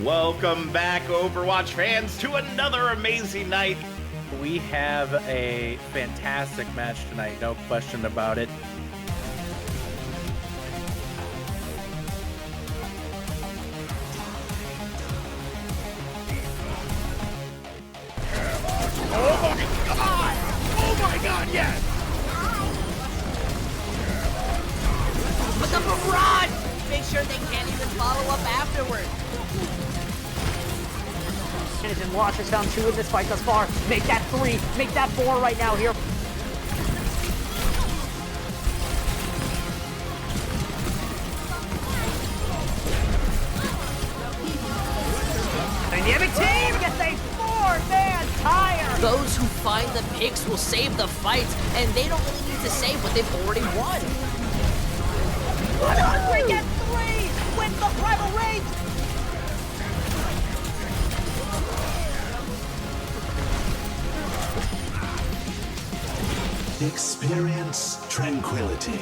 Welcome back, Overwatch fans, to another amazing night. We have a fantastic match tonight, no question about it. Oh my god, yes! But the barrage! Make sure they can't even follow up afterwards. And Watchers down 2 in this fight thus far. Make that 3, make that 4 right now here. Dynamic team gets a 4-man tire. Those who find the picks will save the fights, and they don't really need to save what they've already won. Valkyrie gets 3 with the rival rage. Experience tranquility.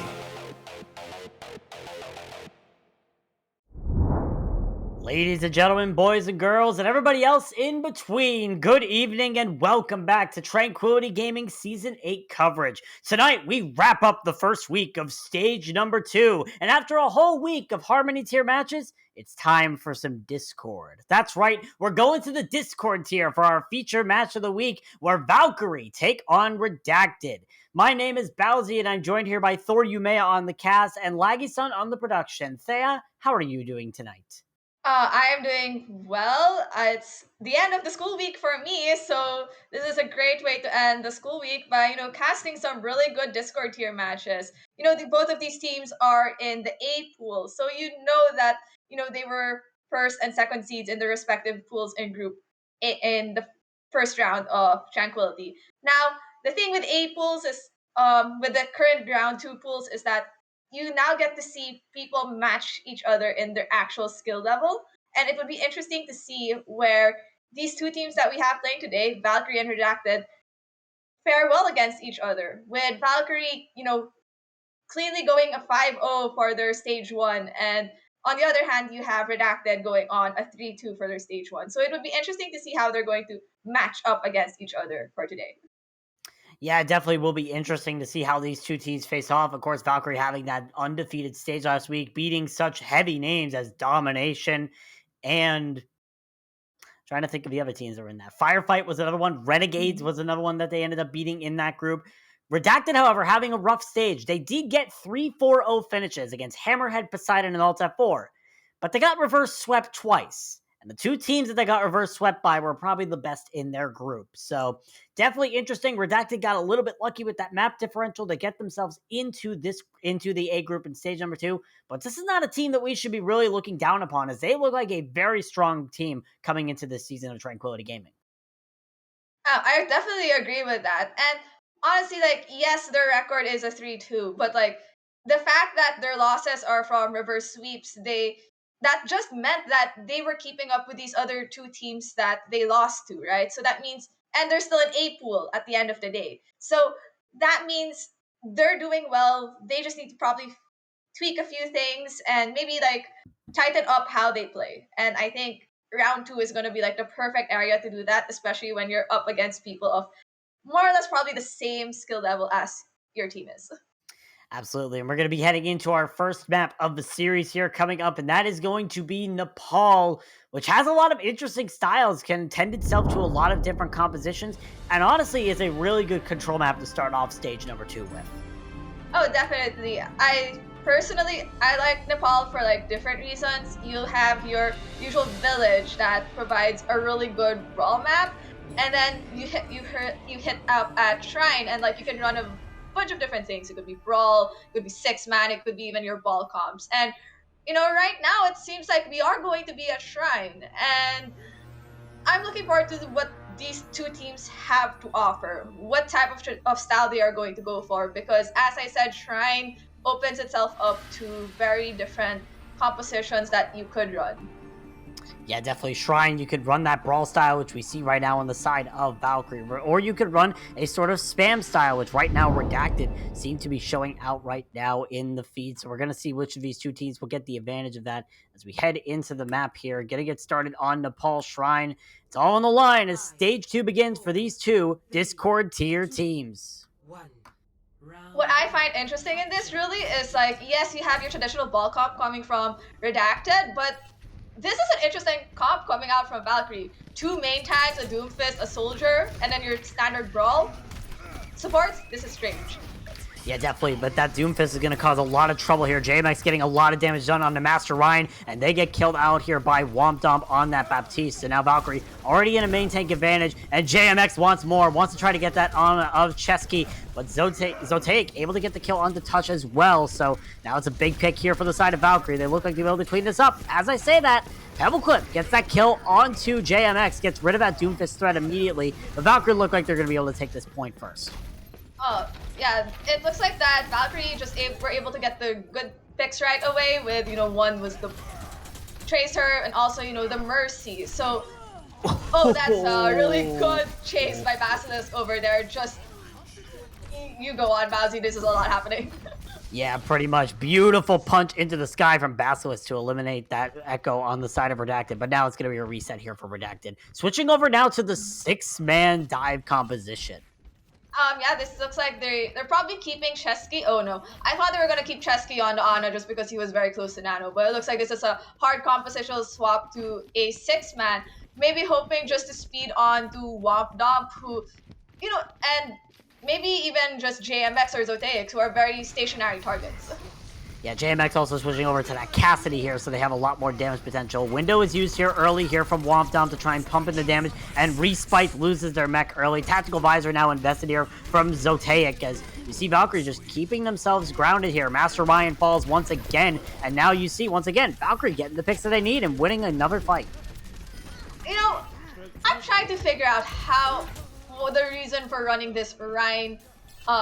Ladies and gentlemen, boys and girls, and everybody else in between, good evening and welcome back to Tranquility Gaming Season 8 coverage. Tonight, we wrap up the first week of stage number 2, and after a whole week of Harmony tier matches, it's time for some Discord. That's right, we're going to the Discord tier for our feature match of the week, where Valkyrie take on Redacted. My name is Bowsy, and I'm joined here by Thor Umea on the cast and Laggy-san on the production. Thea, how are you doing tonight? I am doing well. It's the end of the school week for me, so this is a great way to end the school week by, casting some really good Discord tier matches. Both of these teams are in the A pool, so that, they were first and second seeds in the respective pools in Group A in the first round of Tranquility. Now, the thing with A pools is, with the current round 2 pools, is that you now get to see people match each other in their actual skill level. And it would be interesting to see where these two teams that we have playing today, Valkyrie and Redacted, fare well against each other. With Valkyrie, cleanly going a 5-0 for their stage 1. And on the other hand, you have Redacted going on a 3-2 for their stage 1. So it would be interesting to see how they're going to match up against each other for today. Yeah, it definitely will be interesting to see how these two teams face off. Of course, Valkyrie having that undefeated stage last week, beating such heavy names as Domination and trying to think of the other teams that were in that. Firefight was another one. Renegades was another one that they ended up beating in that group. Redacted, however, having a rough stage. They did get 3-4-0 finishes against Hammerhead, Poseidon, and Alt F4, but they got reverse swept twice. And the two teams that they got reverse swept by were probably the best in their group. So definitely interesting. Redacted got a little bit lucky with that map differential to get themselves into the A group in stage number 2. But this is not a team that we should be really looking down upon, as they look like a very strong team coming into this season of Tranquility Gaming. I definitely agree with that. And honestly, yes, their record is a 3-2, but the fact that their losses are from reverse sweeps, that just meant that they were keeping up with these other two teams that they lost to, right? So that means, and they're still an A pool at the end of the day. So that means they're doing well. They just need to probably tweak a few things and maybe tighten up how they play. And I think round 2 is going to be the perfect area to do that, especially when you're up against people of more or less probably the same skill level as your team is. Absolutely. And we're going to be heading into our first map of the series here coming up, and that is going to be Nepal, which has a lot of interesting styles, can tend itself to a lot of different compositions, and honestly is a really good control map to start off stage number 2 with. Oh, definitely. I like Nepal for different reasons. You'll have your usual village that provides a really good brawl map, and then you hit up at Shrine, and you can run a bunch of different things. It could be brawl, it could be 6-man, it could be even your ball comps. And right now it seems like we are going to be at Shrine, and I'm looking forward to what these two teams have to offer, what type of style they are going to go for, because as I said, Shrine opens itself up to very different compositions that you could run. Yeah, definitely Shrine. You could run that brawl style, which we see right now on the side of Valkyrie, or you could run a sort of spam style, which right now Redacted seem to be showing out right now in the feed. So we're going to see which of these two teams will get the advantage of that as we head into the map here. Going to get started on Nepal Shrine. It's all on the line as stage 2 begins for these two Discord tier teams. What I find interesting in this really is like, yes, you have your traditional ball comp coming from Redacted, but this is an interesting comp coming out from Valkyrie. 2 main tanks, a Doomfist, a soldier, and then your standard brawl. Supports, this is strange. Yeah, definitely, but that Doomfist is going to cause a lot of trouble here. JMX getting a lot of damage done on the Master Ryan, and they get killed out here by Womp Domp on that Baptiste. So now Valkyrie already in a main tank advantage, and JMX wants more, wants to try to get that on of Chesky, but Zotaic able to get the kill on the touch as well. So now it's a big pick here for the side of Valkyrie. They look like they'll be able to clean this up. As I say that, Pebble Clip gets that kill onto JMX, gets rid of that Doomfist threat immediately. The Valkyrie look like they're going to be able to take this point first. Oh, yeah, it looks like that Valkyrie just were able to get the good picks right away with, one was the Tracer and also, the Mercy. So, that's a really good chase by Basilisk over there. Just, you go on, Bowsy, this is a lot happening. Yeah, pretty much. Beautiful punch into the sky from Basilisk to eliminate that Echo on the side of Redacted. But now it's going to be a reset here for Redacted. Switching over now to the 6-man dive composition. Yeah, this looks like they're probably keeping Chesky. Oh no, I thought they were gonna keep Chesky on Ana just because he was very close to Nano, but it looks like this is a hard compositional swap to a 6-man. Maybe hoping just to speed on to Womp Domp, who, and maybe even just JMX or Zotaic, who are very stationary targets. Yeah, JMX also switching over to that Cassidy here, so they have a lot more damage potential. Window is used here early here from Womp Domp to try and pump in the damage, and Respite loses their mech early. Tactical Visor now invested here from Zotaic, as you see Valkyrie just keeping themselves grounded here. Master Ryan falls once again, and now you see, once again, Valkyrie getting the picks that they need and winning another fight. I'm trying to figure out the reason for running this Ryan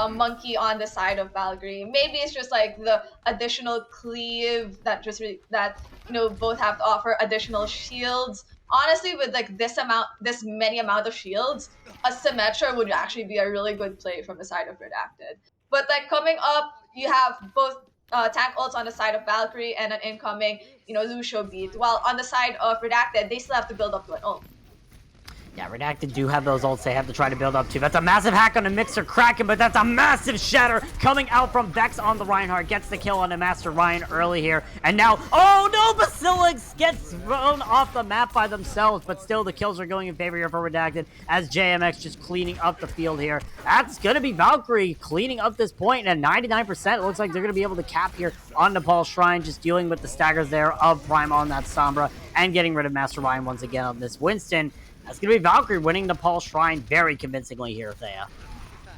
monkey on the side of Valkyrie. Maybe it's just like the additional cleave that both have to offer additional shields. Honestly, with like this many amount of shields, a Symmetra would actually be a really good play from the side of Redacted. But like coming up, you have both tank ults on the side of Valkyrie and an incoming, Lucio beat. While on the side of Redacted, they still have to build up to an ult. Yeah, Redacted do have those ults they have to try to build up to. That's a massive hack on the Mixer Kraken, but that's a massive shatter coming out from Vex on the Reinhardt. Gets the kill on the Master Ryan early here. And now, oh no, Basilisk gets thrown off the map by themselves, but still the kills are going in favor here for Redacted as JMX just cleaning up the field here. That's going to be Valkyrie cleaning up this point, and at 99%, it looks like they're going to be able to cap here on Nepal Shrine, just dealing with the staggers there of Prime on that Sombra and getting rid of Master Ryan once again on this Winston. That's going to be Valkyrie winning Nepal Shrine very convincingly here, Thea.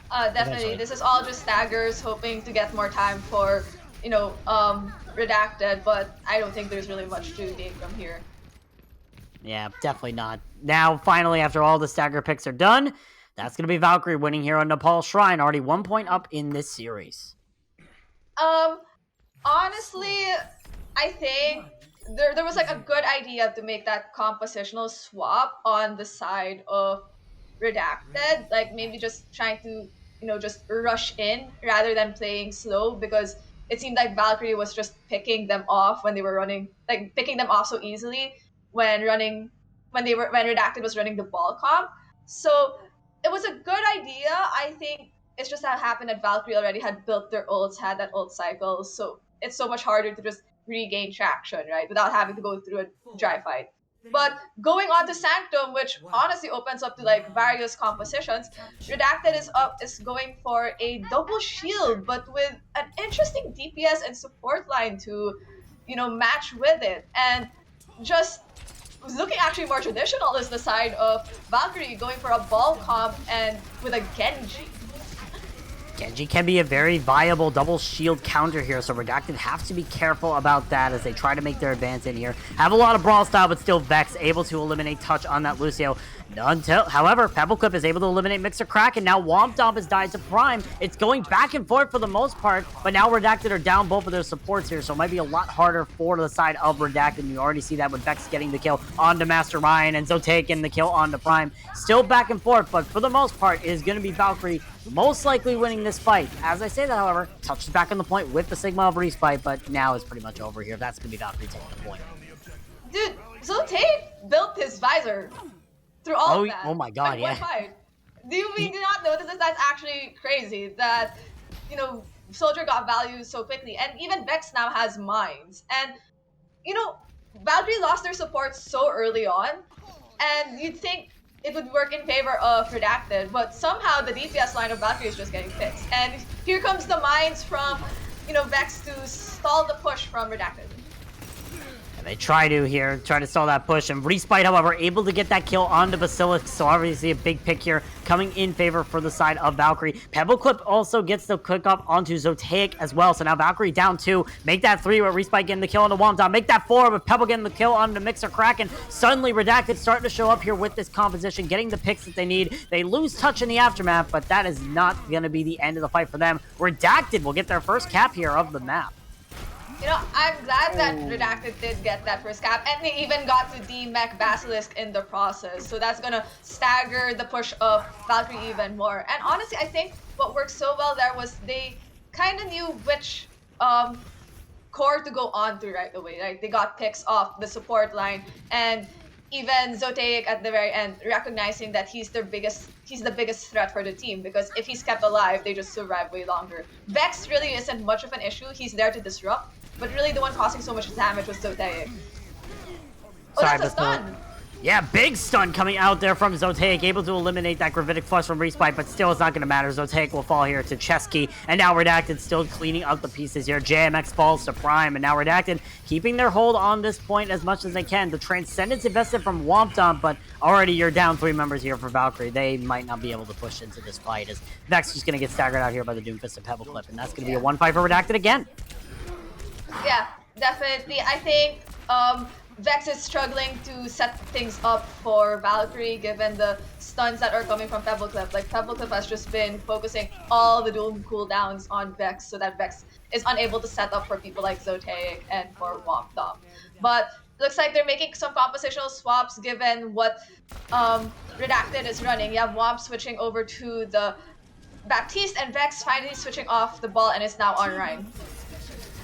Definitely. Eventually. This is all just staggers, hoping to get more time for, Redacted, but I don't think there's really much to gain from here. Yeah, definitely not. Now, finally, after all the stagger picks are done, that's going to be Valkyrie winning here on Nepal Shrine, already 1 point up in this series. Honestly, I think there was like a good idea to make that compositional swap on the side of Redacted, like maybe just trying to just rush in rather than playing slow, because it seemed like Valkyrie was just picking them off when they were running, like picking them off so easily when Redacted was running the ball comp. So it was a good idea. I think it's just that happened that Valkyrie already had built their ults, had that ult cycle, so it's so much harder to just regain traction, right, without having to go through a dry fight. But going on to Sanctum, which honestly opens up to like various compositions, Redacted is going for a double shield, but with an interesting DPS and support line to, match with it. And just looking actually more traditional is the side of Valkyrie going for a ball comp and with a Genji. Genji can be a very viable double shield counter here, so Redacted have to be careful about that as they try to make their advance in here. Have a lot of brawl style, but still Vex able to eliminate touch on that Lucio. However, Pebbleclip is able to eliminate Mixer Crack, and now Womp has died to Prime. It's going back and forth for the most part, but now Redacted are down both of their supports here, so it might be a lot harder for the side of Redacted. You already see that with Vex getting the kill onto Master Ryan and Zotaik getting the kill onto Prime. Still back and forth, but for the most part, it is going to be Valkyrie most likely winning this fight. As I say that, however, touches back on the point with the Sigma of Respite, but now it's pretty much over here. That's going to be Valkyrie taking the point. Dude, Zotaik built his visor through all of that. Oh my god, One fight. Do you not notice that? That's actually crazy that, Soldier got value so quickly. And even Vex now has mines. And, Valkyrie lost their support so early on. And you'd think it would work in favor of Redacted. But somehow the DPS line of Valkyrie is just getting fixed. And here comes the mines from, Vex to stall the push from Redacted. They try to stall that push, and Respite, however, able to get that kill onto Basilisk, so obviously a big pick here coming in favor for the side of Valkyrie. Pebbleclip also gets the click up onto Zotaik as well, so now Valkyrie down 2, make that 3 with Respite getting the kill onto Womp, make that 4 with Pebble getting the kill onto Mixer Kraken. Suddenly Redacted starting to show up here with this composition, getting the picks that they need. They lose touch in the aftermath, but that is not going to be the end of the fight for them. Redacted will get their first cap here of the map. I'm glad that Redacted did get that first cap, and they even got to D-Mech Basilisk in the process. So that's gonna stagger the push of Valkyrie even more. And honestly, I think what worked so well there was they kind of knew which core to go on to right away. Like they got picks off the support line, and even Zotaik at the very end recognizing that he's the biggest threat for the team, because if he's kept alive, they just survive way longer. Vex really isn't much of an issue. He's there to disrupt, but really the one causing so much damage was Zotaik. Oh, that's a stun! Yeah, big stun coming out there from Zotaik, able to eliminate that Gravitic Flush from Respite, but still it's not going to matter. Zotaik will fall here to Chesky, and now Redacted still cleaning up the pieces here. JMX falls to Prime, and now Redacted keeping their hold on this point as much as they can. The Transcendence invested from Wompdom, but already you're down 3 members here for Valkyrie. They might not be able to push into this fight, as Vex just going to get staggered out here by the Doomfist and Pebbleclip, and that's going to be a 1-5 for Redacted again. Yeah, definitely. I think Vex is struggling to set things up for Valkyrie given the stuns that are coming from Pebbleclip. Like, Pebbleclip has just been focusing all the Doom cooldowns on Vex so that Vex is unable to set up for people like Zotaik and for Womp. But looks like they're making some compositional swaps given what Redacted is running. You have Womp switching over to the Baptiste, and Vex finally switching off the ball and is now on Rhyme.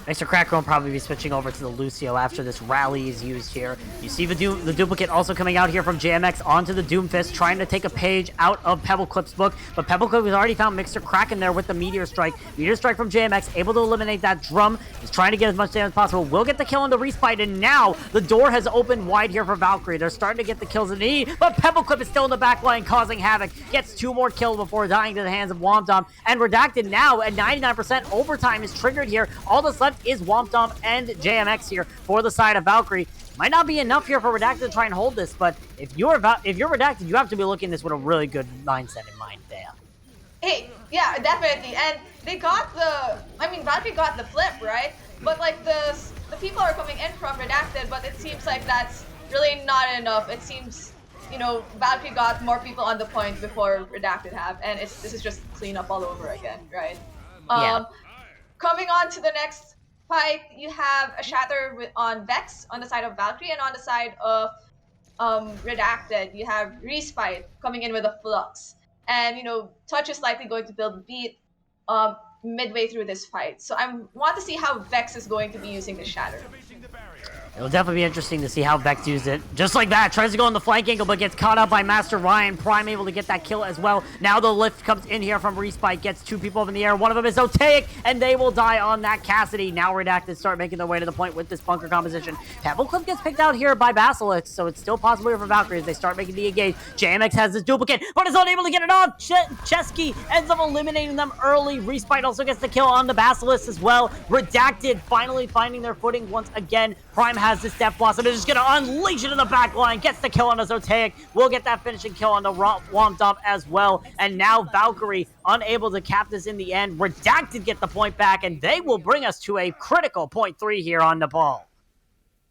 Mixer Cracker will probably be switching over to the Lucio after this rally is used here. You see the duplicate also coming out here from JMX onto the Doomfist, trying to take a page out of Pebbleclip's book, but Pebbleclip has already found Mixer Kraken there with the Meteor Strike. Meteor Strike from JMX, able to eliminate that drum. He's trying to get as much damage as possible. Will get the kill on the Respite, and now the door has opened wide here for Valkyrie. They're starting to get the kills in the need, but Pebbleclip is still in the back line causing havoc. Gets 2 more kills before dying to the hands of Wompdom, and Redacted now at 99% overtime is triggered here. All that's left is Wompdom and JMX here for the side of Valkyrie. Might not be enough here for Redacted to try and hold this, but if you're Redacted, you have to be looking at this with a really good mindset in mind there. Hey, yeah, definitely. And they got Valkyrie got the flip, right? But like the people are coming in from Redacted, but it seems like that's really not enough. It seems, Valkyrie got more people on the point before Redacted have, and this is just clean up all over again, right? Yeah. Coming on to the next fight, you have a Shatter on Vex on the side of Valkyrie, and on the side of Redacted, you have Respite coming in with a Flux. And, Touch is likely going to build beat midway through this fight. So I want to see how Vex is going to be using the Shatter. It'll definitely be interesting to see how Vex used it. Just like that, tries to go in the flank angle, but gets caught up by Master Ryan. Prime able to get that kill as well. Now the lift comes in here from Respite, gets 2 people up in the air. One of them is Zotaik, and they will die on that Cassidy. Now Redacted start making their way to the point with this bunker composition. Pebbleclip gets picked out here by Basilisk, so it's still possible here for Valkyrie as they start making the engage. JMX has this duplicate, but is unable to get it off. Chesky ends up eliminating them early. Respite also gets the kill on the Basilisk as well. Redacted finally finding their footing once again. Prime has this Death Blossom, is just going to unleash it in the back line, gets the kill on the Zotaik, will get that finishing kill on the Wompdom as well, and now Valkyrie unable to cap this in the end. Redacted get the point back, and they will bring us to a critical point 3 here on Nepal.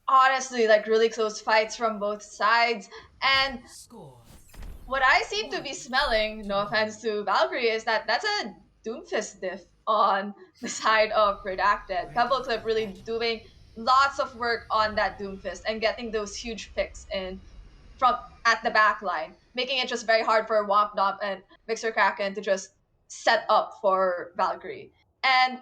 Honestly, like really close fights from both sides, and what I seem to be smelling, no offense to Valkyrie, is that that's a Doomfist diff on the side of Redacted. Pebbleclip really doing lots of work on that Doomfist and getting those huge picks in from at the back line, making it just very hard for Womp Domp and Mixer Kraken to just set up for Valkyrie. And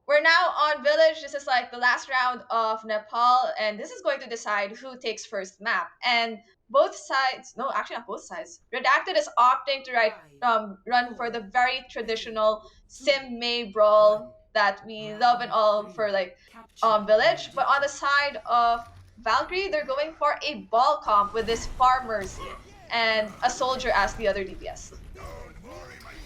we're now on Village. This is like the last round of Nepal, and this is going to decide who takes first map. And both sides, no, actually not both sides. Redacted is opting to run for the very traditional Sim May brawl that we love and all for like Village. But on the side of Valkyrie, they're going for a ball comp with this Farmercy and a soldier as the other DPS.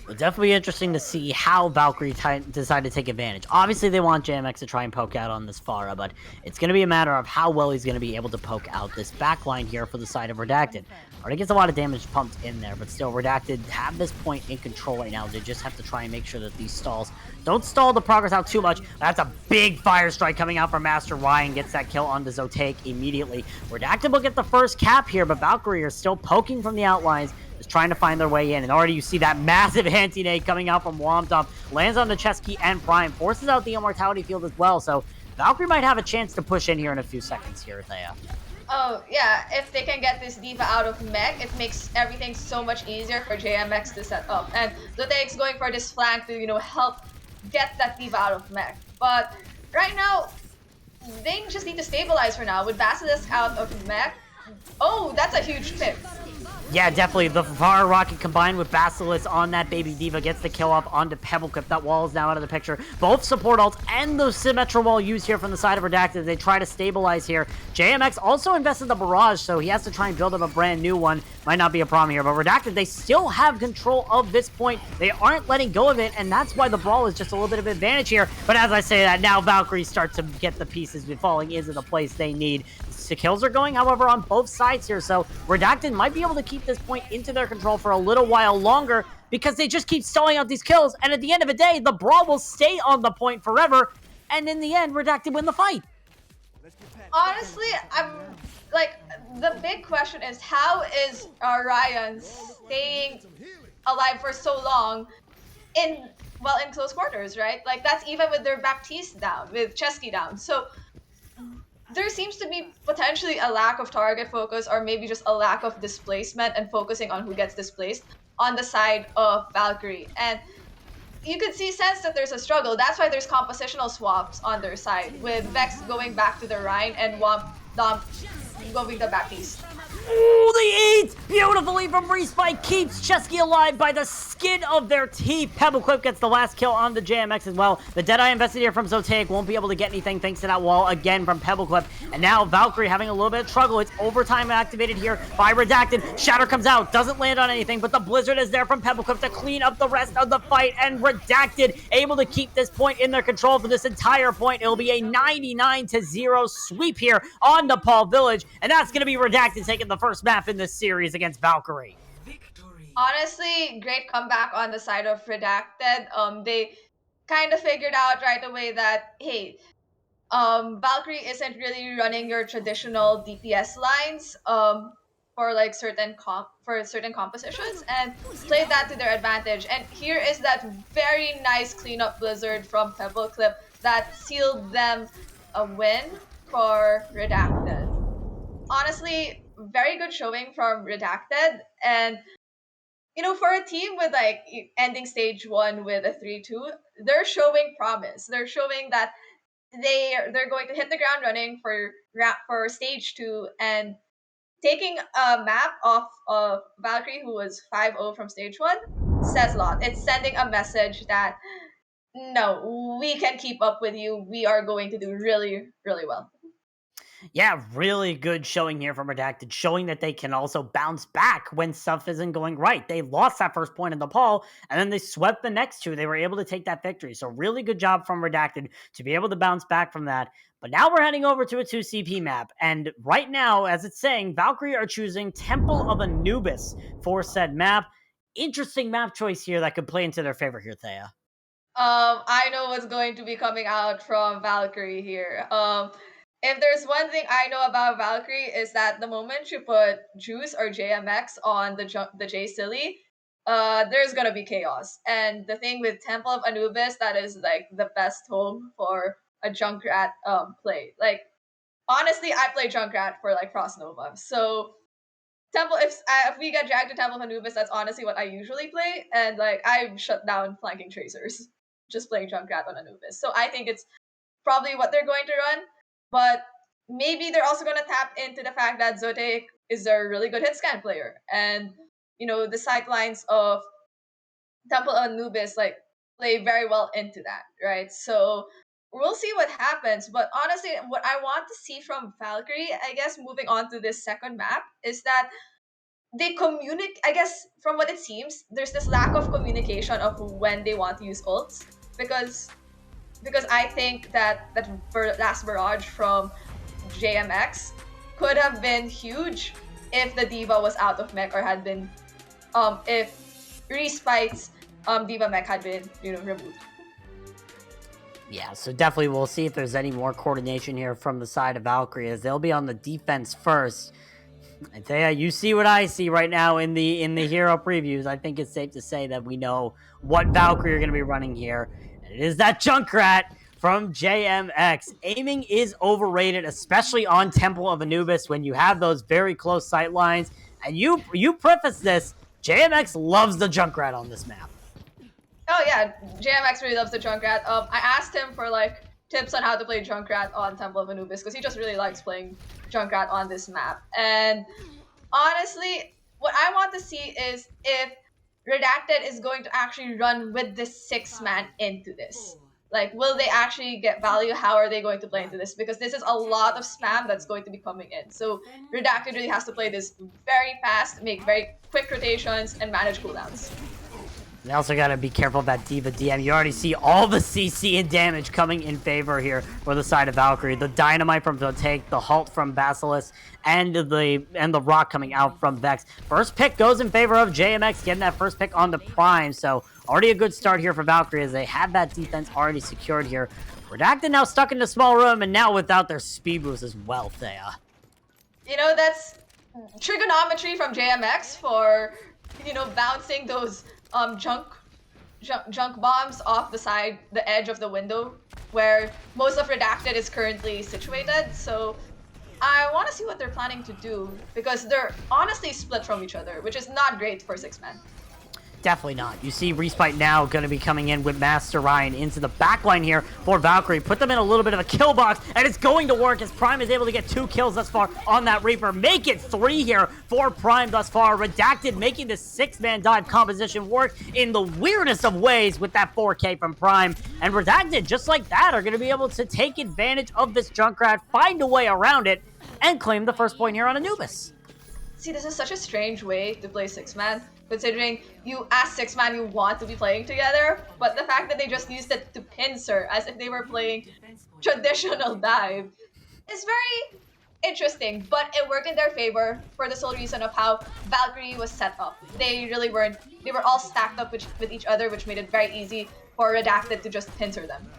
It'll definitely be interesting to see how Valkyrie decide to take advantage. Obviously, they want JMX to try and poke out on this Pharah, but it's going to be a matter of how well he's going to be able to poke out this backline here for the side of Redacted. Already gets a lot of damage pumped in there, but still, Redacted have this point in control right now. They just have to try and make sure that these stalls don't stall the progress out too much. That's a big fire strike coming out from Master Ryan. Gets that kill onto Zotake immediately. Redacted will get the first cap here, but Valkyrie are still poking from the outlines, is trying to find their way in. And already you see that massive anti-nade coming out from Womp, lands on the Chesky and Prime, forces out the Immortality Field as well. So Valkyrie might have a chance to push in here in a few seconds here, Thea. Oh, yeah, if they can get this D.Va out of mech, it makes everything so much easier for JMX to set up. And Zotake's going for this flank to, help get that D.Va out of mech. But right now, they just need to stabilize for now. With Basilisk out of mech, oh, that's a huge pick. Yeah, definitely. The Fire Rocket combined with Basilisk on that baby D.Va gets the kill up onto Pebbleclip. That wall is now out of the picture. Both support ults and the Symmetra wall used here from the side of Redacted. They try to stabilize here. JMX also invested the Barrage, so he has to try and build up a brand new one. Might not be a problem here, but Redacted, they still have control of this point. They aren't letting go of it, and that's why the Brawl is just a little bit of advantage here. But as I say that, now Valkyrie starts to get the pieces falling into the place they need. The kills are going, however, on both sides here, so Redacted might be able to keep this point into their control for a little while longer because they just keep stalling out these kills, and at the end of the day, the Brawl will stay on the point forever, and in the end, Redacted win the fight. Honestly, I'm like, the big question is how is Ryan staying alive for so long in close quarters, right? Like, that's even with their Baptiste down, with Chesky down. So there seems to be potentially a lack of target focus, or maybe just a lack of displacement and focusing on who gets displaced on the side of Valkyrie. And you could sense that there's a struggle. That's why there's compositional swaps on their side, with Vex going back to the Rhine and Womp Dom going the Baptiste. Ooh, the eat! Beautifully from Respike keeps Chesky alive by the skin of their teeth. Pebbleclip gets the last kill on the JMX as well. The Deadeye invested here from Zotake won't be able to get anything thanks to that wall again from Pebbleclip. And now Valkyrie having a little bit of struggle. It's overtime activated here by Redacted. Shatter comes out, doesn't land on anything, but the Blizzard is there from Pebbleclip to clean up the rest of the fight. And Redacted able to keep this point in their control for this entire point. It'll be a 99-0 sweep here on Nepal Village. And that's going to be Redacted taking the first map in this series against Valkyrie. Honestly, great comeback on the side of Redacted. They kind of figured out right away that, hey, Valkyrie isn't really running your traditional DPS lines for like certain compositions, and played that to their advantage. And here is that very nice cleanup Blizzard from Pebbleclip that sealed them a win for Redacted. Honestly, very good showing from Redacted, and for a team with like ending stage 1 with a 3-2, they're showing promise. They're showing that they're going to hit the ground running for stage 2, and taking a map off of Valkyrie, who was 5-0 from stage 1, says a lot. It's sending a message that no, we can keep up with you. We are going to do really, really well. Yeah, really good showing here from Redacted, showing that they can also bounce back when stuff isn't going right. They lost that first point in Nepal, and then they swept the next two. They were able to take that victory. So really good job from Redacted to be able to bounce back from that. But now we're heading over to a 2CP map. And right now, as it's saying, Valkyrie are choosing Temple of Anubis for said map. Interesting map choice here that could play into their favor here, Thea. I know what's going to be coming out from Valkyrie here. if there's one thing I know about Valkyrie is that the moment you put Juice or JMX on the J Silly, there's gonna be chaos. And the thing with Temple of Anubis, that is like the best home for a Junkrat play. Like honestly, I play Junkrat for like Frost Nova. So Temple, if we get dragged to Temple of Anubis, that's honestly what I usually play, and like I shut down flanking tracers, just playing Junkrat on Anubis. So I think it's probably what they're going to run, but maybe they're also going to tap into the fact that Zotae is a really good hit scan player, and the sightlines of Temple of Anubis like play very well into that, right? So we'll see what happens. But honestly, what I want to see from Valkyrie, I guess, moving on to this second map, is that they communicate. I guess from what it seems, there's this lack of communication of when they want to use ults, because I think that last barrage from JMX could have been huge if the Diva was out of mech, or had been if Respite's Diva mech had been removed. Yeah, so definitely we'll see if there's any more coordination here from the side of Valkyrie, as they'll be on the defense first. I tell you, you see what I see right now in the hero previews. I think it's safe to say that we know what Valkyrie are going to be running here. And it is that Junkrat from JMX. Aiming is overrated, especially on Temple of Anubis when you have those very close sight lines. And you preface this, JMX loves the Junkrat on this map. Oh yeah, JMX really loves the Junkrat. I asked him for like tips on how to play Junkrat on Temple of Anubis, because he just really likes playing Junkrat on this map. And honestly, what I want to see is if Redacted is going to actually run with this 6-man into this. Like, will they actually get value? How are they going to play into this? Because this is a lot of spam that's going to be coming in. So Redacted really has to play this very fast, make very quick rotations, and manage cooldowns. You also got to be careful of that Diva DM. You already see all the CC and damage coming in favor here for the side of Valkyrie. The Dynamite from Zotae, the Halt from Basilisk, and the Rock coming out from Vex. First pick goes in favor of JMX, getting that first pick on the Prime. So already a good start here for Valkyrie, as they have that defense already secured here. Redacted now stuck in the small room, and now without their speed boost as well, Thea. That's trigonometry from JMX for, bouncing those junk bombs off the edge of the window where most of Redacted is currently situated. So I want to see what they're planning to do, because they're honestly split from each other, which is not great for 6-man. Definitely not. You see Respite now going to be coming in with Master Ryan into the backline here for Valkyrie. Put them in a little bit of a kill box, and it's going to work as Prime is able to get 2 kills thus far on that Reaper. Make it 3 here for Prime thus far. Redacted making the 6-man dive composition work in the weirdest of ways with that 4K from Prime. And Redacted, just like that, are going to be able to take advantage of this Junkrat, find a way around it, and claim the first point here on Anubis. See, this is such a strange way to play 6-man, considering you, as 6-man, you want to be playing together, but the fact that they just used it to pincer as if they were playing traditional dive is very interesting, but it worked in their favor for the sole reason of how Valkyrie was set up. They were all stacked up with each other, which made it very easy for Redacted to just pincer them.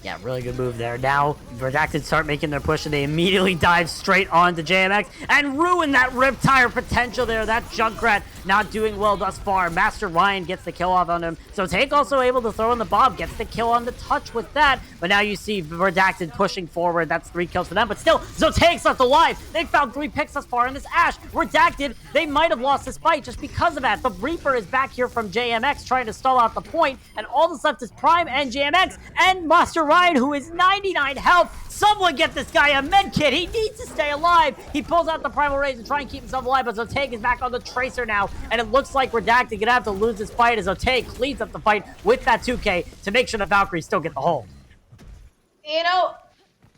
Yeah, really good move there. Now, Redacted start making their push, and they immediately dive straight onto JMX and ruin that Riptire potential there. That Junkrat not doing well thus far. Master Ryan gets the kill off on him. So Take also able to throw in the bomb, gets the kill on the touch with that. But now you see Redacted pushing forward. That's 3 kills for them. But still, Zotae's left alive. They found 3 picks thus far in this Ashe. Redacted, they might have lost this fight just because of that. The Reaper is back here from JMX trying to stall out the point, and all that's left is Prime and JMX and Master Ryan, who is 99 health. Someone get this guy a med kit. He needs to stay alive. He pulls out the Primal Raise and try and keep himself alive, but Zotae is back on the Tracer now, and it looks like Redacted gonna have to lose this fight as Zotae cleans up the fight with that 2K to make sure the Valkyrie still get the hold.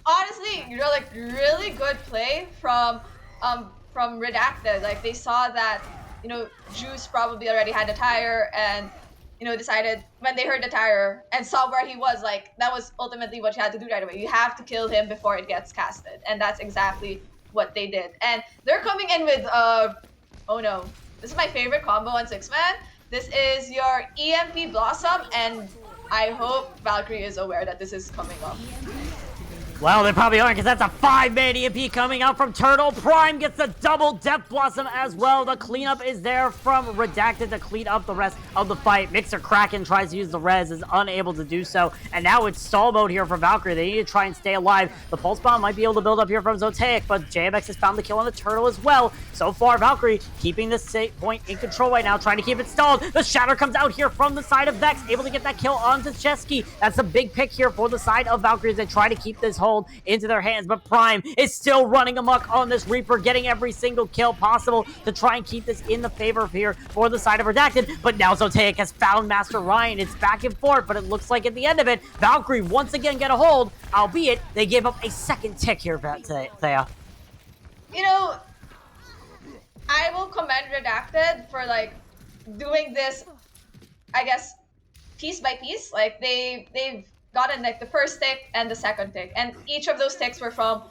Honestly, really good play from Redacted. Like, they saw that, Juice probably already had a tire, and decided when they heard the tire and saw where he was, like, that was ultimately what you had to do right away. You have to kill him before it gets casted. And that's exactly what they did. And they're coming in with, oh no, this is my favorite combo on 6-man. This is your EMP Blossom, and I hope Valkyrie is aware that this is coming up. Well, they probably aren't, because that's a 5-man EMP coming out from Turtle. Prime gets the double Death Blossom as well. The cleanup is there from Redacted to clean up the rest of the fight. Mixer Kraken tries to use the res, is unable to do so. And now it's stall mode here for Valkyrie. They need to try and stay alive. The Pulse Bomb might be able to build up here from Zotaic, but JMX has found the kill on the Turtle as well. So far, Valkyrie keeping this point in control right now, trying to keep it stalled. The Shatter comes out here from the side of Vex, able to get that kill onto Chesky. That's a big pick here for the side of Valkyrie as they try to keep this hold into their hands, but Prime is still running amok on this Reaper, getting every single kill possible to try and keep this in the favor of here for the side of Redacted. But now Zotaic has found Master Ryan. It's back and forth, but it looks like at the end of it, Valkyrie once again get a hold, albeit they gave up a second tick here, Thea. You know, I will commend Redacted for like doing this, I guess, piece by piece. Like they've gotten like the first tick and the second tick, and each of those ticks were from,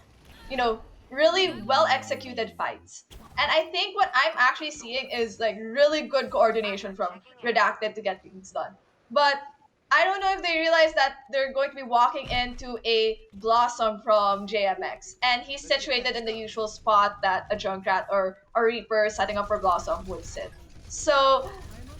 you know, really well executed fights. And I think what I'm actually seeing is like really good coordination from Redacted to get things done. But I don't know if they realize that they're going to be walking into a Blossom from JMX, and he's situated in the usual spot that a Junkrat or a Reaper setting up for Blossom would sit. So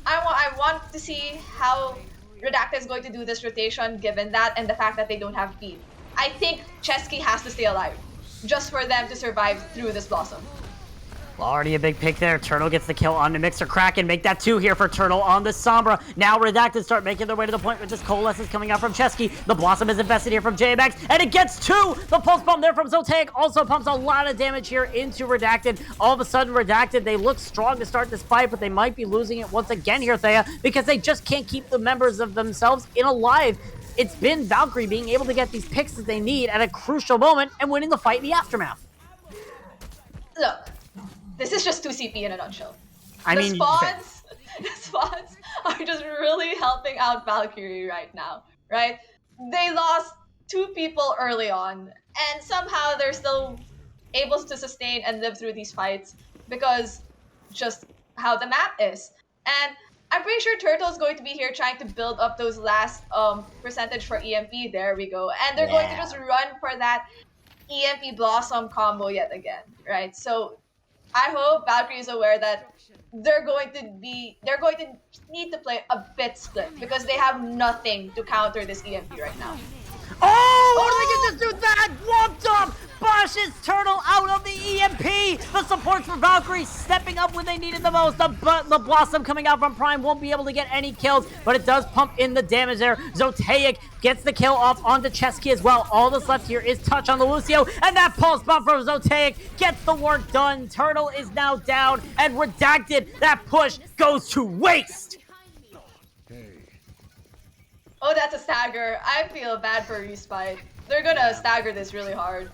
I want to see how Redacted is going to do this rotation given that and the fact that they don't have beat. I think Chesky has to stay alive just for them to survive through this Blossom. Well, already a big pick there. Turtle gets the kill on the Mixer Kraken. Make that 2 here for Turtle on the Sombra. Now Redacted start making their way to the point where just Coalesce is coming out from Chesky. The Blossom is invested here from JMX, and it gets 2! The Pulse Bomb there from Zotaic also pumps a lot of damage here into Redacted. All of a sudden, Redacted, they look strong to start this fight, but they might be losing it once again here, Thea, because they just can't keep the members of themselves alive. It's been Valkyrie being able to get these picks that they need at a crucial moment and winning the fight in the aftermath. Look, this is just 2CP in a nutshell. The spawns are just really helping out Valkyrie right now, right? They lost 2 people early on, and somehow they're still able to sustain and live through these fights because just how the map is. And I'm pretty sure Turtle's going to be here trying to build up those last percentage for EMP. There we go. And they're going to just run for that EMP Blossom combo yet again, right? So I hope Valkyrie is aware that they're going to need to play a bit split because they have nothing to counter this EMP right now. Oh, they can just do that! Whooped up! Bushes Turtle out of the EMP! The supports for Valkyrie stepping up when they needed the most. The Blossom coming out from Prime won't be able to get any kills, but it does pump in the damage there. Zotaic gets the kill off onto Chesky as well. All that's left here is touch on the Lucio, and that Pulse Bomb from Zotaic gets the work done. Turtle is now down, and Redacted, that push goes to waste! Oh, that's a stagger. I feel bad for Respite. They're gonna stagger this really hard.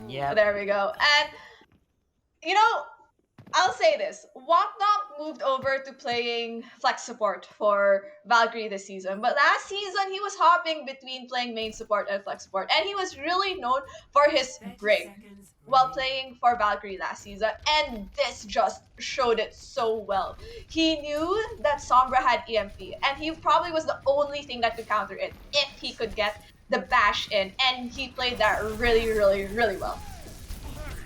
Yeah. There we go. And, you know, I'll say this. Wapnop moved over to playing flex support for Valkyrie this season. But last season, he was hopping between playing main support and flex support. And he was really known for his break while playing for Valkyrie last season. And this just showed it so well. He knew that Sombra had EMP. And he probably was the only thing that could counter it if he could get the bash in. And he played that really, really, really well.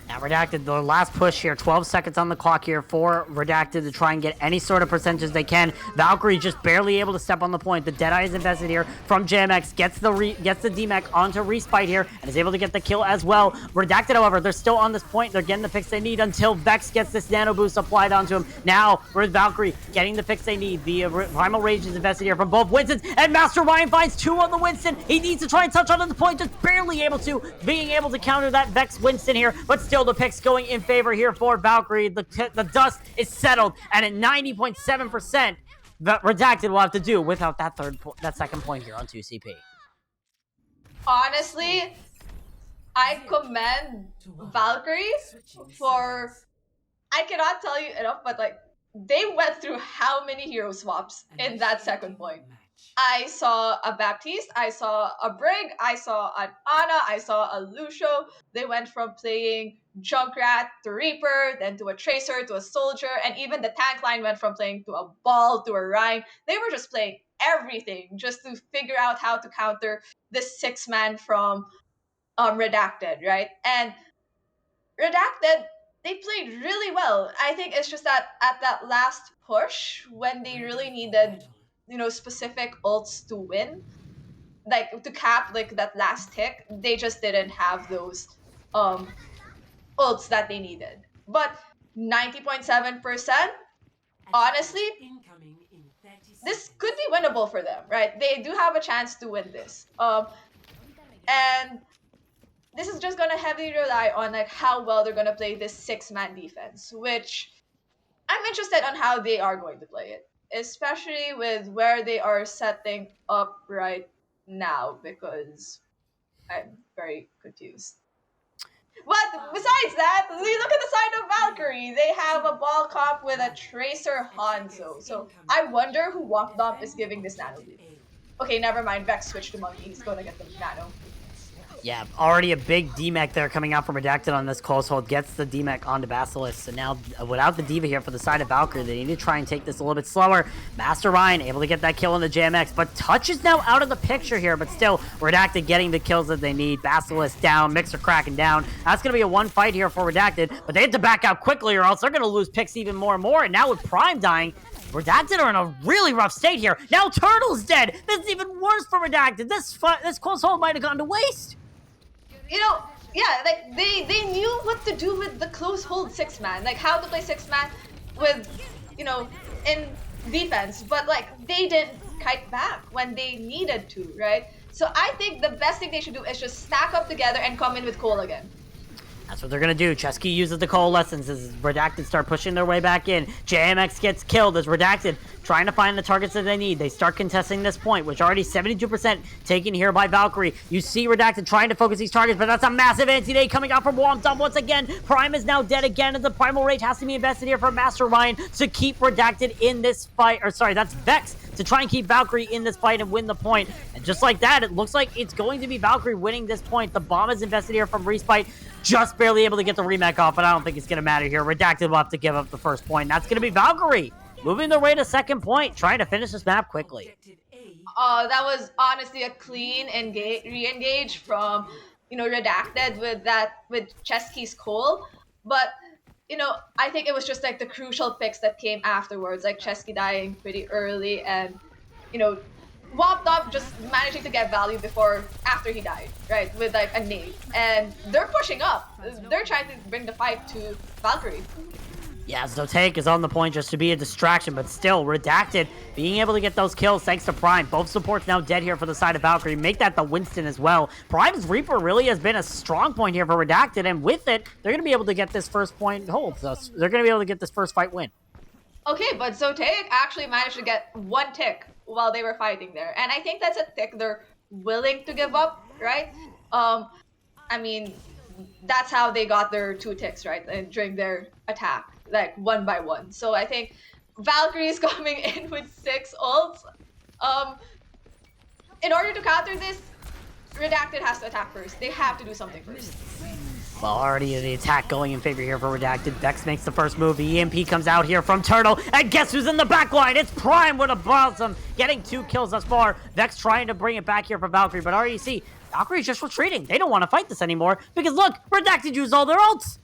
Now Redacted, the last push here, 12 seconds on the clock here for Redacted to try and get any sort of percentage they can. Valkyrie just barely able to step on the point. The Deadeye is invested here from JMX, gets the DMAC onto Respite here, and is able to get the kill as well. Redacted, however, they're still on this point. They're getting the fix they need until Vex gets this nano boost applied onto him. Now, with Valkyrie getting the fix they need. The Primal Rage is invested here from both Winstons, and Master Ryan finds 2 on the Winston. He needs to try and touch onto the point, just barely able to, being able to counter that Vex Winston here, but still the picks going in favor here for Valkyrie. The dust is settled, and at 90.7%, that Redacted will have to do without that second point here on 2CP. Honestly, I commend Valkyrie for, I cannot tell you enough, but like, they went through how many hero swaps in that second point. I saw a Baptiste, I saw a Brig, I saw an Ana, I saw a Lucio. They went from playing Junkrat to Reaper, then to a Tracer, to a Soldier, and even the tank line went from playing to a Ball, to a Rhine. They were just playing everything just to figure out how to counter this 6-man from Redacted, right? And Redacted, they played really well. I think it's just that at that last push, when they really needed, specific ults to win, like to cap like that last tick, they just didn't have those um ults that they needed. But 90.7%, honestly, this could be winnable for them, right? They do have a chance to win this. And this is just gonna heavily rely on like how well they're gonna play this 6-man defense, which I'm interested on how they are going to play it, especially with where they are setting up right now, because I'm very confused. But besides that, we look at the side of Valkyrie. They have a ball cop with a Tracer Hanzo. So I wonder who Womp Dump is giving this nano lead. Okay, never mind. Vex switched to Monkey. He's going to get the nano. Yeah, already a big DMech there coming out from Redacted on this close hold. Gets the DMech onto Basilisk. So now, without the Diva here for the side of Valkyrie, they need to try and take this a little bit slower. Master Ryan able to get that kill on the JMX, but Touch is now out of the picture here, but still, Redacted getting the kills that they need. Basilisk down, Mixer cracking down. That's going to be a one fight here for Redacted, but they have to back out quickly or else they're going to lose picks even more and more. And now with Prime dying, Redacted are in a really rough state here. Now Turtle's dead. This is even worse for Redacted. This close hold might have gone to waste. Yeah, like they knew what to do with the close hold 6-man, like how to play 6-man with, in defense, but like they didn't kite back when they needed to, right? So I think the best thing they should do is just stack up together and come in with Cole again. That's what they're going to do. Chesky uses the Coalescence as Redacted start pushing their way back in. JMX gets killed as Redacted trying to find the targets that they need. They start contesting this point, which already 72% taken here by Valkyrie. You see Redacted trying to focus these targets, but that's a massive anti-day coming out from Womp Dump once again. Prime is now dead again, and the Primal Rage has to be invested here from Master Ryan to keep Redacted in this fight. Or sorry, that's Vex to try and keep Valkyrie in this fight and win the point. And just like that, it looks like it's going to be Valkyrie winning this point. The bomb is invested here from Respite. Just barely able to get the remake off, but I don't think it's going to matter here. Redacted will have to give up the first point. That's going to be Valkyrie moving their way to second point, trying to finish this map quickly. That was honestly a clean re-engage from, Redacted with Chesky's Cole. But, I think it was just like the crucial picks that came afterwards, like Chesky dying pretty early and, Womp Dump just managing to get value after he died, right? With like a nade. And they're pushing up. They're trying to bring the fight to Valkyrie. Yeah, Zotaik is on the point just to be a distraction, but still, Redacted being able to get those kills thanks to Prime. Both supports now dead here for the side of Valkyrie. Make that the Winston as well. Prime's Reaper really has been a strong point here for Redacted, and with it, they're going to be able to get this first point hold. So they're going to be able to get this first fight win. Okay, but Zotaik actually managed to get one tick while they were fighting there. And I think that's a tick they're willing to give up, right? I mean, that's how they got their 2 ticks, right? And during their attack, like one by one. So I think Valkyrie is coming in with 6 ults. In order to counter this, Redacted has to attack first. They have to do something first. Well, already the attack going in favor here for Redacted. Vex makes the first move. The EMP comes out here from Turtle. And guess who's in the back line? It's Prime with a blossom. Getting 2 kills thus far. Vex trying to bring it back here for Valkyrie. But already you see, Valkyrie's just retreating. They don't want to fight this anymore. Because look, Redacted used all their ults.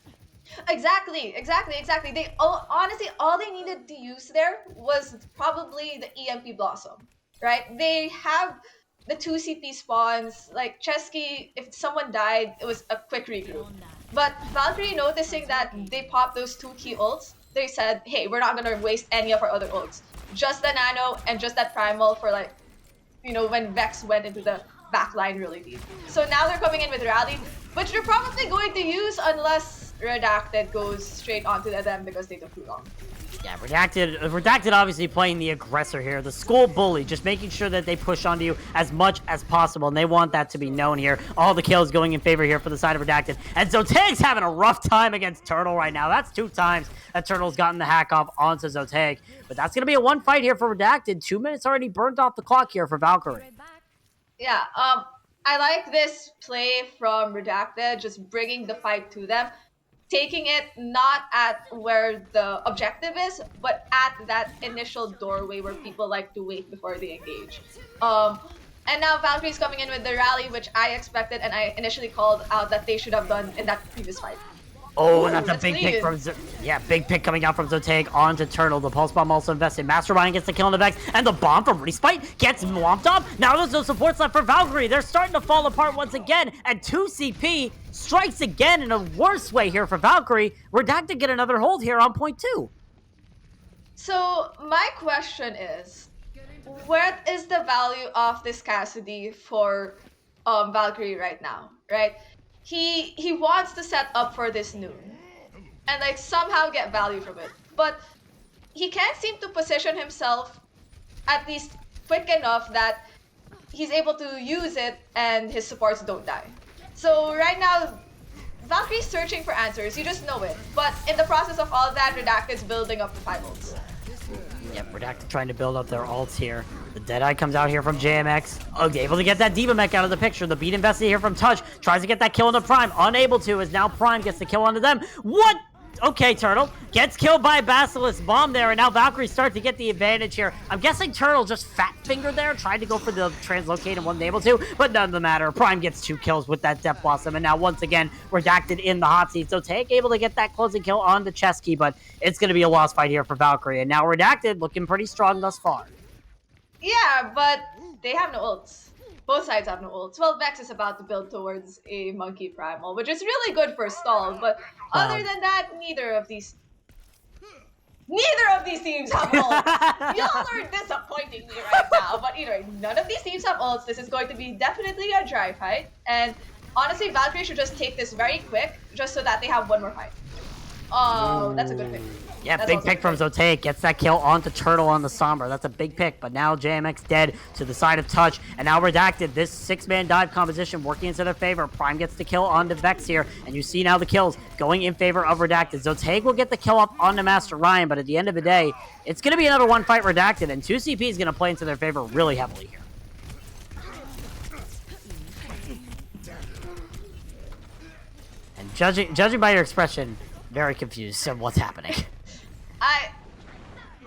Exactly. They honestly, all they needed to use there was probably the EMP Blossom, right? They have the 2 CP spawns. Like Chesky, if someone died, it was a quick regroup. But Valkyrie, noticing that they popped those 2 key ults, they said, hey, we're not gonna waste any of our other ults. Just the nano and just that primal for like, when Vex went into the backline really deep. So now they're coming in with Rally, which they're probably going to use unless Redacted goes straight onto them because they took too long. Yeah, Redacted obviously playing the aggressor here, the school bully, just making sure that they push onto you as much as possible, and they want that to be known here. All the kills going in favor here for the side of Redacted. And Zotaik's having a rough time against Turtle right now. That's 2 times that Turtle's gotten the hack off onto Zotaik. But that's going to be a 1 fight here for Redacted. 2 minutes already burnt off the clock here for Valkyrie. Yeah, I like this play from Redacted, just bringing the fight to them. Taking it not at where the objective is, but at that initial doorway where people like to wait before they engage. And now Valkyrie's coming in with the rally, which I expected and I initially called out that they should have done in that previous fight. Oh, and that's a That's big pick clean. from big pick coming out from Zoteg onto Turtle. The pulse bomb also invested. Master Ryan gets the kill on the Vex, and the bomb from Respite gets whomped up. Now there's no supports left for Valkyrie. They're starting to fall apart once again, and 2CP strikes again in a worse way here for Valkyrie. Redacted get another hold here on point 2. So my question is, what is the value of this Cassidy for Valkyrie right now, right? He wants to set up for this noon and like somehow get value from it, but he can't seem to position himself at least quick enough that he's able to use it and his supports don't die. So right now, Valkyrie's searching for answers, you just know it. But in the process of all that, Redacted's building up the 5 ults. Yep, Redacted trying to build up their ults here. The Deadeye comes out here from JMX. Able to get that Diva Mech out of the picture. The beat invested here from Touch. Tries to get that kill into Prime. Unable to, as now Prime gets the kill onto them. What? Okay, Turtle gets killed by a Basilisk Bomb there, and now Valkyrie starts to get the advantage here. I'm guessing Turtle just fat fingered there, tried to go for the translocate and wasn't able to, but none of the matter. Prime gets 2 kills with that Death Blossom, and now once again, Redacted in the hot seat. So Tank able to get that closing kill on the Chesky, but it's going to be a lost fight here for Valkyrie, and now Redacted looking pretty strong thus far. Yeah, but they have no ults. Both sides have no ults. Well, Vex is about to build towards a Monkey Primal, which is really good for stall, but other than that, neither of these teams have ults. Y'all are disappointing me right now, but either way, none of these teams have ults. This is going to be definitely a dry fight, and honestly, Valkyrie should just take this very quick, just so that they have one more fight. Oh, that's a good pick. Yeah, That's big pick from Zotake. Gets that kill onto Turtle on the Sombra. That's a big pick, but now JMX dead to the side of Touch, and now Redacted. This 6-man dive composition working into their favor. Prime gets the kill onto Vex here, and you see now the kills going in favor of Redacted. Zotake will get the kill up onto Master Ryan, but at the end of the day, it's going to be another one fight Redacted, and 2CP is going to play into their favor really heavily here. And judging by your expression, very confused of what's happening.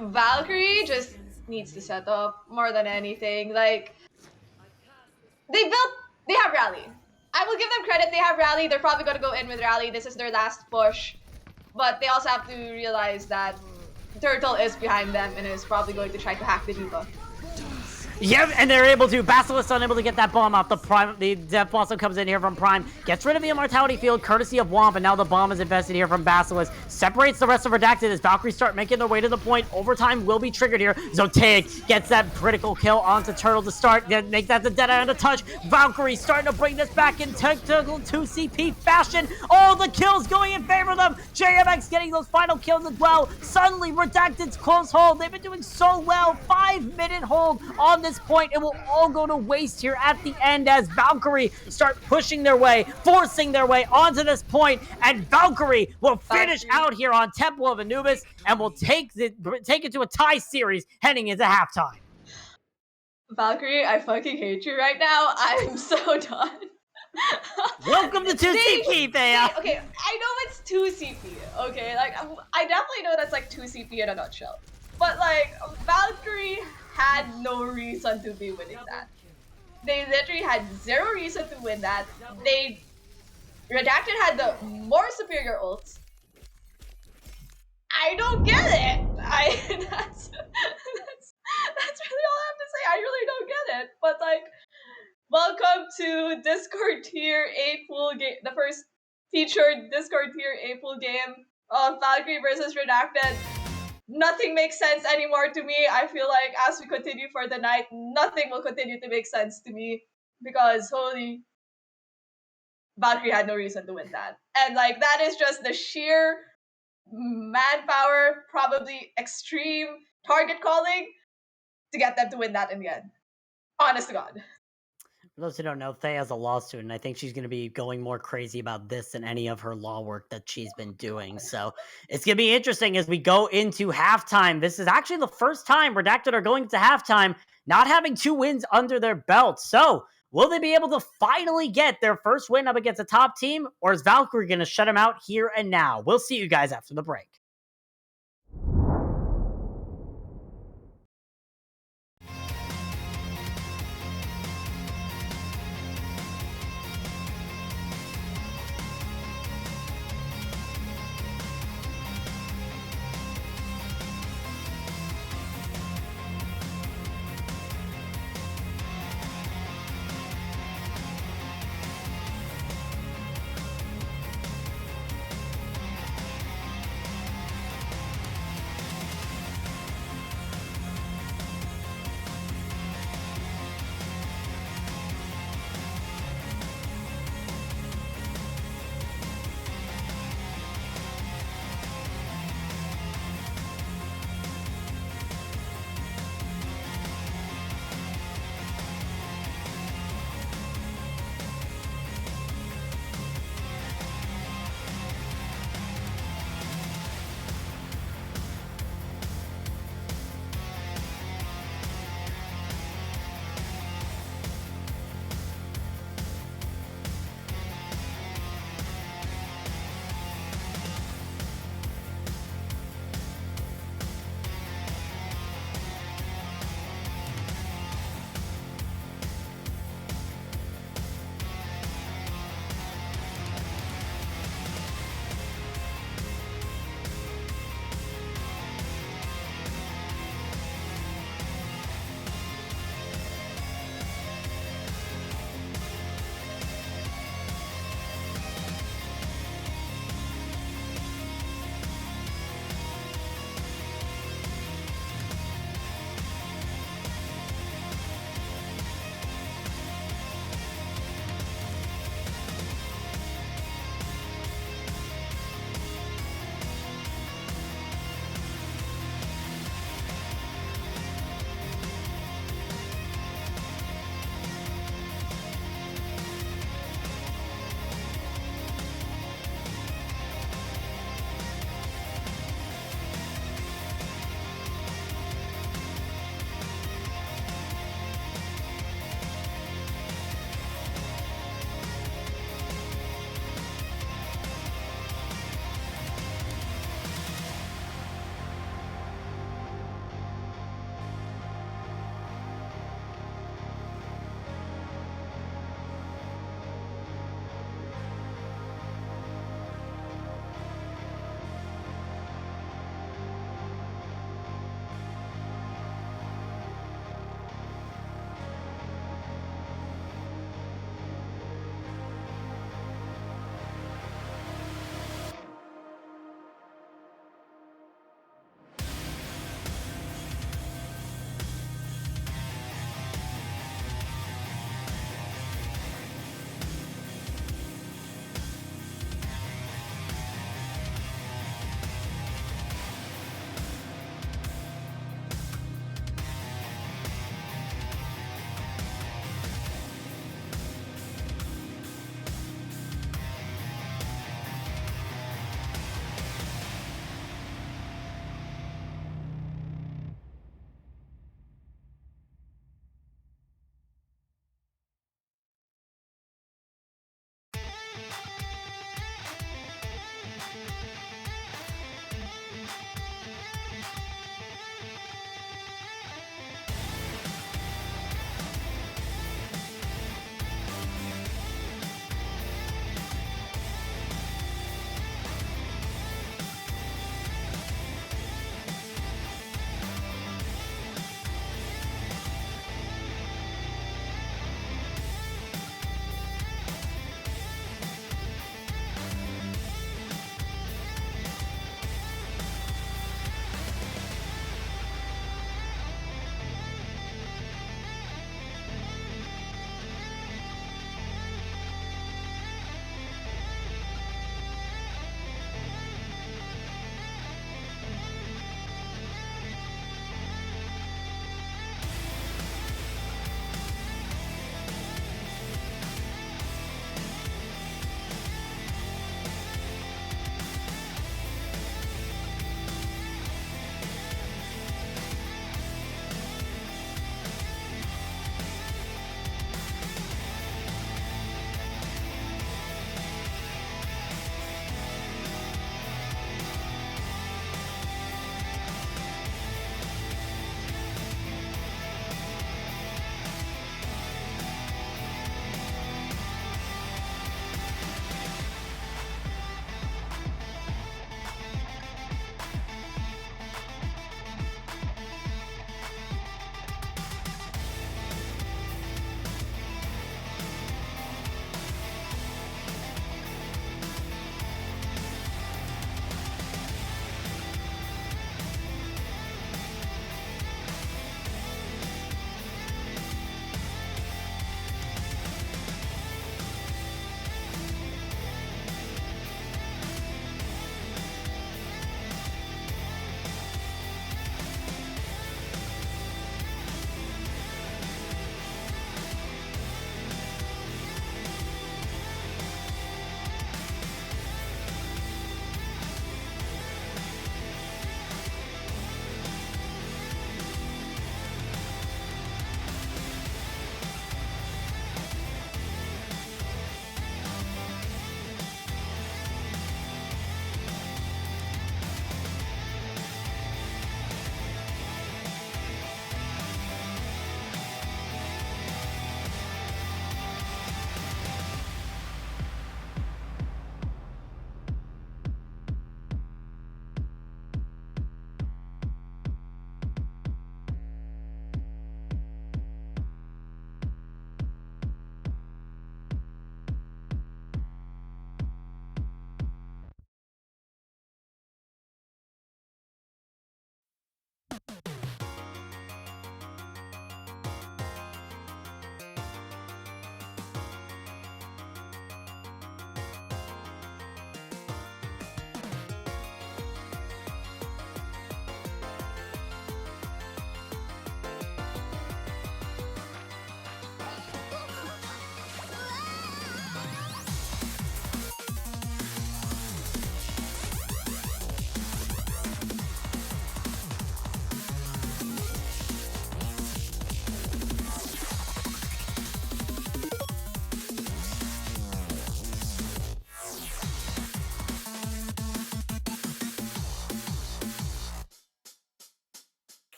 Valkyrie just needs to set up more than anything. Like, they have rally. I will give them credit, they have rally. They're probably going to go in with rally. This is their last push. But they also have to realize that Turtle is behind them and is probably going to try to hack the Diva. Yep, and they're able to. Basilisk unable to get that bomb off. The Death Blossom comes in here from Prime. Gets rid of the Immortality Field, courtesy of Womp, and now the bomb is invested here from Basilisk. Separates the rest of Redacted as Valkyrie start making their way to the point. Overtime will be triggered here. Zotake gets that critical kill onto Turtle to start. Make that the Deadeye on the Touch. Valkyrie starting to bring this back in technical 2CP fashion. All the kills going in favor of them. JMX getting those final kills as well. Suddenly, Redacted's close hold. They've been doing so well. 5-minute hold on this point. It will all go to waste here at the end as Valkyrie start pushing their way, forcing their way onto this point, and Valkyrie will finish out here on Temple of Anubis and will take it to a tie series heading into halftime. Valkyrie, I fucking hate you right now. I'm so done. Welcome to 2CP, Thea. Okay, I know it's 2CP, okay? Like, I definitely know that's like 2CP in a nutshell. But like, Valkyrie had no reason to be winning that. They literally had zero reason to win that. Redacted had the more superior ults. I don't get it. That's really all I have to say. I really don't get it. But like, welcome to Discord Tier 8 pool game, the first featured Discord Tier 8 pool game of Valkyrie versus Redacted. Nothing makes sense anymore to me. I feel like as we continue for the night, nothing will continue to make sense to me because holy, Valkyrie had no reason to win that. And like, that is just the sheer manpower, probably extreme target calling to get them to win that in the end. Honest to God. For those who don't know, Thea's a law student. I think she's going to be going more crazy about this than any of her law work that she's been doing. So it's going to be interesting as we go into halftime. This is actually the first time Redacted are going to halftime not having 2 wins under their belt. So will they be able to finally get their first win up against a top team, or is Valkyrie going to shut them out here and now? We'll see you guys after the break.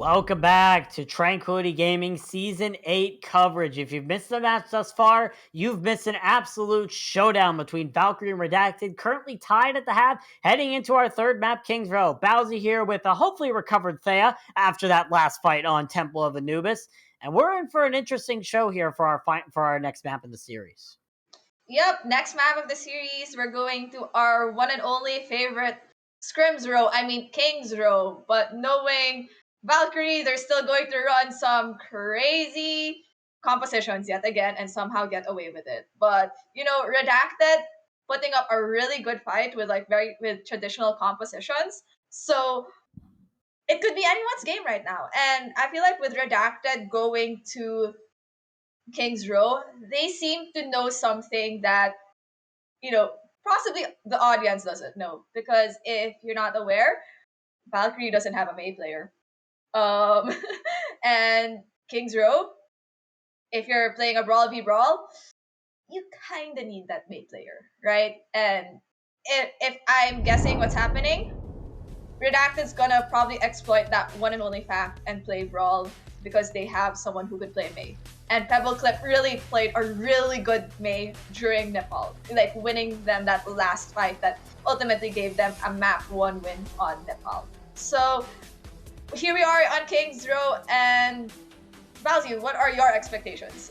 Welcome back to Tranquility Gaming Season 8 coverage. If you've missed the match thus far, you've missed an absolute showdown between Valkyrie and Redacted, currently tied at the half, heading into our third map, King's Row. Bowsy here with a hopefully recovered Thea after that last fight on Temple of Anubis. And we're in for an interesting show here for our next map in the series. Yep, next map of the series, we're going to our one and only favorite Scrims Row, King's Row. But knowing Valkyrie, they're still going to run some crazy compositions yet again and somehow get away with it. But, Redacted putting up a really good fight with with traditional compositions. So it could be anyone's game right now. And I feel like with Redacted going to King's Row, they seem to know something that, possibly the audience doesn't know. Because if you're not aware, Valkyrie doesn't have a Mei player. And King's Row, if you're playing a Brawl v Brawl, you kind of need that Mei player, right? And if I'm guessing what's happening, Redacted's gonna probably exploit that one and only fact and play Brawl because they have someone who could play Mei. And Pebble Clip really played a really good Mei during Nepal, like winning them that last fight that ultimately gave them a map 1 win on Nepal. So here we are on King's Row, and Valzy, what are your expectations?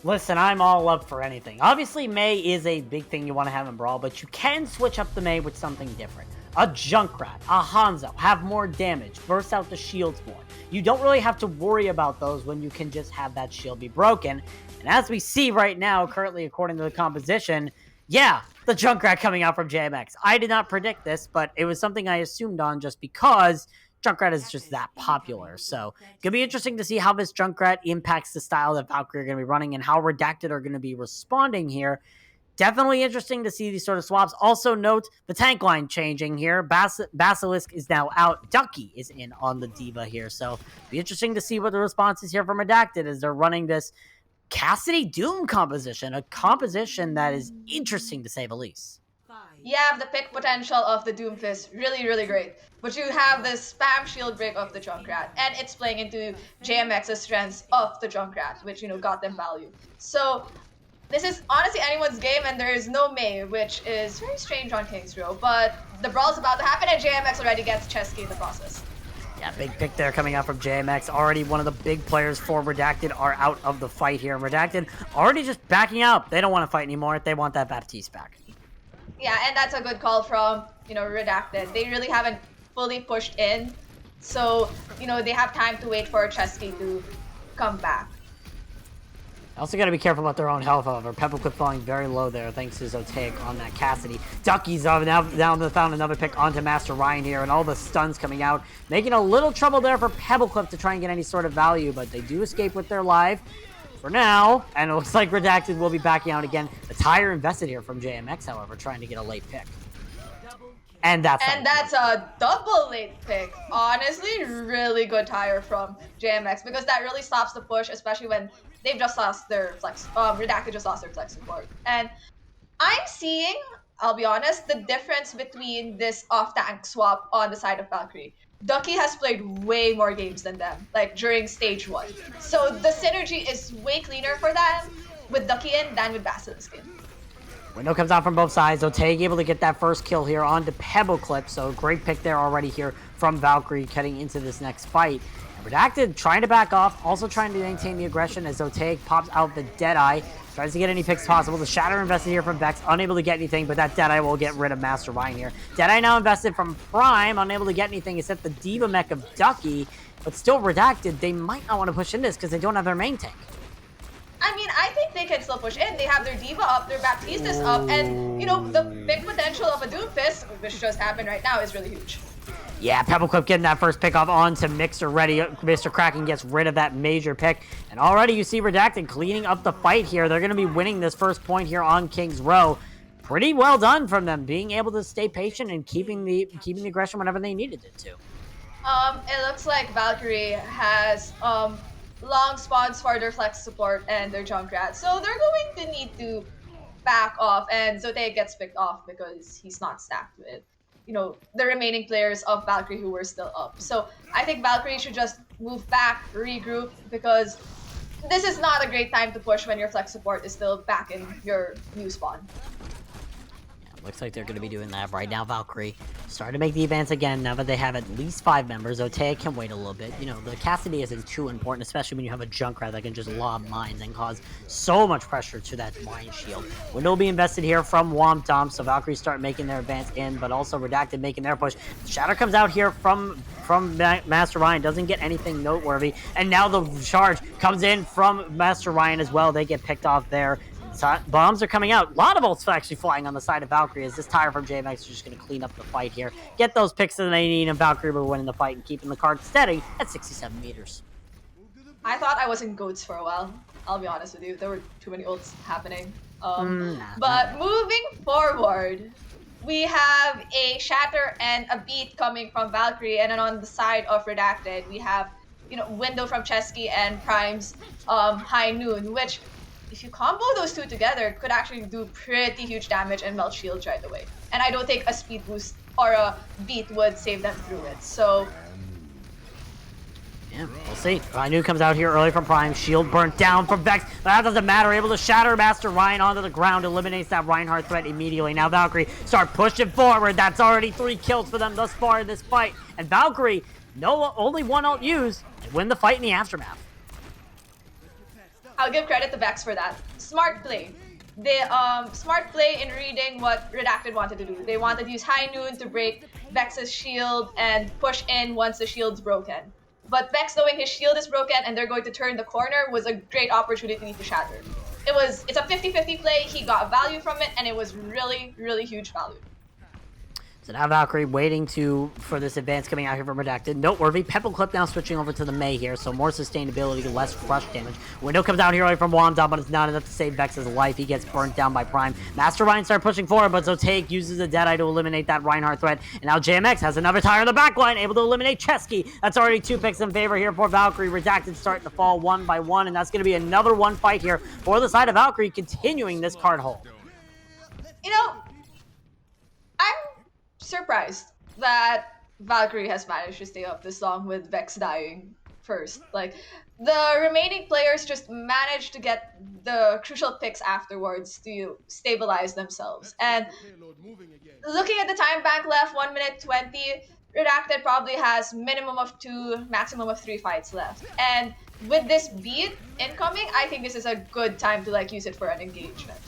Listen, I'm all up for anything. Obviously, Mei is a big thing you want to have in Brawl, but you can switch up the Mei with something different. A Junkrat, a Hanzo, have more damage, burst out the shields more. You don't really have to worry about those when you can just have that shield be broken. And as we see right now, currently according to the composition, yeah, the Junkrat coming out from JMX. I did not predict this, but it was something I assumed on just because Junkrat is just that popular. So it's going to be interesting to see how this Junkrat impacts the style that Valkyrie are going to be running and how Redacted are going to be responding here. Definitely interesting to see these sort of swaps. Also note the tank line changing here. Basilisk is now out. Ducky is in on the Diva here. So be interesting to see what the response is here from Redacted as they're running this Cassidy Doom composition, a composition that is interesting to say the least. Yeah, the pick potential of the Doomfist, really, really great. But you have the spam shield break of the Junkrat, and it's playing into JMX's strengths of the Junkrat, which, got them value. So this is honestly anyone's game, and there is no Mei, which is very strange on King's Row. But the brawl's about to happen, and JMX already gets Chesky in the process. Yeah, big pick there coming out from JMX. Already one of the big players for Redacted are out of the fight here. And Redacted already just backing out. They don't want to fight anymore. They want that Baptiste back. Yeah, and that's a good call from, Redacted. They really haven't fully pushed in. So, they have time to wait for Chesky to come back. Also got to be careful about their own health, however. Pepperclip falling very low there thanks to Zotaik on that Cassidy. Ducky's now found another pick onto Master Ryan here, and all the stuns coming out, making a little trouble there for Pebbleclip to try and get any sort of value, but they do escape with their life for now, and it looks like Redacted will be backing out again. The tire invested here from JMX, however, trying to get a late pick. And that's a double late pick. Honestly, really good tire from JMX because that really stops the push, especially when they've just lost their flex. Redacted just lost their flex support. And I'm seeing, I'll be honest, the difference between this off-tank swap on the side of Valkyrie. Ducky has played way more games than them, like during stage 1. So the synergy is way cleaner for them with Ducky in than with Basilisk in. Window comes out from both sides. Zotaik able to get that first kill here onto Pebbleclip. So great pick there already here from Valkyrie heading into this next fight. And Redacted trying to back off, also trying to maintain the aggression as Zotaik pops out the Deadeye. Tries to get any picks possible. The Shatter invested here from Vex, unable to get anything, but that Deadeye will get rid of Master Ryan here. Deadeye now invested from Prime, unable to get anything except the Diva mech of Ducky, but still Redacted. They might not want to push in this because they don't have their main tank. I think they can still push in. They have their Diva up, their Baptiste is up, and, the big potential of a Doomfist, which just happened right now, is really huge. Yeah, Pebbleclip getting that first pick off onto Mixer ready. Mr. Kraken gets rid of that major pick. And already you see Redacted cleaning up the fight here. They're going to be winning this first point here on King's Row. Pretty well done from them, being able to stay patient and keeping the aggression whenever they needed it to. It looks like Valkyrie has long spawns for their flex support and their Junkrat. So they're going to need to back off, and Zotaik gets picked off because he's not stacked with, the remaining players of Valkyrie who were still up. So I think Valkyrie should just move back, regroup, because this is not a great time to push when your flex support is still back in your new spawn. Looks like they're going to be doing that right now. Valkyrie starting to make the advance again now that they have at least 5 members. Otea can wait a little bit. The Cassidy isn't too important, especially when you have a Junkrat that can just lob mines and cause so much pressure to that mine shield. Window will be invested here from Womp Dom, so Valkyrie start making their advance in, but also Redacted making their push. Shatter comes out here from Master Ryan, doesn't get anything noteworthy, and now the charge comes in from Master Ryan as well. They get picked off there. Bombs are coming out. A lot of bolts actually flying on the side of Valkyrie as this tire from JMX is just going to clean up the fight here. Get those picks that they need, and Valkyrie will win the fight and keeping the card steady at 67 meters. I thought I was in goats for a while. I'll be honest with you. There were too many ults happening. But moving forward, we have a Shatter and a Beat coming from Valkyrie, and then on the side of Redacted, we have Window from Chesky and Prime's High Noon, which if you combo those two together, could actually do pretty huge damage and melt shields right away. And I don't think a speed boost or a beat would save them through it. So yeah, we'll see. Ryan comes out here early from Prime. Shield burnt down from Vex, but that doesn't matter. Able to shatter Master Ryan onto the ground, eliminates that Reinhardt threat immediately. Now Valkyrie start pushing forward. That's already 3 kills for them thus far in this fight. And Valkyrie, only 1 ult used, and win the fight in the aftermath. I'll give credit to Vex for that. Smart play. They smart play in reading what Redacted wanted to do. They wanted to use High Noon to break Vex's shield and push in once the shield's broken. But Vex, knowing his shield is broken and they're going to turn the corner, was a great opportunity to shatter. It's a 50-50 play. He got value from it, and it was really, really huge value. So now Valkyrie waiting for this advance coming out here from Redacted. Noteworthy, Pebble Clip now switching over to the Mei here, so more sustainability, less rush damage. Window comes out here early from Womdom, but it's not enough to save Vex's life. He gets burnt down by Prime. Master Ryan start pushing forward, but Zotaik uses a Deadeye to eliminate that Reinhardt threat. And now JMX has another tire in the back line, able to eliminate Chesky. That's already 2 picks in favor here for Valkyrie. Redacted starting to fall 1 by 1, and that's going to be another 1 fight here for the side of Valkyrie, continuing this card hold. I'm surprised that Valkyrie has managed to stay up this long with Vex dying first. Like, the remaining players just managed to get the crucial picks afterwards to stabilize themselves. And looking at the time bank left, 1 minute 20, Redacted probably has minimum of 2, maximum of 3 fights left. And with this beat incoming, I think this is a good time to use it for an engagement.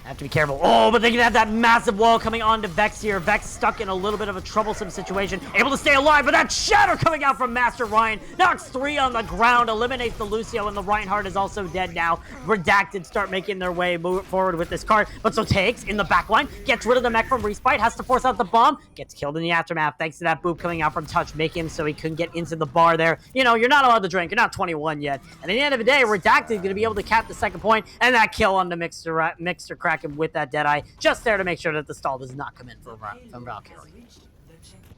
Have to be careful. Oh, but they can have that massive wall coming onto Vex here. Vex stuck in a little bit of a troublesome situation. Able to stay alive, but that shatter coming out from Master Ryan. Knocks 3 on the ground, eliminates the Lucio, and the Reinhardt is also dead now. Redacted start making their way forward with this card. But so takes in the backline, gets rid of the mech from Respite, has to force out the bomb, gets killed in the aftermath thanks to that boop coming out from Touch, making him so he couldn't get into the bar there. You're not allowed to drink. You're not 21 yet. And at the end of the day, Redacted is going to be able to cap the second point, and that kill on the Mixer Kraken with that Deadeye, just there to make sure that the stall does not come in from Valkyrie.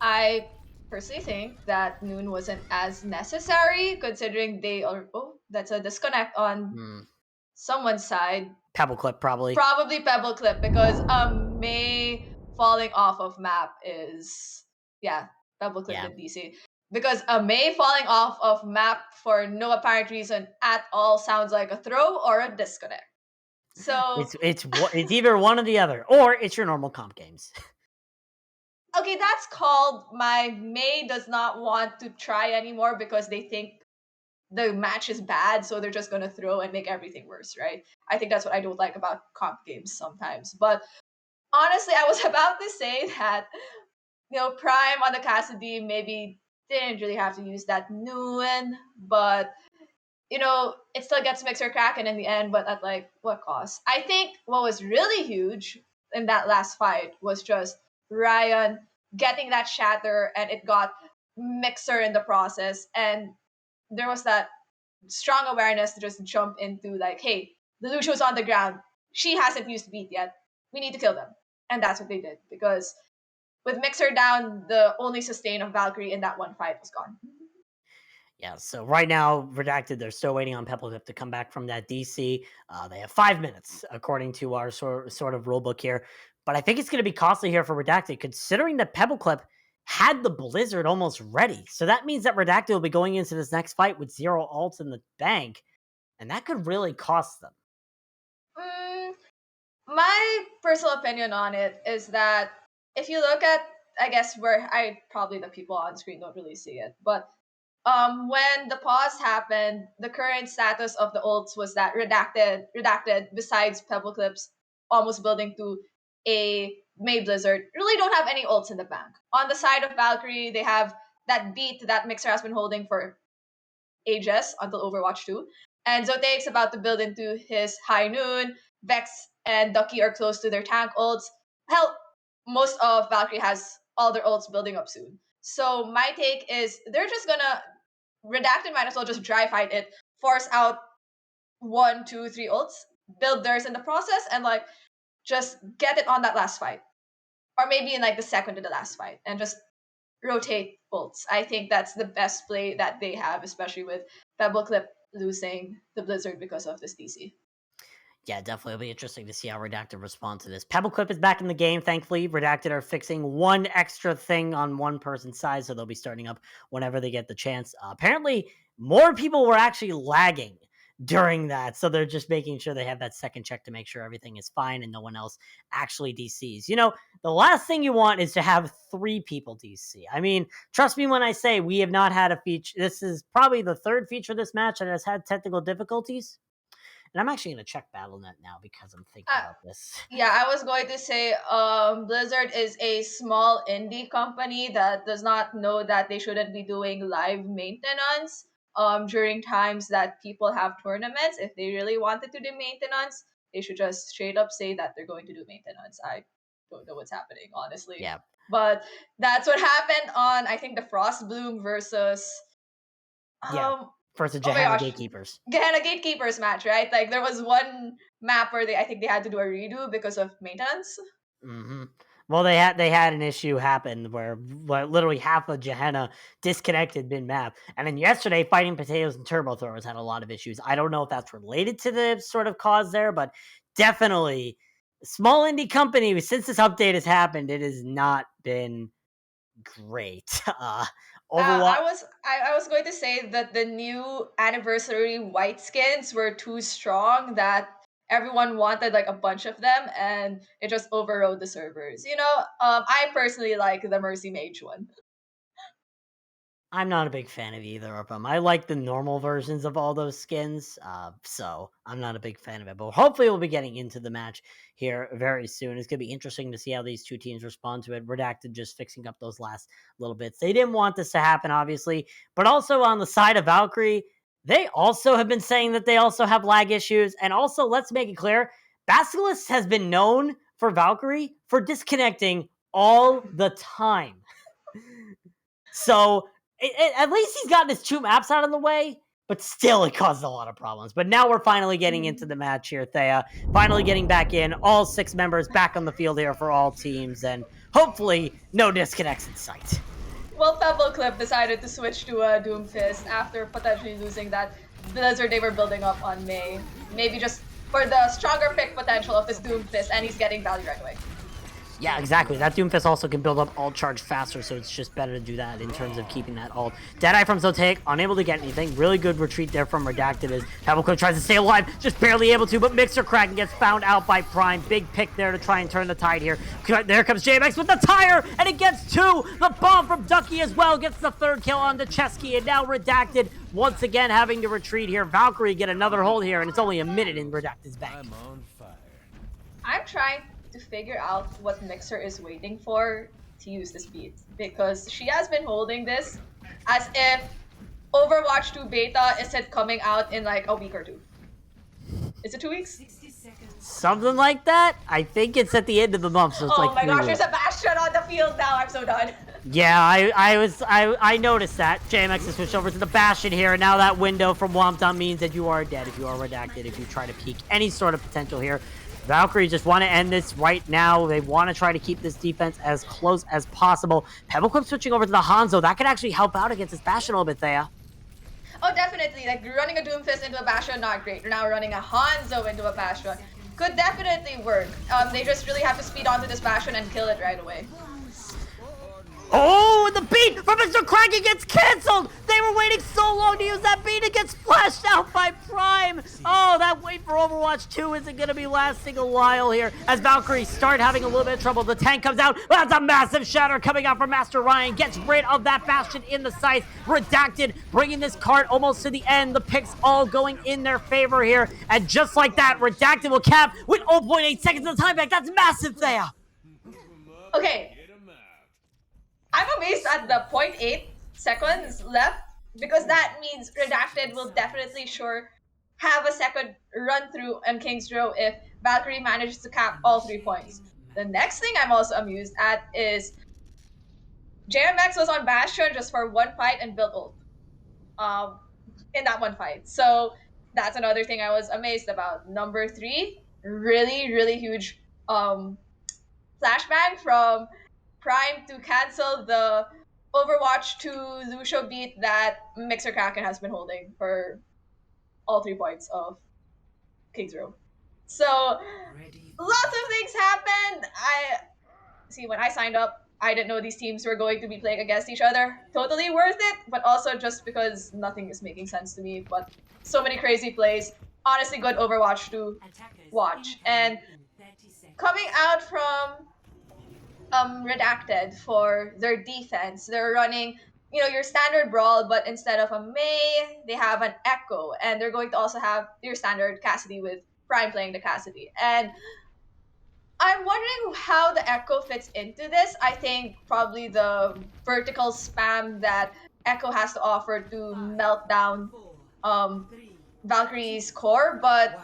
I personally think that Noon wasn't as necessary, considering that's a disconnect on someone's side. Pebble Clip, probably. Probably Pebble Clip, because Mei falling off of map is... Yeah, Pebble Clip in DC. Because Mei falling off of map for no apparent reason at all sounds like a throw or a disconnect. So it's either one or the other, or it's your normal comp games. Okay, that's called my Mei does not want to try anymore because they think the match is bad, so they're just gonna throw and make everything worse, right? I think that's what I don't like about comp games sometimes. But honestly, I was about to say that Prime on the Cassidy maybe didn't really have to use that Noon, but it still gets Mixer Kraken in the end, but at what cost? I think what was really huge in that last fight was just Ryan getting that shatter, and it got Mixer in the process. And there was that strong awareness to just jump into hey, the Lucio's on the ground. She hasn't used beat yet. We need to kill them. And that's what they did, because with Mixer down, the only sustain of Valkyrie in that one fight was gone. Yeah, so right now, Redacted, they're still waiting on Pebbleclip to come back from that DC. They have 5 minutes, according to our sort of rule book here. But I think it's going to be costly here for Redacted, considering that Pebbleclip had the Blizzard almost ready. So that means that Redacted will be going into this next fight with 0 ults in the bank, and that could really cost them. My personal opinion on it is that if you look at, I guess where probably the people on screen don't really see it, but when the pause happened, the current status of the ults was that redacted besides Pebbleclips almost building to a May Blizzard, really don't have any ults in the bank. On the side of Valkyrie, they have that beat that Mixer has been holding for ages until Overwatch 2. And Zotaic's about to build into his High Noon. Vex and Ducky are close to their tank ults. Hell, most of Valkyrie has all their ults building up soon. So my take is they're just gonna Redacted might as well just dry fight it, force out 1, 2, 3 ults, build theirs in the process, and like just get it on that last fight. Or maybe in like the second to the last fight, and just rotate ults. I think that's the best play that they have, especially with Pebbleclip losing the Blizzard because of this DC. Yeah, definitely. It'll be interesting to see how Redacted respond to this. Pebbleclip is back in the game, thankfully. Redacted are fixing one extra thing on one person's side, so they'll be starting up whenever they get the chance. Apparently, more people were actually lagging during that, so they're just making sure they have that second check to make sure everything is fine and no one else actually DCs. You know, the last thing you want is to have 3 people DC. I mean, trust me when I say we have not had a feature. This is probably the 3rd feature this match that has had technical difficulties. And I'm actually going to check BattleNet now because I'm thinking about this. Yeah, I was going to say Blizzard is a small indie company that does not know that they shouldn't be doing live maintenance during times that people have tournaments. If they really wanted to do maintenance, they should just straight up say that they're going to do maintenance. I don't know what's happening, honestly. Yeah. But that's what happened on, I think, the Frostbloom versus... Versus Gehenna Gatekeepers. Gehenna Gatekeepers match, right? Like there was one map where I think they had to do a redo because of maintenance. Mm-hmm. Well, they had an issue happen where literally half of Gehenna disconnected mid-map. And then yesterday, Fighting Potatoes and Turbo Throwers had a lot of issues. I don't know if that's related to the sort of cause there, but definitely small indie company, since this update has happened, it has not been great. I was going to say that the new anniversary white skins were too strong that everyone wanted like a bunch of them and it just overrode the servers. You know, I personally like the Mercy Mage one. I'm not a big fan of either of them. I like the normal versions of all those skins, so I'm not a big fan of it. But hopefully we'll be getting into the match here very soon. It's going to be interesting to see how these two teams respond to it. Redacted just fixing up those last little bits. They didn't want this to happen, obviously, but also on the side of Valkyrie, they also have been saying that they also have lag issues. And also, let's make it clear, Basilisk has been known for Valkyrie for disconnecting all the time. So at least he's gotten his 2 maps out of the way, but still it caused a lot of problems. But now we're finally getting into the match here, Thea. Finally getting back in. All 6 members back on the field here for all teams, and hopefully no disconnects in sight. Well, Pebbleclip decided to switch to a Doomfist after potentially losing that Blizzard they were building up on May. Maybe just for the stronger pick potential of this Doomfist, and he's getting value right away. Yeah, exactly. That Doomfist also can build up ult charge faster, so it's just better to do that in terms of keeping that ult. Deadeye from Zotaic, unable to get anything. Really good retreat there from Redacted as Pebbleclip tries to stay alive, just barely able to, but Mixer Kraken gets found out by Prime. Big pick there to try and turn the tide here. There comes JMX with the tire, and it gets 2! The bomb from Ducky as well gets the 3rd kill on Chesky, and now Redacted once again having to retreat here. Valkyrie get another hold here, and it's only a minute in Redacted's bank. I'm on fire. I'm trying to figure out what Mixer is waiting for to use this beat, because she has been holding this as if Overwatch 2 beta is it coming out in like a week or 2. Is it 2 weeks? Something like that. I think it's at the end of the month, so it's like 3 my gosh, weeks. there's a Bastion on the field now. I'm so done. Yeah, I noticed that. JMX has switched over to the Bastion here, and now that window from Wompdom means that you are dead if you are Redacted, if you try to peek any sort of potential here. Valkyrie just want to end this right now. They want to try to keep this defense as close as possible. Pebbleclip switching over to the Hanzo. That could actually help out against this Bastion a little bit, Thea. Oh, definitely. Like, running a Doomfist into a Bastion, not great. Now running a Hanzo into a Bastion could definitely work. They just really have to speed onto this Bastion and kill it right away. Oh, and the beat from Mr. Kraken gets canceled! They were waiting so long to use that beat, it gets flashed out by Prime! Oh, that wait for Overwatch 2 isn't gonna be lasting a while here. As Valkyrie start having a little bit of trouble, the tank comes out, that's a massive shatter coming out from Master Ryan, gets rid of that Bastion in the sights. Redacted, bringing this card almost to the end, the picks all going in their favor here, and just like that, Redacted will cap with 0.8 seconds of time back. That's massive there! Okay. I'm amazed at the 0.8 seconds left because that means Redacted will definitely have a second run through on King's Row if Valkyrie manages to cap all 3 points. The next thing I'm also amused at is JMX was on Bastion just for one fight and built ult in that one fight. So that's another thing I was amazed about. Number 3, really, really huge flashbang from Prime to cancel the Overwatch 2 Lucio beat that Mixer Kraken has been holding for all 3 points of King's Row. So lots of things happened. When I signed up, I didn't know these teams were going to be playing against each other. Totally worth it, but also just because nothing is making sense to me. But so many crazy plays. Honestly, good Overwatch to watch. And coming out from Redacted for their defense, they're running, your standard Brawl, but instead of a Mei, they have an Echo, and they're going to also have your standard Cassidy with Prime playing the Cassidy. And I'm wondering how the Echo fits into this. I think probably the vertical spam that Echo has to offer to melt down Valkyrie's core, but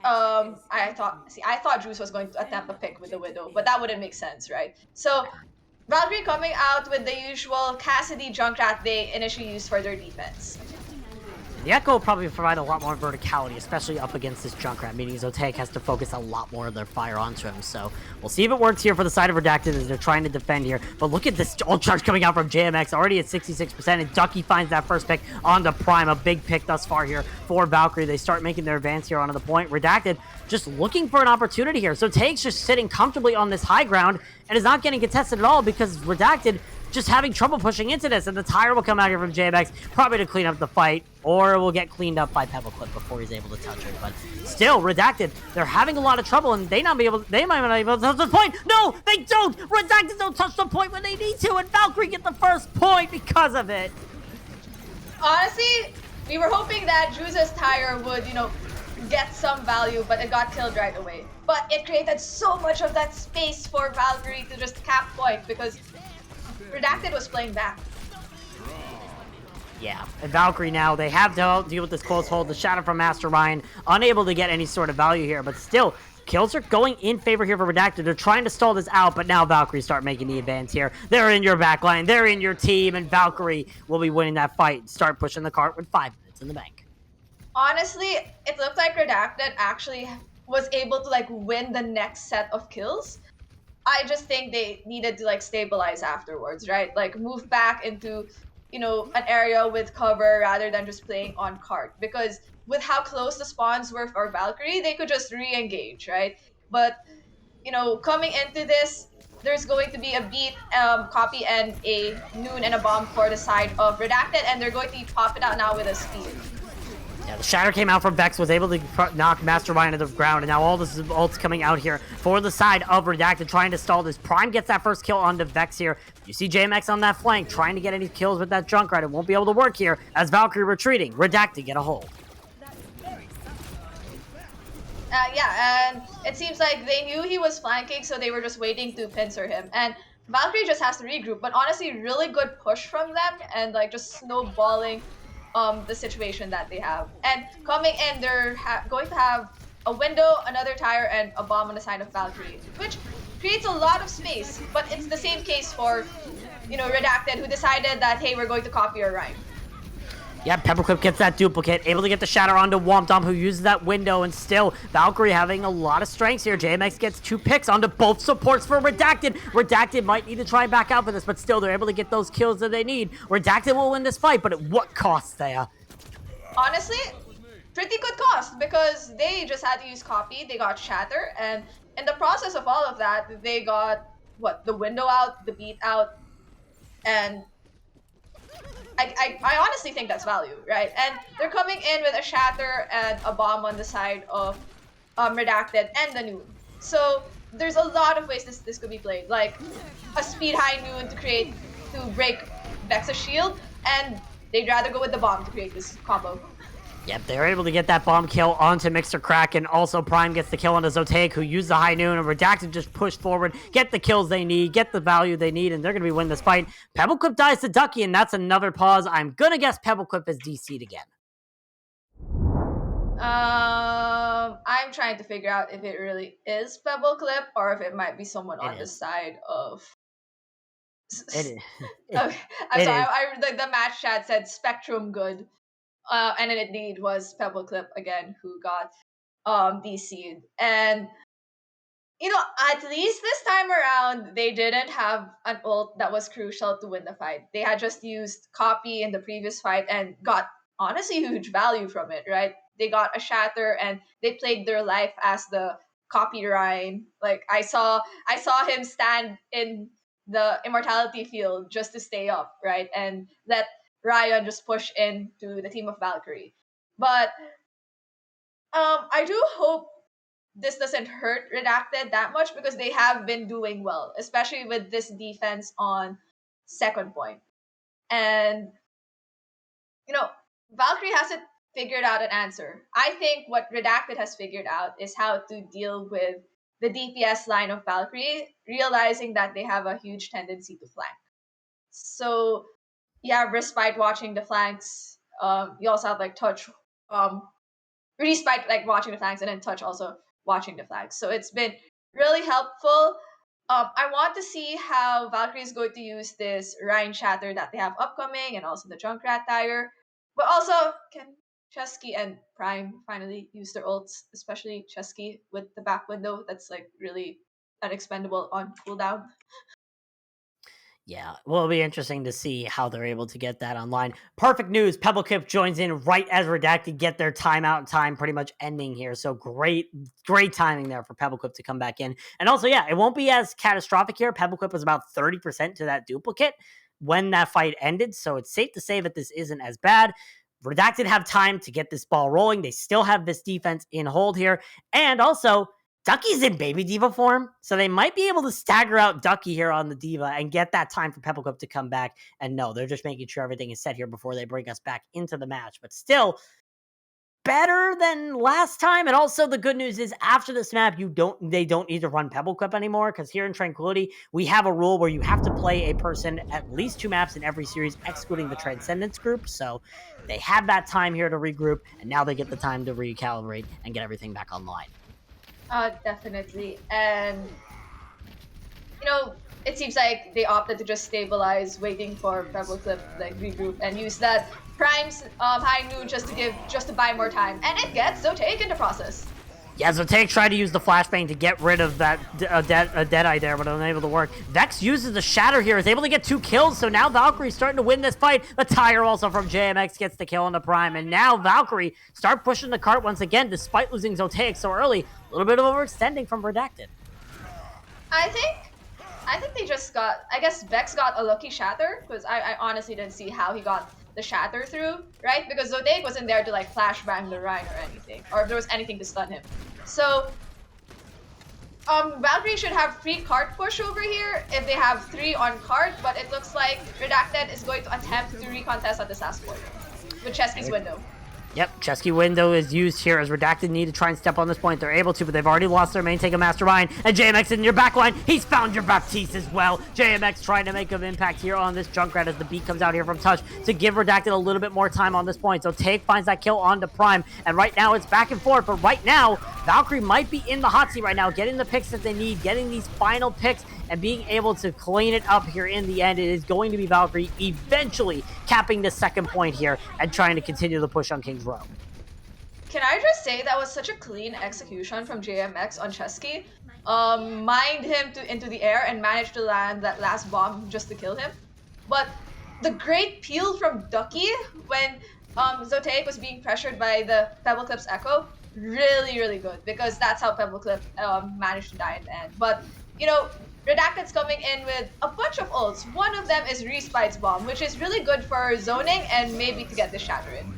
I thought Juice was going to attempt a pick with the Widow, but that wouldn't make sense, right? So Valkyrie coming out with the usual Cassidy Junkrat they initially used for their defense. The Echo will probably provide a lot more verticality, especially up against this Junkrat, meaning Zotaik has to focus a lot more of their fire onto him. So we'll see if it works here for the side of Redacted as they're trying to defend here. But look at this ult charge coming out from JMX, already at 66%, and Ducky finds that first pick onto Prime, a big pick thus far here for Valkyrie. They start making their advance here onto the point. Redacted just looking for an opportunity here. So Take's just sitting comfortably on this high ground and is not getting contested at all because Redacted just having trouble pushing into this, and the tire will come out here from JMX, probably to clean up the fight, or it will get cleaned up by Pebbleclip before he's able to touch it. But still, Redacted, they're having a lot of trouble, and they might not be able to touch the point. No, they don't! Redacted don't touch the point when they need to, and Valkyrie get the first point because of it. Honestly, we were hoping that Juice's tire would, get some value, but it got killed right away. But it created so much of that space for Valkyrie to just cap point because Redacted was playing back. Yeah, and Valkyrie now, they have to deal with this close hold. The shadow from Master Ryan, unable to get any sort of value here, but still, kills are going in favor here for Redacted. They're trying to stall this out, but now Valkyrie start making the advance here. They're in your backline, they're in your team, and Valkyrie will be winning that fight. Start pushing the cart with 5 minutes in the bank. Honestly, it looked like Redacted actually was able to win the next set of kills. I just think they needed to stabilize afterwards, right? Move back into, an area with cover rather than just playing on cart. Because with how close the spawns were for Valkyrie, they could just re-engage, right? But, coming into this, there's going to be a beat, copy, and a noon and a bomb for the side of Redacted, and they're going to pop it out now with a speed. Yeah, the shatter came out from Vex, was able to knock Master Ryan to the ground, and now all this ults coming out here for the side of Redacted, trying to stall this. Prime gets that first kill onto Vex here. You see JMX on that flank, trying to get any kills with that Junkrat. It won't be able to work here as Valkyrie retreating. Redacted get a hold. Yeah, and it seems like they knew he was flanking, so they were just waiting to pincer him. And Valkyrie just has to regroup, but honestly, really good push from them, and just snowballing the situation that they have. And coming in, they're going to have a window, another tire, and a bomb on the side of Valkyrie, which creates a lot of space. But it's the same case for, Redacted, who decided that, hey, we're going to copy your rhyme. Yeah, Pepperclip gets that duplicate, able to get the shatter onto Wompdom, who uses that window, and still, Valkyrie having a lot of strengths here. JMX gets 2 picks onto both supports for Redacted. Redacted might need to try and back out for this, but still, they're able to get those kills that they need. Redacted will win this fight, but at what cost there? honestly, pretty good cost because they just had to use copy, they got shatter, and in the process of all of that, they got the window out, the beat out, and I honestly think that's value, right? And they're coming in with a shatter and a bomb on the side of Redacted and the Noon. So there's a lot of ways this could be played, like a speed high Noon to break Vex's shield, and they'd rather go with the bomb to create this combo. Yep, they're able to get that bomb kill onto Mixer Kraken. Also, Prime gets the kill onto Zotaic, who used the high noon, and Redacted just push forward, get the kills they need, get the value they need, and they're going to be winning this fight. Pebbleclip dies to Ducky, and that's another pause. I'm going to guess Pebbleclip is DC'd again. I'm trying to figure out if it really is Pebbleclip or if it might be someone on the side of. It is. Okay, I'm sorry. The match chat said Spectrum good. And it indeed was Pebbleclip again who got DC'd. And at least this time around, they didn't have an ult that was crucial to win the fight. They had just used copy in the previous fight and got honestly huge value from it, right? They got a shatter and they played their life as the copy Ryan. Like I saw him stand in the immortality field just to stay up, right? And let Ryan just push into the team of Valkyrie. But I do hope this doesn't hurt Redacted that much because they have been doing well, especially with this defense on second point. And Valkyrie hasn't figured out an answer. I think what Redacted has figured out is how to deal with the DPS line of Valkyrie, realizing that they have a huge tendency to flank. So yeah, respite watching the flanks. You also have like touch. Respite like watching the flanks, and then touch also watching the flanks. So it's been really helpful. I want to see how Valkyrie is going to use this Rhine Shatter that they have upcoming, and also the Junkrat Tire. But also, can Chesky and Prime finally use their ults, especially Chesky with the back window that's like really unexpendable on cooldown. Yeah, well, it'll be interesting to see how they're able to get that online. Perfect news. Pebbleclip joins in right as Redacted get their timeout time pretty much ending here. So great timing there for Pebbleclip to come back in. And also, yeah, it won't be as catastrophic here. Pebbleclip was about 30% to that duplicate when that fight ended. So it's safe to say that this isn't as bad. Redacted have time to get this ball rolling. They still have this defense in hold here. And also, Ducky's in baby diva form, so they might be able to stagger out Ducky here on the diva and get that time for Pebbleclip to come back. And no, they're just making sure everything is set here before they bring us back into the match. But still, better than last time. And also the good news is after this map, they don't need to run Pebbleclip anymore, because here in Tranquility, we have a rule where you have to play a person at least 2 maps in every series, excluding the Transcendence group. So they have that time here to regroup, and now they get the time to recalibrate and get everything back online. Definitely. And, it seems like they opted to just stabilize, waiting for Pebbleclip like regroup and use that Prime's high noon just to buy more time. And it gets Zotaic in the process. Yeah, Zotaic tried to use the flashbang to get rid of that Deadeye there, but unable to work. Vex uses the Shatter here, is able to get 2 kills, so now Valkyrie's starting to win this fight. The tire also from JMX gets the kill on the Prime, and now Valkyrie start pushing the cart once again, despite losing Zotaic so early. A little bit of overextending from Redacted. I think they just got, I guess Vex got a lucky Shatter, because I honestly didn't see how he got the Shatter through, right? Because Zotaic wasn't there to like flashbang the Rhine or anything, or if there was anything to stun him. So Valkyrie should have free cart push over here if they have 3 on cart, but it looks like Redacted is going to attempt to recontest at this last point with Chesky's window. Yep, Chesky window is used here as Redacted need to try and step on this point. They're able to, but they've already lost their main tank of Mastermind. And JMX in your back line. He's found your Baptiste as well. JMX trying to make an impact here on this Junkrat as the beat comes out here from Touch to give Redacted a little bit more time on this point. So Take finds that kill onto Prime. And right now it's back and forth. But right now, Valkyrie might be in the hot seat right now, getting the picks that they need, getting these final picks, and being able to clean it up here in the end. It is going to be Valkyrie eventually capping the second point here and trying to continue the push on King's Row. Can I just say that was such a clean execution from JMX on Chesky? Mined him into the air and managed to land that last bomb just to kill him. But the great peel from Ducky when Zotaic was being pressured by the Pebble Clip's Echo, really, really good, because that's how Pebble Clip managed to die in the end. But, you know, Redacted's coming in with a bunch of ults. One of them is Respite's Bomb, which is really good for zoning and maybe to get the Shatter in.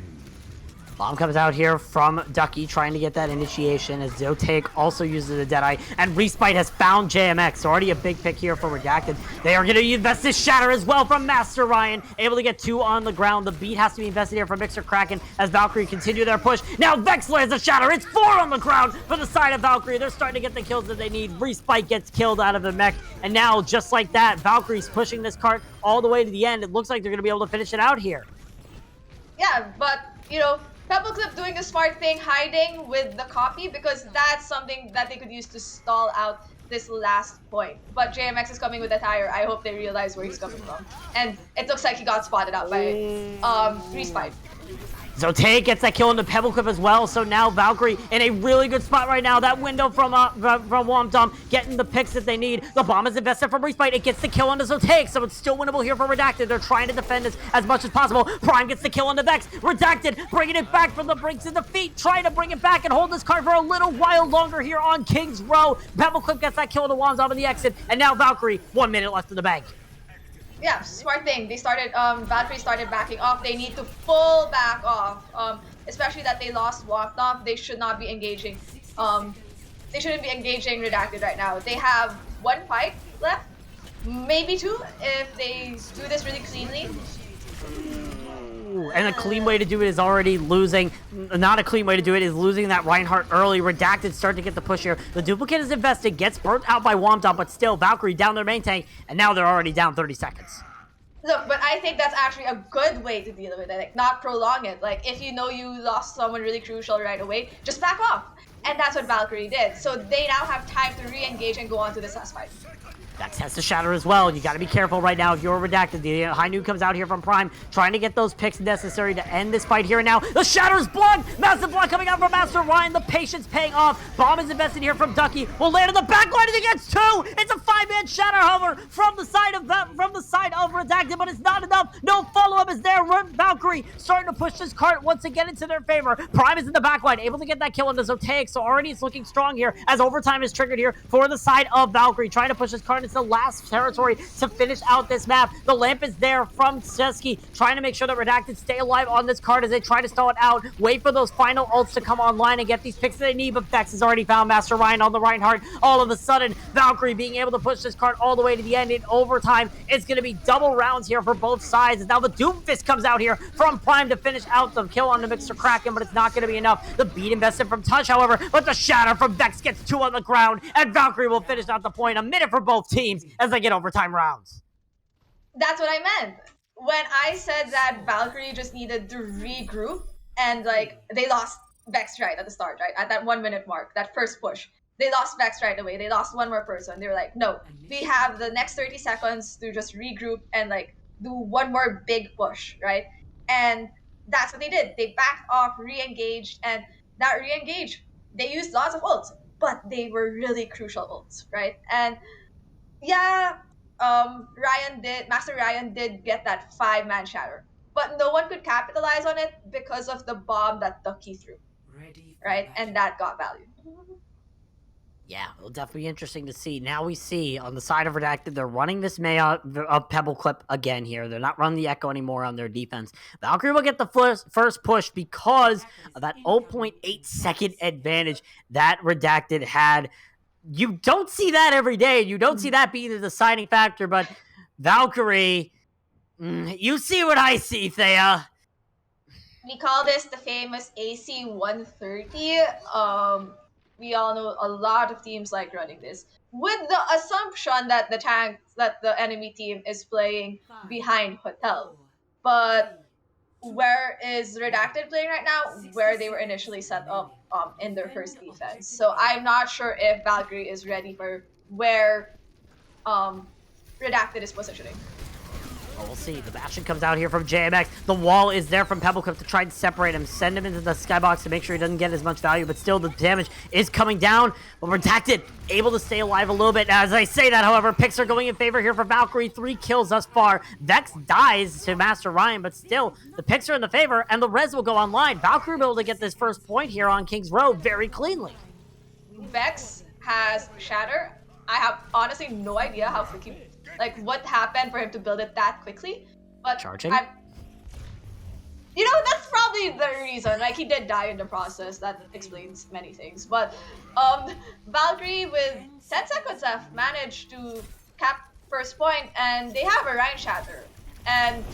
Bomb comes out here from Ducky, trying to get that initiation, as Zotaic also uses the Deadeye, and Respite has found JMX. Already a big pick here for Redacted. They are going to invest this Shatter as well from Master Ryan, able to get 2 on the ground. The beat has to be invested here from Mixer Kraken as Valkyrie continue their push. Now Vex lands the Shatter. It's 4 on the ground for the side of Valkyrie. They're starting to get the kills that they need. Respite gets killed out of the mech, and now, just like that, Valkyrie's pushing this cart all the way to the end. It looks like they're going to be able to finish it out here. Yeah, but, you know, Pebble Clip doing a smart thing, hiding with the copy, because that's something that they could use to stall out this last point. But JMX is coming with a tire. I hope they realize where he's coming from. And it looks like he got spotted out by Respite. Zotaic gets that kill into Pebble Clip as well, so now Valkyrie in a really good spot right now. That window from Womdom getting the picks that they need. The bomb is invested from Respite. It gets the kill into Zotaic, so it's still winnable here for Redacted. They're trying to defend this as much as possible. Prime gets the kill into Vex. Redacted bringing it back from the brink to defeat, trying to bring it back and hold this card for a little while longer here on King's Row. Pebble Clip gets that kill into Womdom in the exit, and now Valkyrie, 1 minute left in the bank. Yeah, smart thing. They started, Valkyrie started backing off. They need to full back off, especially that they lost Womdom. They should not be engaging, they shouldn't be engaging Redacted right now. They have 1 fight left, maybe 2, if they do this really cleanly. And a clean way to do it is already losing. Not a clean way to do it is losing that Reinhardt early. Redacted start to get the push here. The duplicate is invested, gets burnt out by Womdom, but still Valkyrie down their main tank, and now they're already down 30 seconds. Look, but I think that's actually a good way to deal with it, like not prolong it. Like if you know you lost someone really crucial right away, just back off. And that's what Valkyrie did. So they now have time to re-engage and go on to this last fight. That has to Shatter as well. You got to be careful right now if you're Redacted. The High Noon comes out here from Prime, trying to get those picks necessary to end this fight here and now. The Shatter's blocked! Massive block coming out from Master Ryan. The patience paying off. Bomb is invested here from Ducky. Will land in the back line against 2. It's a 5-man Shatter hover from the side of Redacted, but it's not enough. No follow-up is there. Valkyrie starting to push this cart once again into their favor. Prime is in the back line, able to get that kill into Zotaic, so already it's looking strong here as overtime is triggered here for the side of Valkyrie, trying to push this cart into the last territory to finish out this map. The lamp is there from Chesky, trying to make sure that Redacted stay alive on this card as they try to stall it out, wait for those final ults to come online and get these picks that they need, but Vex has already found Master Ryan on the Reinhardt. All of a sudden, Valkyrie being able to push this card all the way to the end in overtime. It's going to be double rounds here for both sides, and now the Doomfist comes out here from Prime to finish out the kill on the Mixer Kraken, but it's not going to be enough. The beat invested from Touch, however, but the Shatter from Vex gets 2 on the ground, and Valkyrie will finish out the point. A minute for both teams as they get overtime rounds. That's what I meant. When I said that Valkyrie just needed to regroup and like they lost Vex right at the start, right? At that 1 minute mark, that first push. They lost Vex right away. They lost one more person. They were like, no, we have the next 30 seconds to just regroup and like do one more big push, right? And that's what they did. They backed off, re-engaged, and that re-engage, they used lots of ults, but they were really crucial ults, right? And yeah, Master Ryan did get that 5-man Shatter, but no one could capitalize on it because of the bomb that Ducky threw, right? And that got value. Yeah, it'll definitely be interesting to see. Now we see on the side of Redacted, they're running this Maya of Pebble Clip again here. They're not running the Echo anymore on their defense. Valkyrie will get the first push because of that 0.8 second advantage that Redacted had. You don't see that every day. You don't see that being the deciding factor, but Valkyrie, you see what I see, Thea. We call this the famous AC 130. We all know a lot of teams like running this, with the assumption that the enemy team is playing behind Hotel. But where is Redacted playing right now? Where they were initially set up in their first defense. So I'm not sure if Valkyrie is ready for where Redacted is positioning. But we'll see. The Bastion comes out here from JMX. The wall is there from Pebblecliff to try and separate him, send him into the skybox to make sure he doesn't get as much value, but still the damage is coming down. But Redacted able to stay alive a little bit. As I say that, however, picks are going in favor here for Valkyrie. 3 kills thus far. Vex dies to Master Ryan, but still, the picks are in the favor, and the res will go online. Valkyrie will be able to get this first point here on King's Row very cleanly. Vex has Shatter. I have honestly no idea how quickly, like, what happened for him to build it that quickly. But Charging? That's probably the reason. Like, he did die in the process. That explains many things. But Valkyrie with 10 seconds left managed to cap first point, and they have a Rhine Shatter. And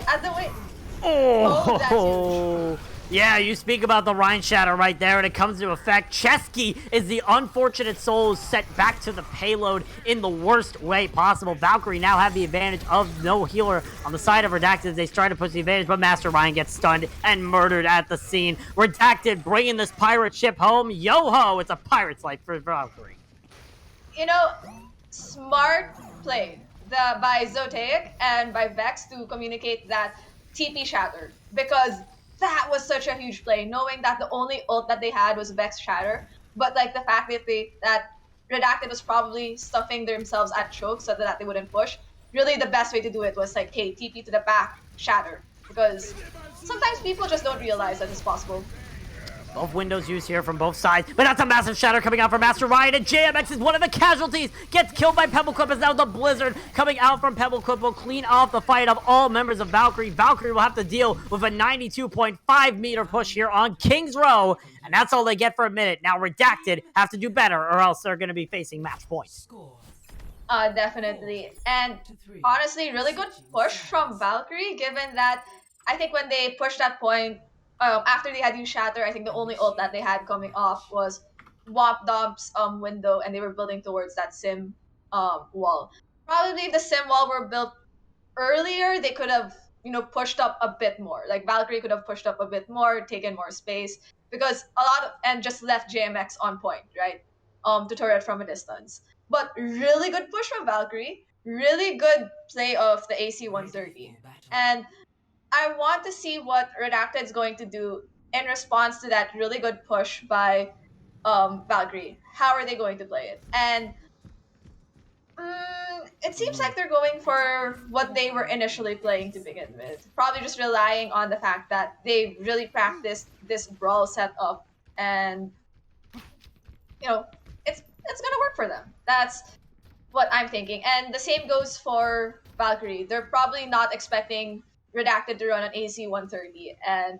at the way, that's huge. Yeah, you speak about the Rhine Shatter right there, and it comes into effect. Chesky is the unfortunate soul sent back to the payload in the worst way possible. Valkyrie now have the advantage of no healer on the side of Redacted as they try to push the advantage, but Master Ryan gets stunned and murdered at the scene. Redacted bringing this pirate ship home. Yo-ho! It's a pirate's life for Valkyrie. Smart play by Zotaic and by Vex to communicate that TP Shatter, because that was such a huge play, knowing that the only ult that they had was Vex Shatter, but like the fact that Redacted was probably stuffing themselves at choke so that they wouldn't push. Really, the best way to do it was like, hey, TP to the back, Shatter, because sometimes people just don't realize that it's possible. Both windows used here from both sides, but that's a massive shatter coming out from Master Ryan, and JMX is one of the casualties. Gets killed by Pebblecliff as now the Blizzard coming out from Pebblecliff will clean off the fight of all members of Valkyrie. Valkyrie will have to deal with a 92.5 meter push here on King's Row, and that's all they get for a minute. Now Redacted have to do better, or else they're going to be facing match point. Definitely. And honestly, really good push from Valkyrie, given that I think when they pushed that point, after they had used Shatter, I think the only ult that they had coming off was Womp Domp's window, and they were building towards that Sim wall. Probably if the Sim wall were built earlier, they could have, pushed up a bit more. Like, Valkyrie could have pushed up a bit more, taken more space, because and just left JMX on point, right? To turret from a distance. But really good push from Valkyrie, really good play of the AC 130. And I want to see what Redacted is going to do in response to that really good push by Valkyrie. How are they going to play it? And it seems like they're going for what they were initially playing to begin with. Probably just relying on the fact that they really practiced this brawl setup, and it's gonna work for them. That's what I'm thinking. And the same goes for Valkyrie. They're probably not expecting Redacted to run an AC 130 and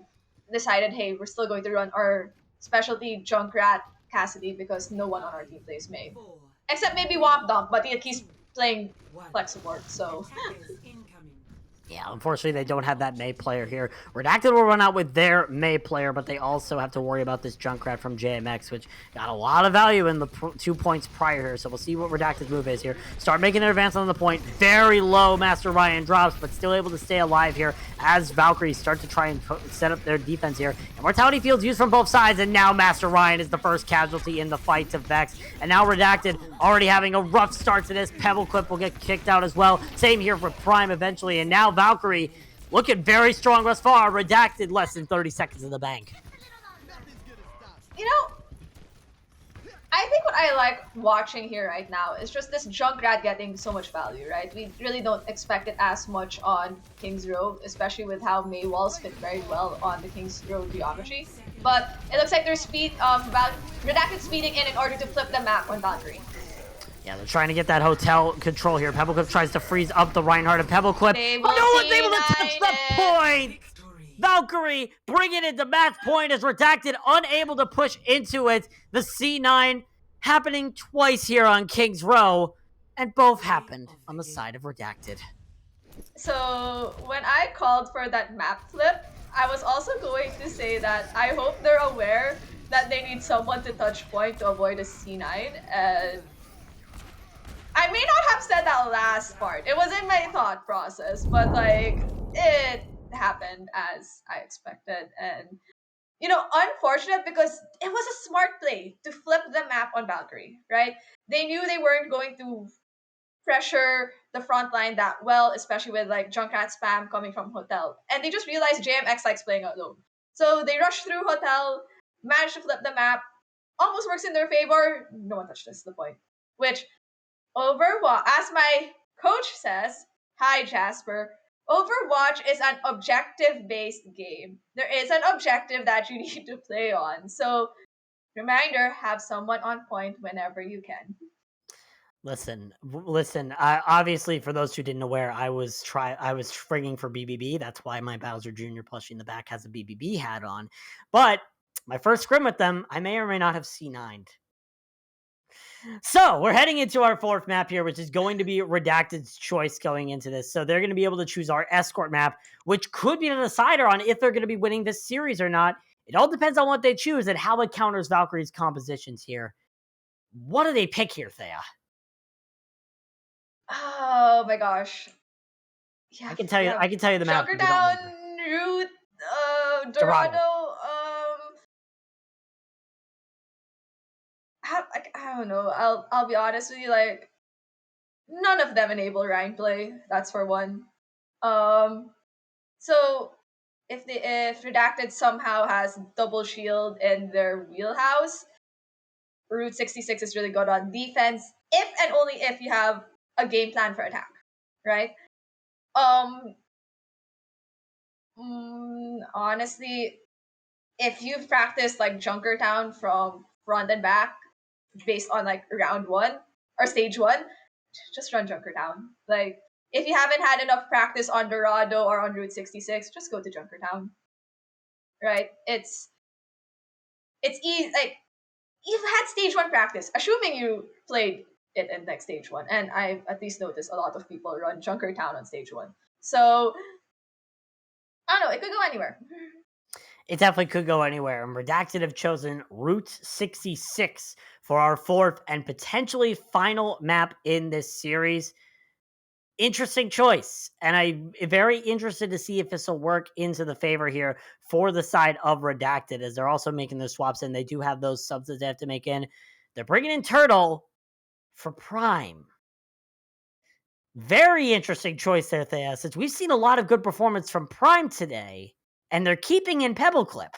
decided, hey, we're still going to run our specialty Junkrat Cassidy because no one on our team plays May. Except maybe Womp Dump, but he's playing Flex support, so. Yeah, unfortunately, they don't have that May player here. Redacted will run out with their May player, but they also have to worry about this Junkrat from JMX, which got a lot of value in the 2 points prior here. So we'll see what Redacted's move is here. Start making their advance on the point. Very low Master Ryan drops, but still able to stay alive here as Valkyrie start to try and set up their defense here. Immortality Field's used from both sides, and now Master Ryan is the first casualty in the fight to Vex. And now Redacted already having a rough start to this. Pebblecliff will get kicked out as well. Same here for Prime eventually, and now Valkyrie looking very strong thus far. Redacted less than 30 seconds in the bank. I think what I like watching here right now is just this Junkrat getting so much value, right? We really don't expect it as much on King's Row, especially with how May walls fit very well on the King's Row geometry. But it looks like they're Redacted speeding in order to flip the map on Valkyrie. Yeah, they're trying to get that hotel control here. Pebblecliff tries to freeze up the Reinhardt, and Pebblecliff, no one's able to touch the point! Valkyrie bringing it to match point as Redacted unable to push into it. The C9 happening twice here on King's Row, and both happened on the side of Redacted. So when I called for that map flip, I was also going to say that I hope they're aware that they need someone to touch point to avoid a C9. And I may not have said that last part. It was in my thought process, but like it happened as I expected. And unfortunate because it was a smart play to flip the map on Valkyrie, right? They knew they weren't going to pressure the front line that well, especially with like Junkrat spam coming from Hotel. And they just realized JMX likes playing out low. So they rush through Hotel, manage to flip the map, almost works in their favor. No one touched this, the point. Which, Overwatch, as my coach says, hi Jasper, Overwatch is an objective-based game. There is an objective that you need to play on. So, reminder, have someone on point whenever you can. Listen. Obviously, for those who didn't aware, I was frigging for BBB. That's why my Bowser Jr. plushie in the back has a BBB hat on. But my first scrim with them, I may or may not have C9'd. So we're heading into our fourth map here, which is going to be Redacted's choice going into this. So they're going to be able to choose our escort map, which could be the decider on if they're going to be winning this series or not. It all depends on what they choose and how it counters Valkyrie's compositions here. What do they pick here, Thea? Oh my gosh. Yeah, I can tell you the map. Sugar Down, Root, Dorado, I don't know. I'll be honest with you, like none of them enable rank play. That's for one. So if Redacted somehow has double shield in their wheelhouse, Route 66 is really good on defense, if and only if you have a game plan for attack, right? Honestly, if you've practiced like Junkertown from front and back based on like round 1 or stage 1, just run Junkertown. Like, if you haven't had enough practice on Dorado or on Route 66, just go to Junkertown. Right? It's easy. Like, you've had stage 1 practice, assuming you played it in like stage 1, and I've at least noticed a lot of people run Junkertown on stage 1. So I don't know, it could go anywhere. It definitely could go anywhere. And Redacted have chosen Route 66 for our fourth and potentially final map in this series. Interesting choice. And I'm very interested to see if this will work into the favor here for the side of Redacted, as they're also making those swaps, and they do have those subs that they have to make in. They're bringing in Turtle for Prime. Very interesting choice there, Thea, since we've seen a lot of good performance from Prime today, and they're keeping in Pebble Clip.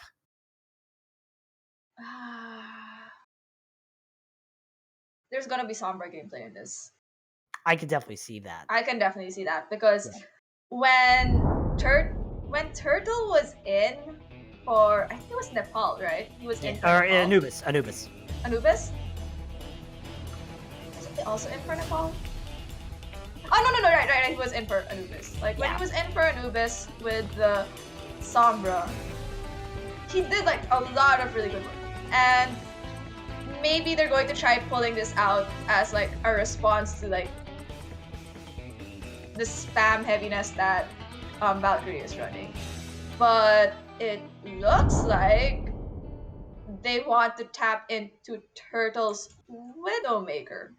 There's gonna be Sombra gameplay in this. I could definitely see that. I can definitely see that, because when Turtle was in for, I think it was Nepal, right? He was in for or Nepal. Anubis. Anubis? Wasn't he also in for Nepal? Oh, no, right, he was in for Anubis. Like, when he was in for Anubis with the Sombra, he did, like, a lot of really good work. And maybe they're going to try pulling this out as, like, a response to, like, the spam heaviness that Valkyrie is running. But it looks like they want to tap into Turtle's Widowmaker.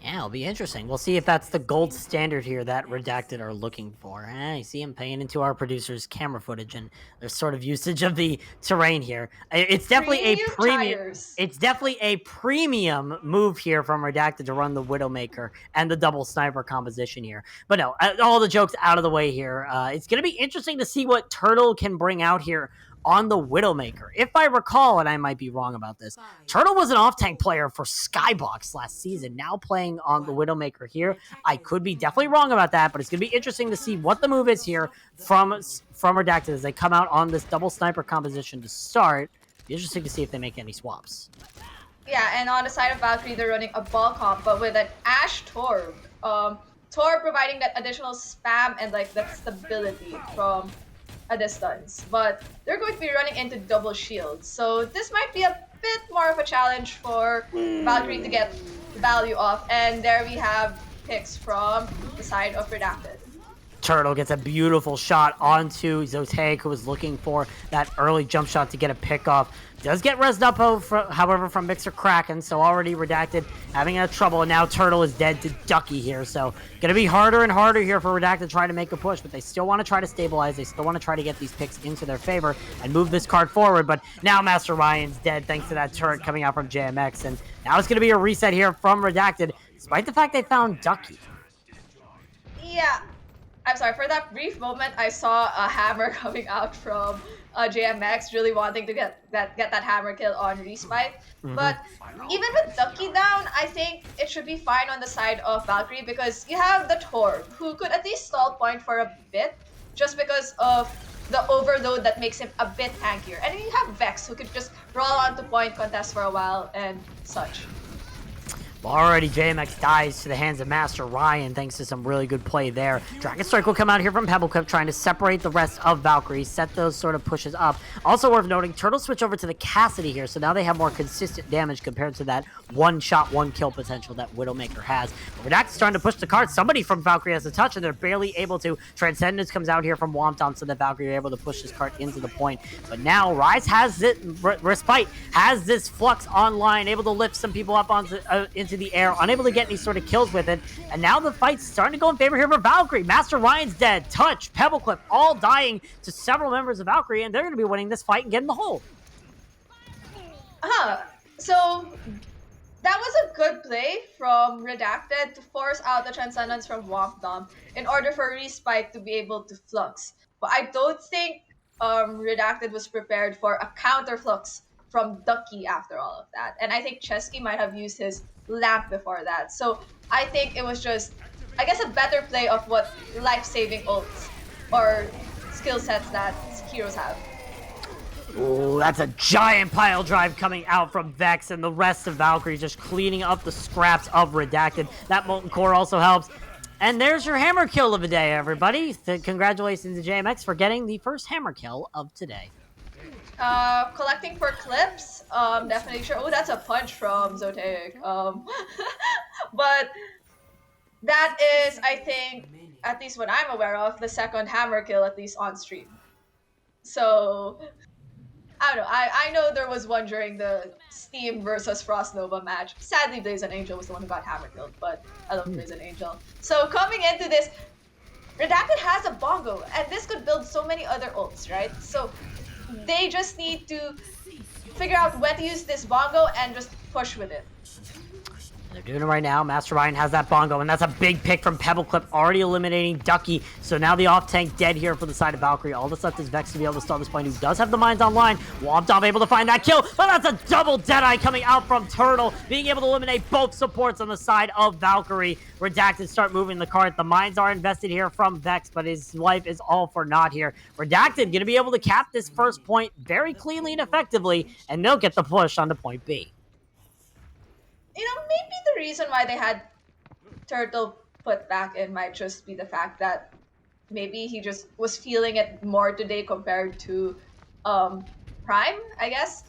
Yeah, it'll be interesting. We'll see if that's the gold standard here that Redacted are looking for. You see him paying into our producer's camera footage and their sort of usage of the terrain here. It's definitely a premium. It's definitely a premium move here from Redacted to run the Widowmaker and the double sniper composition here. But no, all the jokes out of the way here. It's going to be interesting to see what Turtle can bring out here on the Widowmaker. If I recall, and I might be wrong about this, Turtle was an off-tank player for Skybox last season, now playing on the Widowmaker here. I could be definitely wrong about that, but it's going to be interesting to see what the move is here from Redacted as they come out on this double sniper composition to start. Be interesting to see if they make any swaps. Yeah, and on the side of Valkyrie, they're running a ball comp, but with an Ashe Torb. Torb providing that additional spam and like that stability from a distance, but they're going to be running into double shields, so this might be a bit more of a challenge for Valkyrie to get value off. And there we have picks from the side of Redacted. Turtle gets a beautiful shot onto Zoteg, who was looking for that early jump shot to get a pick off. Does get rezzed up, however, from Mixer Kraken, so already Redacted having trouble, and now Turtle is dead to Ducky here, so going to be harder and harder here for Redacted trying to make a push, but they still want to try to stabilize, they still want to try to get these picks into their favor and move this card forward, but now Master Ryan's dead thanks to that turret coming out from JMX, and now it's going to be a reset here from Redacted. despite the fact they found Ducky. Yeah, I'm sorry, for that brief moment, I saw a hammer coming out from JMX, really wanting to get that hammer kill on Respite. But even with Ducky down, I think it should be fine on the side of Valkyrie because you have the Torb, who could at least stall point for a bit, just because of the overload that makes him a bit tankier. And then you have Vex, who could just roll onto point contest for a while and such. Already, JMX dies to the hands of Master Ryan thanks to some really good play there. Dragon Strike will come out here from Pebbleclip, trying to separate the rest of Valkyrie, set those sort of pushes up. Also worth noting, Turtle switch over to the Cassidy here, so now they have more consistent damage compared to that one-shot, one-kill potential that Widowmaker has. But Redacted's starting to push the card. Somebody from Valkyrie has a touch, and they're barely able to. Transcendence comes out here from Womptom, so that Valkyrie are able to push this card into the point. But now, Rise has it, Respite has this Flux online, able to lift some people up onto into the air, unable to get any sort of kills with it, and now the fight's starting to go in favor here for Valkyrie. Master Ryan's dead, Touch, Pebbleclip, all dying to several members of Valkyrie, and they're going to be winning this fight and getting the hold. So that was a good play from Redacted to force out the Transcendence from Womptom in order for Respite to be able to Flux. But I don't think Redacted was prepared for a counter Flux from Ducky after all of that. And I think Chesky might have used his lamp before that. So I think it was just, I guess, a better play of what life-saving ults or skill sets that heroes have. Ooh, that's a giant pile drive coming out from Vex, and the rest of Valkyrie just cleaning up the scraps of Redacted. That Molten Core also helps. And there's your hammer kill of the day, everybody. Congratulations to JMX for getting the first hammer kill of today. Collecting for clips, definitely sure. Oh, that's a punch from Zoteic. But that is, I think, at least what I'm aware of, the second hammer kill, at least on stream. So, I don't know. I know there was one during the Steam versus Frost Nova match. Sadly, Blazing Angel was the one who got hammer killed, but I love Blazing Angel. So, coming into this, Redacted has a bongo, and this could build so many other ults, right? So, they just need to figure out when to use this bongo and just push with it. They're doing it right now. Master Ryan has that bongo, and that's a big pick from Pebbleclip, already eliminating Ducky. So now the off-tank dead here for the side of Valkyrie. All that's left is Vex to be able to stall this point, who does have the mines online. Womptom able to find that kill, but that's a double Deadeye coming out from Turtle, being able to eliminate both supports on the side of Valkyrie. Redacted start moving the cart. The mines are invested here from Vex, but his life is all for naught here. Redacted going to be able to cap this first point very cleanly and effectively, and they'll get the push onto point B. You know, maybe the reason why they had Turtle put back in might just be the fact that maybe he just was feeling it more today compared to Prime, I guess.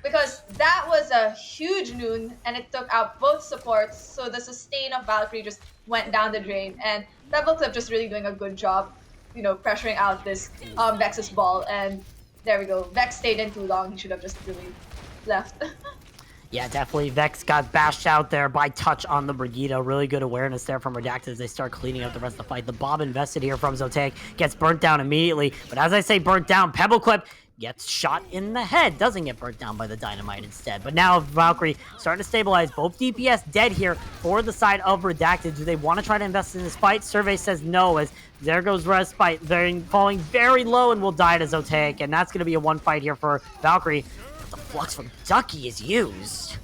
Because that was a huge noon, and it took out both supports, so the sustain of Valkyrie just went down the drain, and Pebbleclip just really doing a good job, you know, pressuring out this Vex's ball, and there we go. Vex stayed in too long, he should have just really left. Yeah, definitely. Vex got bashed out there by Touch on the Brigida. Really good awareness there from Redacted as they start cleaning up the rest of the fight. The Bob invested here from Zoteic gets burnt down immediately. But as I say burnt down, Pebbleclip gets shot in the head. Doesn't get burnt down by the dynamite instead. But now Valkyrie starting to stabilize. Both DPS dead here for the side of Redacted. Do they want to try to invest in this fight? Survey says no, as there goes Respite. They're falling very low and will die to Zoteic. And that's going to be a one fight here for Valkyrie. The Flux from Ducky is used.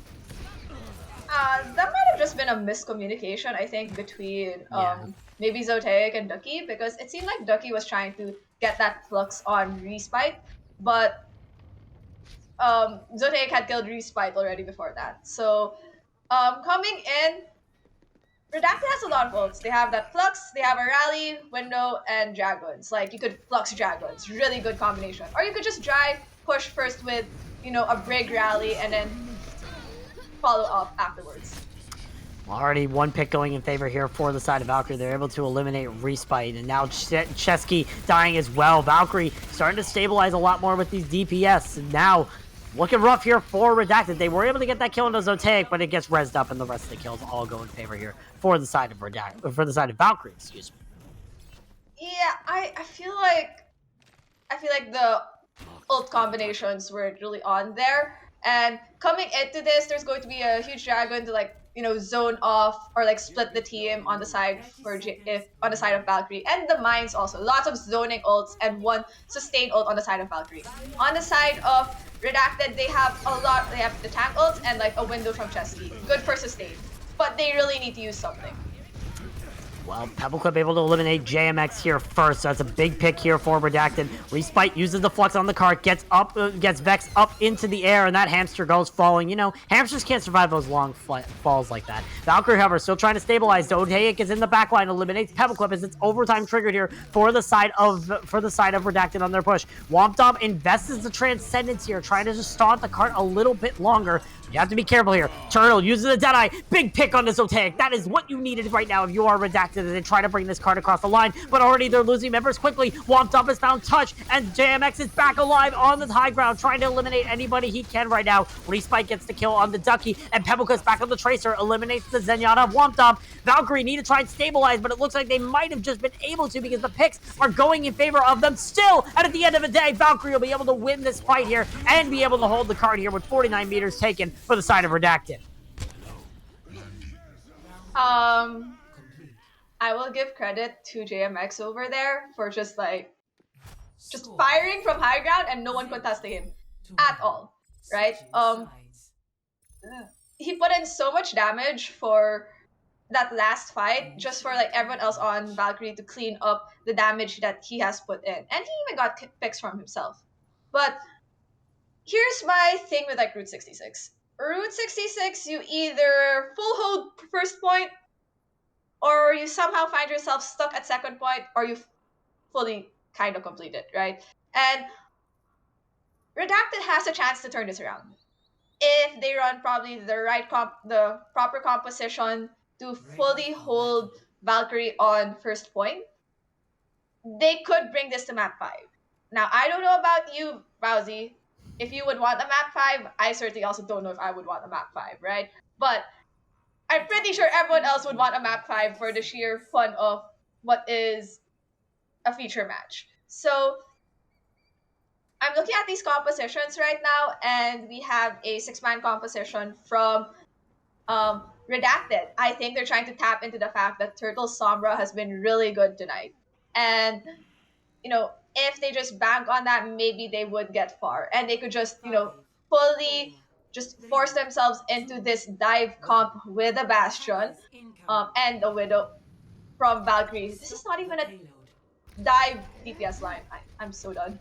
That might have just been a miscommunication, I think, between maybe Zoteic and Ducky, because it seemed like Ducky was trying to get that Flux on Respite, but Zoteic had killed Respite already before that. So, coming in, Redacted has a lot of ults. They have that Flux, they have a Rally, Window, and Dragons. Like, you could Flux Dragons. Really good combination. Or you could just try push first with, you know, a Brig Rally, and then follow up afterwards. Already one pick going in favor here for the side of Valkyrie. They're able to eliminate Respite, and now Chesky dying as well. Valkyrie starting to stabilize a lot more with these DPS. And now looking rough here for Redacted. They were able to get that kill into Zoteic, but it gets rezzed up, and the rest of the kills all go in favor here for the side of Valkyrie. Excuse me. Yeah, I feel like the ult combinations were really on there, And coming into this, there's going to be a huge dragon to like zone off or like split the team on the side if on the side of Valkyrie, and the mines also lots of zoning ults and one sustained ult on the side of Valkyrie. On the side of Redacted, they have they have the tank ults and like a window from Chesky, good for sustain, but they really need to use something. Well, Pebbleclip able to eliminate JMX here first, so that's a big pick here for Redacted. Respite uses the flux on the cart, gets Vex up into the air, and that hamster goes falling. You know, hamsters can't survive those long falls like that. Valkyrie, however, still trying to stabilize. Dodaic is in the backline, eliminates Pebbleclip as it's overtime triggered here for the side of Redacted on their push. Wompdom invests the Transcendence here, trying to just stall the cart a little bit longer. You have to be careful here. Turtle uses a Deadeye. Big pick on the Zotaic. That is what you needed right now if you are Redacted as they try to bring this card across the line. But already they're losing members quickly. Wompdom has found Touch, and JMX is back alive on the high ground, trying to eliminate anybody he can right now. Respite gets the kill on the Ducky, and Pebblecliff's back on the Tracer, eliminates the Zenyatta of Wompdom. Valkyrie need to try and stabilize, but it looks like they might have just been able to because the picks are going in favor of them still. And at the end of the day, Valkyrie will be able to win this fight here and be able to hold the card here with 49 meters taken for the side of Redacted. I will give credit to JMX over there for just firing from high ground and no one contesting him at all, right? He put in so much damage for that last fight just for like everyone else on Valkyrie to clean up the damage that he has put in, and he even got picks from himself. But here's my thing with like Route 66. Route 66, you either full hold first point, or you somehow find yourself stuck at second point, or you fully kind of complete it, right? And Redacted has a chance to turn this around if they run probably the proper composition to fully hold Valkyrie on first point. They could bring this to map 5. Now, I don't know about you, Rousey, if you would want a map 5. I certainly also don't know if I would want a map 5, right? But I'm pretty sure everyone else would want a map 5 for the sheer fun of what is a feature match. So I'm looking at these compositions right now, and we have a 6-man composition from Redacted. I think they're trying to tap into the fact that Turtle Sombra has been really good tonight. And, if they just bank on that, maybe they would get far. And they could just, fully just force themselves into this dive comp with a Bastion and a Widow from Valkyrie. This is not even a dive DPS line. I'm so done.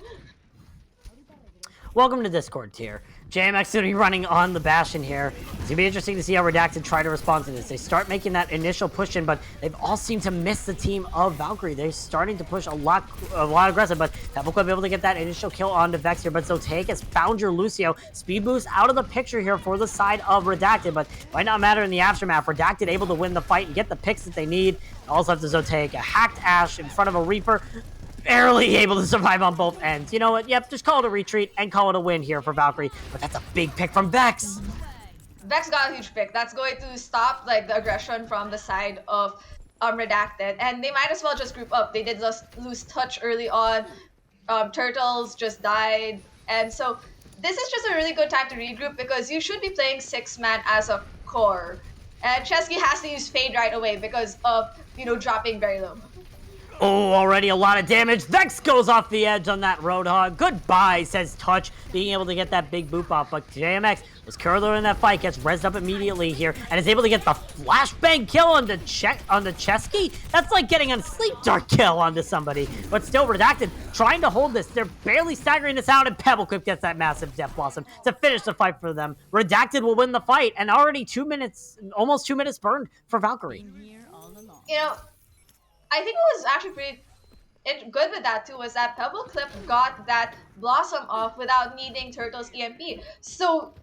Welcome to Discord tier. JMX is going to be running on the Bastion here. It's going to be interesting to see how Redacted try to respond to this. They start making that initial push in, but they've all seemed to miss the team of Valkyrie. They're starting to push a lot aggressive, but Pebbleclip able to get that initial kill onto Vex here, but Zotaic has found your Lucio. Speed boost out of the picture here for the side of Redacted, but might not matter in the aftermath. Redacted able to win the fight and get the picks that they need. Also have to Zotaic a hacked Ashe in front of a Reaper. Barely able to survive on both ends. You know what? Yep, just call it a retreat and call it a win here for Valkyrie. But that's a big pick from Vex. Vex got a huge pick. That's going to stop like the aggression from the side of Redacted. And they might as well just group up. They did just lose touch early on. Turtles just died. And so this is just a really good time to regroup because you should be playing 6-man as a core. And Chesky has to use Fade right away because of, dropping very low. Oh, already a lot of damage. Vex goes off the edge on that Roadhog. Goodbye, says Touch, being able to get that big boop off. But JMX was curler in that fight, gets rezzed up immediately here, and is able to get the flashbang kill onto Chesky. That's like getting a sleep dart kill onto somebody. But still, Redacted trying to hold this. They're barely staggering this out, and Pebbleclip gets that massive Death Blossom to finish the fight for them. Redacted will win the fight, and already almost 2 minutes burned for Valkyrie. I think it was actually pretty good with that too, was that Pebbleclip got that Blossom off without needing Turtle's EMP. So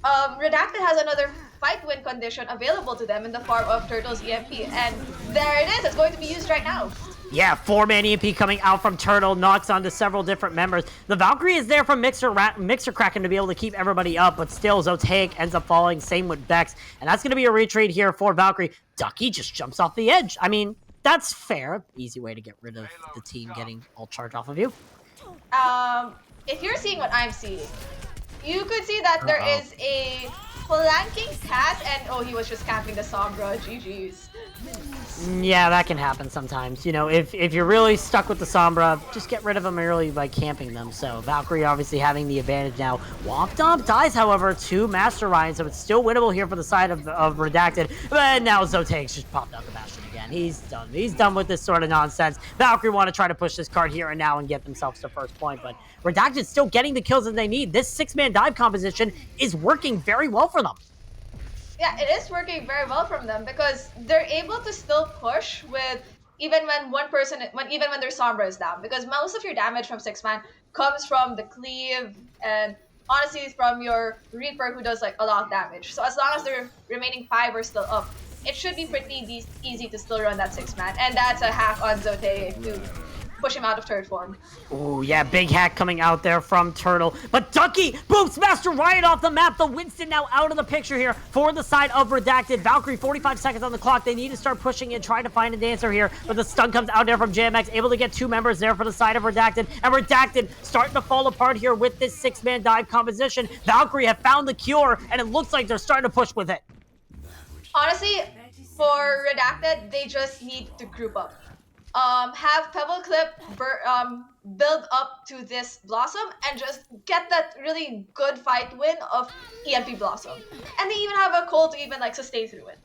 Redacted has another fight win condition available to them in the form of Turtle's EMP. And there it is. It's going to be used right now. Yeah, 4-man EMP coming out from Turtle, knocks onto several different members. The Valkyrie is there from Mixer Kraken to be able to keep everybody up, but still Zotaic ends up falling, same with Vex. And that's going to be a retreat here for Valkyrie. Ducky just jumps off the edge. I mean, that's fair. Easy way to get rid of the team getting all charged off of you. If you're seeing what I'm seeing, you could see that there is a flanking cast, and he was just camping the Sombra. GG's. Yeah, that can happen sometimes. You know, if you're really stuck with the Sombra, just get rid of them early by camping them. So Valkyrie obviously having the advantage now. Womp Domp dies, however, to Master Ryan, so it's still winnable here for the side of Redacted. But now Zotae's just popped out the Bastion again. He's done. He's done with this sort of nonsense. Valkyrie want to try to push this card here and now and get themselves to first point, but Redacted still getting the kills that they need. This 6-man dive composition is working very well for them. Yeah, it is working very well from them because they're able to still push with even when their Sombra is down, because most of your damage from 6-man comes from the cleave and honestly from your Reaper, who does like a lot of damage. So as long as the remaining 5 are still up, it should be pretty easy to still run that 6-man, and that's a hack on Zotae to push him out of turret form. Oh, yeah, big hack coming out there from Turtle. But Ducky boots Master Ryan off the map. The Winston now out of the picture here for the side of Redacted. Valkyrie, 45 seconds on the clock. They need to start pushing and trying to find a dancer here. But the stun comes out there from JMX, able to get 2 members there for the side of Redacted. And Redacted starting to fall apart here with this 6-man dive composition. Valkyrie have found the cure, and it looks like they're starting to push with it. Honestly, for Redacted, they just need to group up. Have Pebble Clip build up to this Blossom and just get that really good fight win of EMP Blossom. And they even have a Cold to even like sustain through it.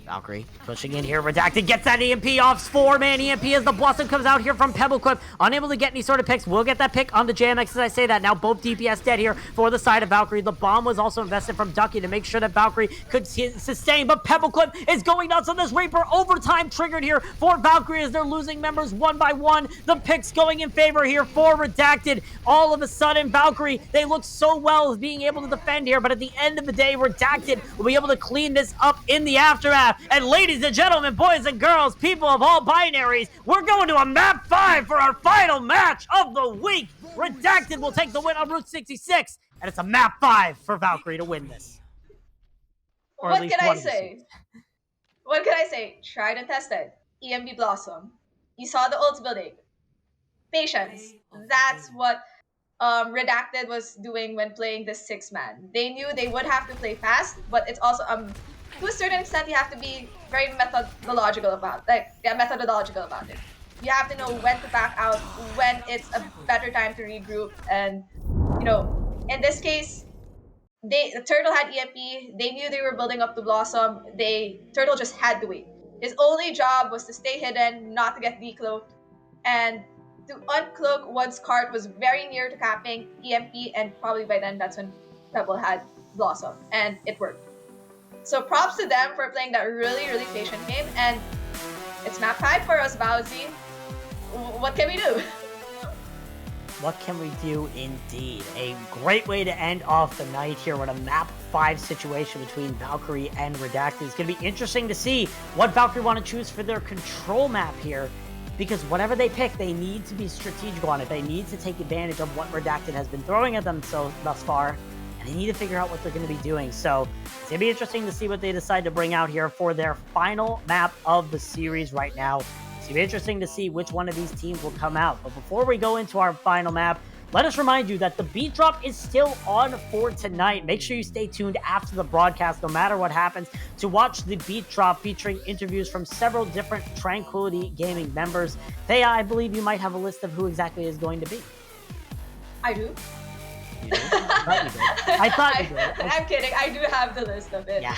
Valkyrie pushing in here. Redacted gets that EMP off. 4-man EMP as the Blossom comes out here from Pebble Clip. Unable to get any sort of picks. We'll get that pick on the JMX as I say that. Now both DPS dead here for the side of Valkyrie. The bomb was also invested from Ducky to make sure that Valkyrie could sustain. But Pebble Clip is going nuts on this Reaper. Overtime triggered here for Valkyrie as they're losing members one by one. The picks going in favor here for Redacted. All of a sudden, Valkyrie, they look so well as being able to defend here. But at the end of the day, Redacted will be able to clean this up in the aftermath. And ladies and gentlemen, boys and girls, people of all binaries, we're going to a map 5 for our final match of the week. Redacted will take the win on Route 66, and it's a map 5 for Valkyrie to win this. What can I say? What can I say? Tried and tested. EMB Blossom. You saw the ult building. Patience. That's what Redacted was doing when playing this 6-man. They knew they would have to play fast, but it's also to a certain extent you have to be very methodological about it. You have to know when to back out, when it's a better time to regroup, and in this case, the Turtle had EMP. They knew they were building up the Blossom. Turtle just had to wait. His only job was to stay hidden, not to get decloaked, and to uncloak once Cart was very near to capping EMP, and probably by then that's when Pebble had Blossom, and it worked. So props to them for playing that really, really patient game, and it's map 5 for us, Bowsy. What can we do? What can we do indeed? A great way to end off the night here with a map 5 situation between Valkyrie and Redacted. It's going to be interesting to see what Valkyrie want to choose for their control map here, because whatever they pick, they need to be strategic on it. They need to take advantage of what Redacted has been throwing at them thus far, and they need to figure out what they're going to be doing. So it's going to be interesting to see what they decide to bring out here for their final map of the series right now. It's going to be interesting to see which one of these teams will come out. But before we go into our final map, let us remind you that the beat drop is still on for tonight. Make sure you stay tuned after the broadcast, no matter what happens, to watch the beat drop featuring interviews from several different Tranquility Gaming members. Thea, I believe you might have a list of who exactly is going to be. I do. You do? I thought you did. I'm kidding. I do have the list of it. Yeah.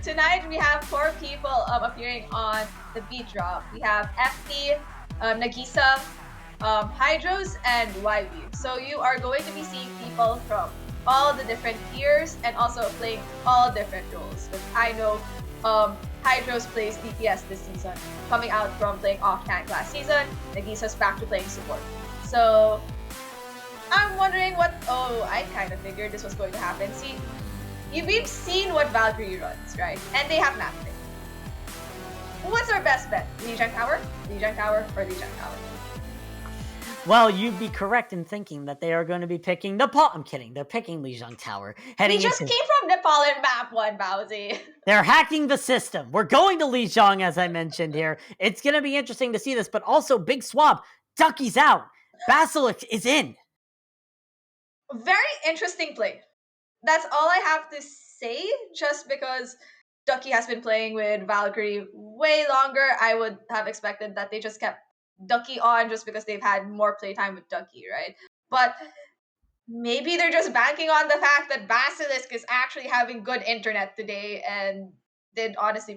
Tonight we have 4 people appearing on the beat drop. We have FT, Nagisa, Hydros, and YB. So you are going to be seeing people from all the different tiers and also playing all different roles. But I know Hydros plays DPS this season, coming out from playing off-tank last season. Nagisa's back to playing support. So I'm wondering I kind of figured this was going to happen. See, we've seen what Valkyrie runs, right? And they have map pick. What's our best bet? Legion Tower, or Legion Tower? Well, you'd be correct in thinking that they are going to be picking Nepal. I'm kidding. They're picking Lijiang Tower. We just came from Nepal in map 1, Bowsy. They're hacking the system. We're going to Lijiang, as I mentioned here. It's going to be interesting to see this, but also big swap. Ducky's out. Basilisk is in. very interesting play. That's all I have to say, just because Ducky has been playing with Valkyrie way longer. I would have expected that they just kept Ducky on just because they've had more playtime with Ducky, right? But maybe they're just banking on the fact that Basilisk is actually having good internet today and did honestly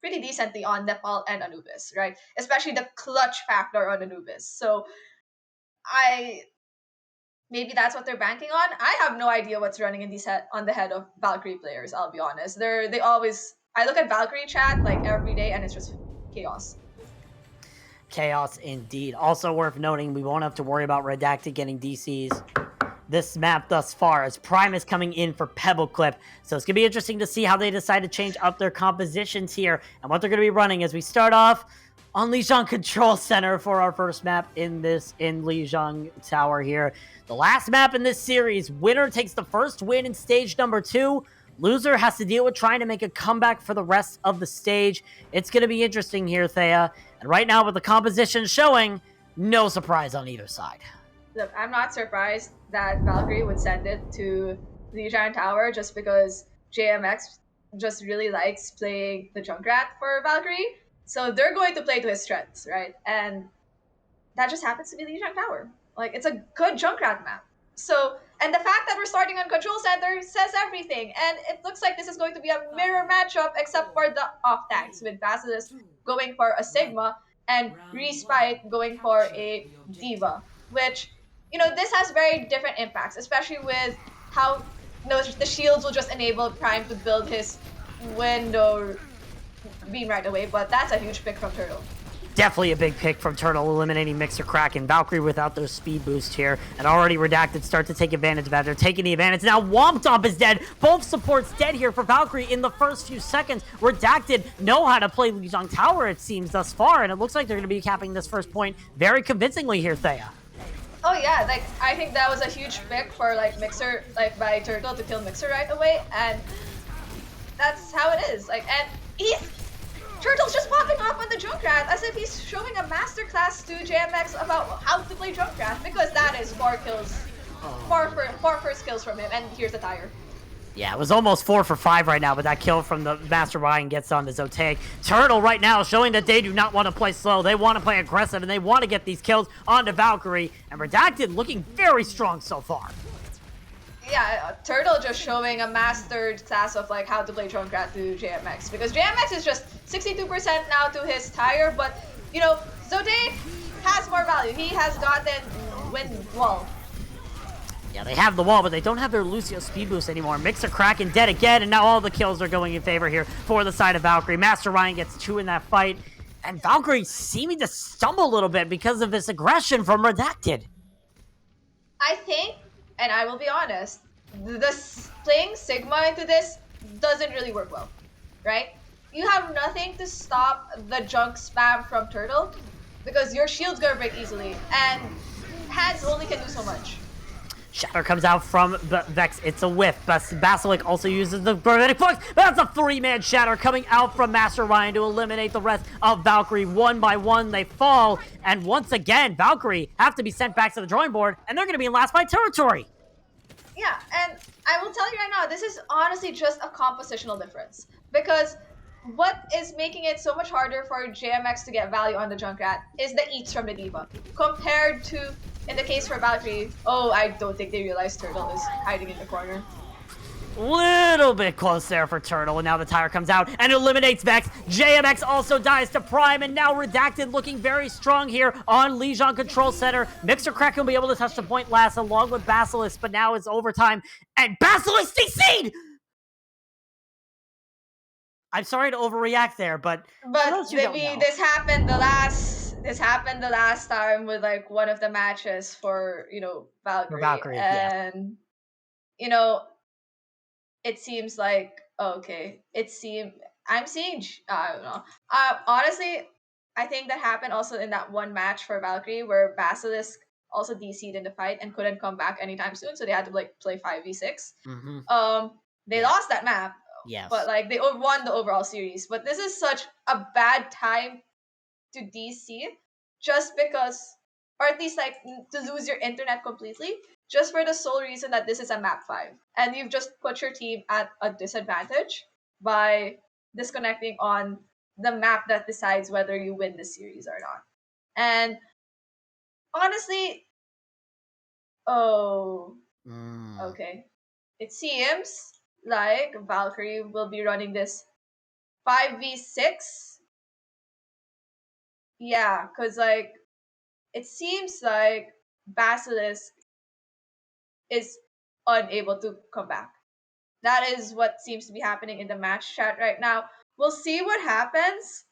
pretty decently on Nepal and Anubis, right? Especially the clutch factor on Anubis. So I maybe that's what they're banking on. I have no idea what's running in these on the head of Valkyrie players. I'll be honest. They always. I look at Valkyrie chat like every day, and it's just chaos. Chaos indeed. Also worth noting, we won't have to worry about Redacted getting DCs this map thus far, as Prime is coming in for Pebble Clip. So it's going to be interesting to see how they decide to change up their compositions here and what they're going to be running as we start off on Lijiang Control Center for our first map in Lijiang Tower here. The last map in this series, winner takes the first win in stage number 2. Loser has to deal with trying to make a comeback for the rest of the stage. It's going to be interesting here, Thea. And right now, with the composition showing, no surprise on either side. Look, I'm not surprised that Valkyrie would send it to Lijiang Tower just because JMX just really likes playing the Junkrat for Valkyrie. So they're going to play to his strengths, right? And that just happens to be Lijiang Tower. Like, it's a good Junkrat map. So, and the fact that we're starting on Control Center says everything. And it looks like this is going to be a mirror matchup, except for the off tanks, with Basilisk going for a Sigma and Respite going for a Diva. Which, this has very different impacts, especially with how the shields will just enable Prime to build his window beam right away. But that's a huge pick from Turtle. Definitely a big pick from Turtle, eliminating Mixer Crack and Valkyrie without their speed boost here. And already Redacted start to take advantage of that. They're taking the advantage. Now Womp Dump is dead. Both supports dead here for Valkyrie in the first few seconds. Redacted know how to play Lijiang Tower, it seems, thus far. And it looks like they're going to be capping this first point very convincingly here, Thea. Oh yeah, I think that was a huge pick for Mixer, by Turtle to kill Mixer right away. And that's how it is. And Turtle's just popping off on the Junkrat as if he's showing a masterclass to JMX about how to play Junkrat, because that is 4 kills, four first kills from him, and here's the tire. Yeah, it was almost 4 for 5 right now, but that kill from the Master Ryan gets on the Zotaik. Turtle right now showing that they do not want to play slow. They want to play aggressive, and they want to get these kills onto Valkyrie. And Redacted looking very strong so far. Yeah, Turtle just showing a mastered class of how to play Junkrat to JMX, because JMX is just 62% now to his tire, but Zotaik has more value. He has gotten wind wall. Yeah, they have the wall, but they don't have their Lucio speed boost anymore. Mixer cracking dead again, and now all the kills are going in favor here for the side of Valkyrie. Master Ryan gets 2 in that fight, and Valkyrie seeming to stumble a little bit because of this aggression from Redacted. I think, and I will be honest, playing Sigma into this doesn't really work well, right? You have nothing to stop the junk spam from Turtle, because your shield's gonna break easily, and hands only can do so much. Shatter comes out from Vex. It's a whiff. Basilisk also uses the Prophetic Flux. That's a 3-man Shatter coming out from Master Ryan to eliminate the rest of Valkyrie. One by one, they fall. And once again, Valkyrie have to be sent back to the drawing board, and they're going to be in last fight territory. Yeah, and I will tell you right now, this is honestly just a compositional difference. Because what is making it so much harder for JMX to get value on the Junkrat is the eats from the Diva. Compared to, in the case for Valkyrie, I don't think they realize Turtle is hiding in the corner. Little bit close there for Turtle, and now the tire comes out and eliminates Vex. JMX also dies to Prime, and now Redacted looking very strong here on Lijiang Control Center. Mixer Crack will be able to touch the point last along with Basilisk, but now it's overtime, and Basilisk DC'd! I'm sorry to overreact there, but maybe this happened the last time with one of the matches for Valkyrie. For Valkyrie, and it seems like I'm seeing I don't know. Honestly, I think that happened also in that one match for Valkyrie where Basilisk also DC'd in the fight and couldn't come back anytime soon, so they had to play 5v6. Mm-hmm. They lost that map. Yes. But they won the overall series. But this is such a bad time to DC, just because, or at least to lose your internet completely, just for the sole reason that this is a map 5. And you've just put your team at a disadvantage by disconnecting on the map that decides whether you win the series or not. And honestly, okay. It seems like Valkyrie will be running this 5v6. Yeah, because like it seems like Basilisk is unable to come back. That is what seems to be happening in the match chat right now. We'll see what happens.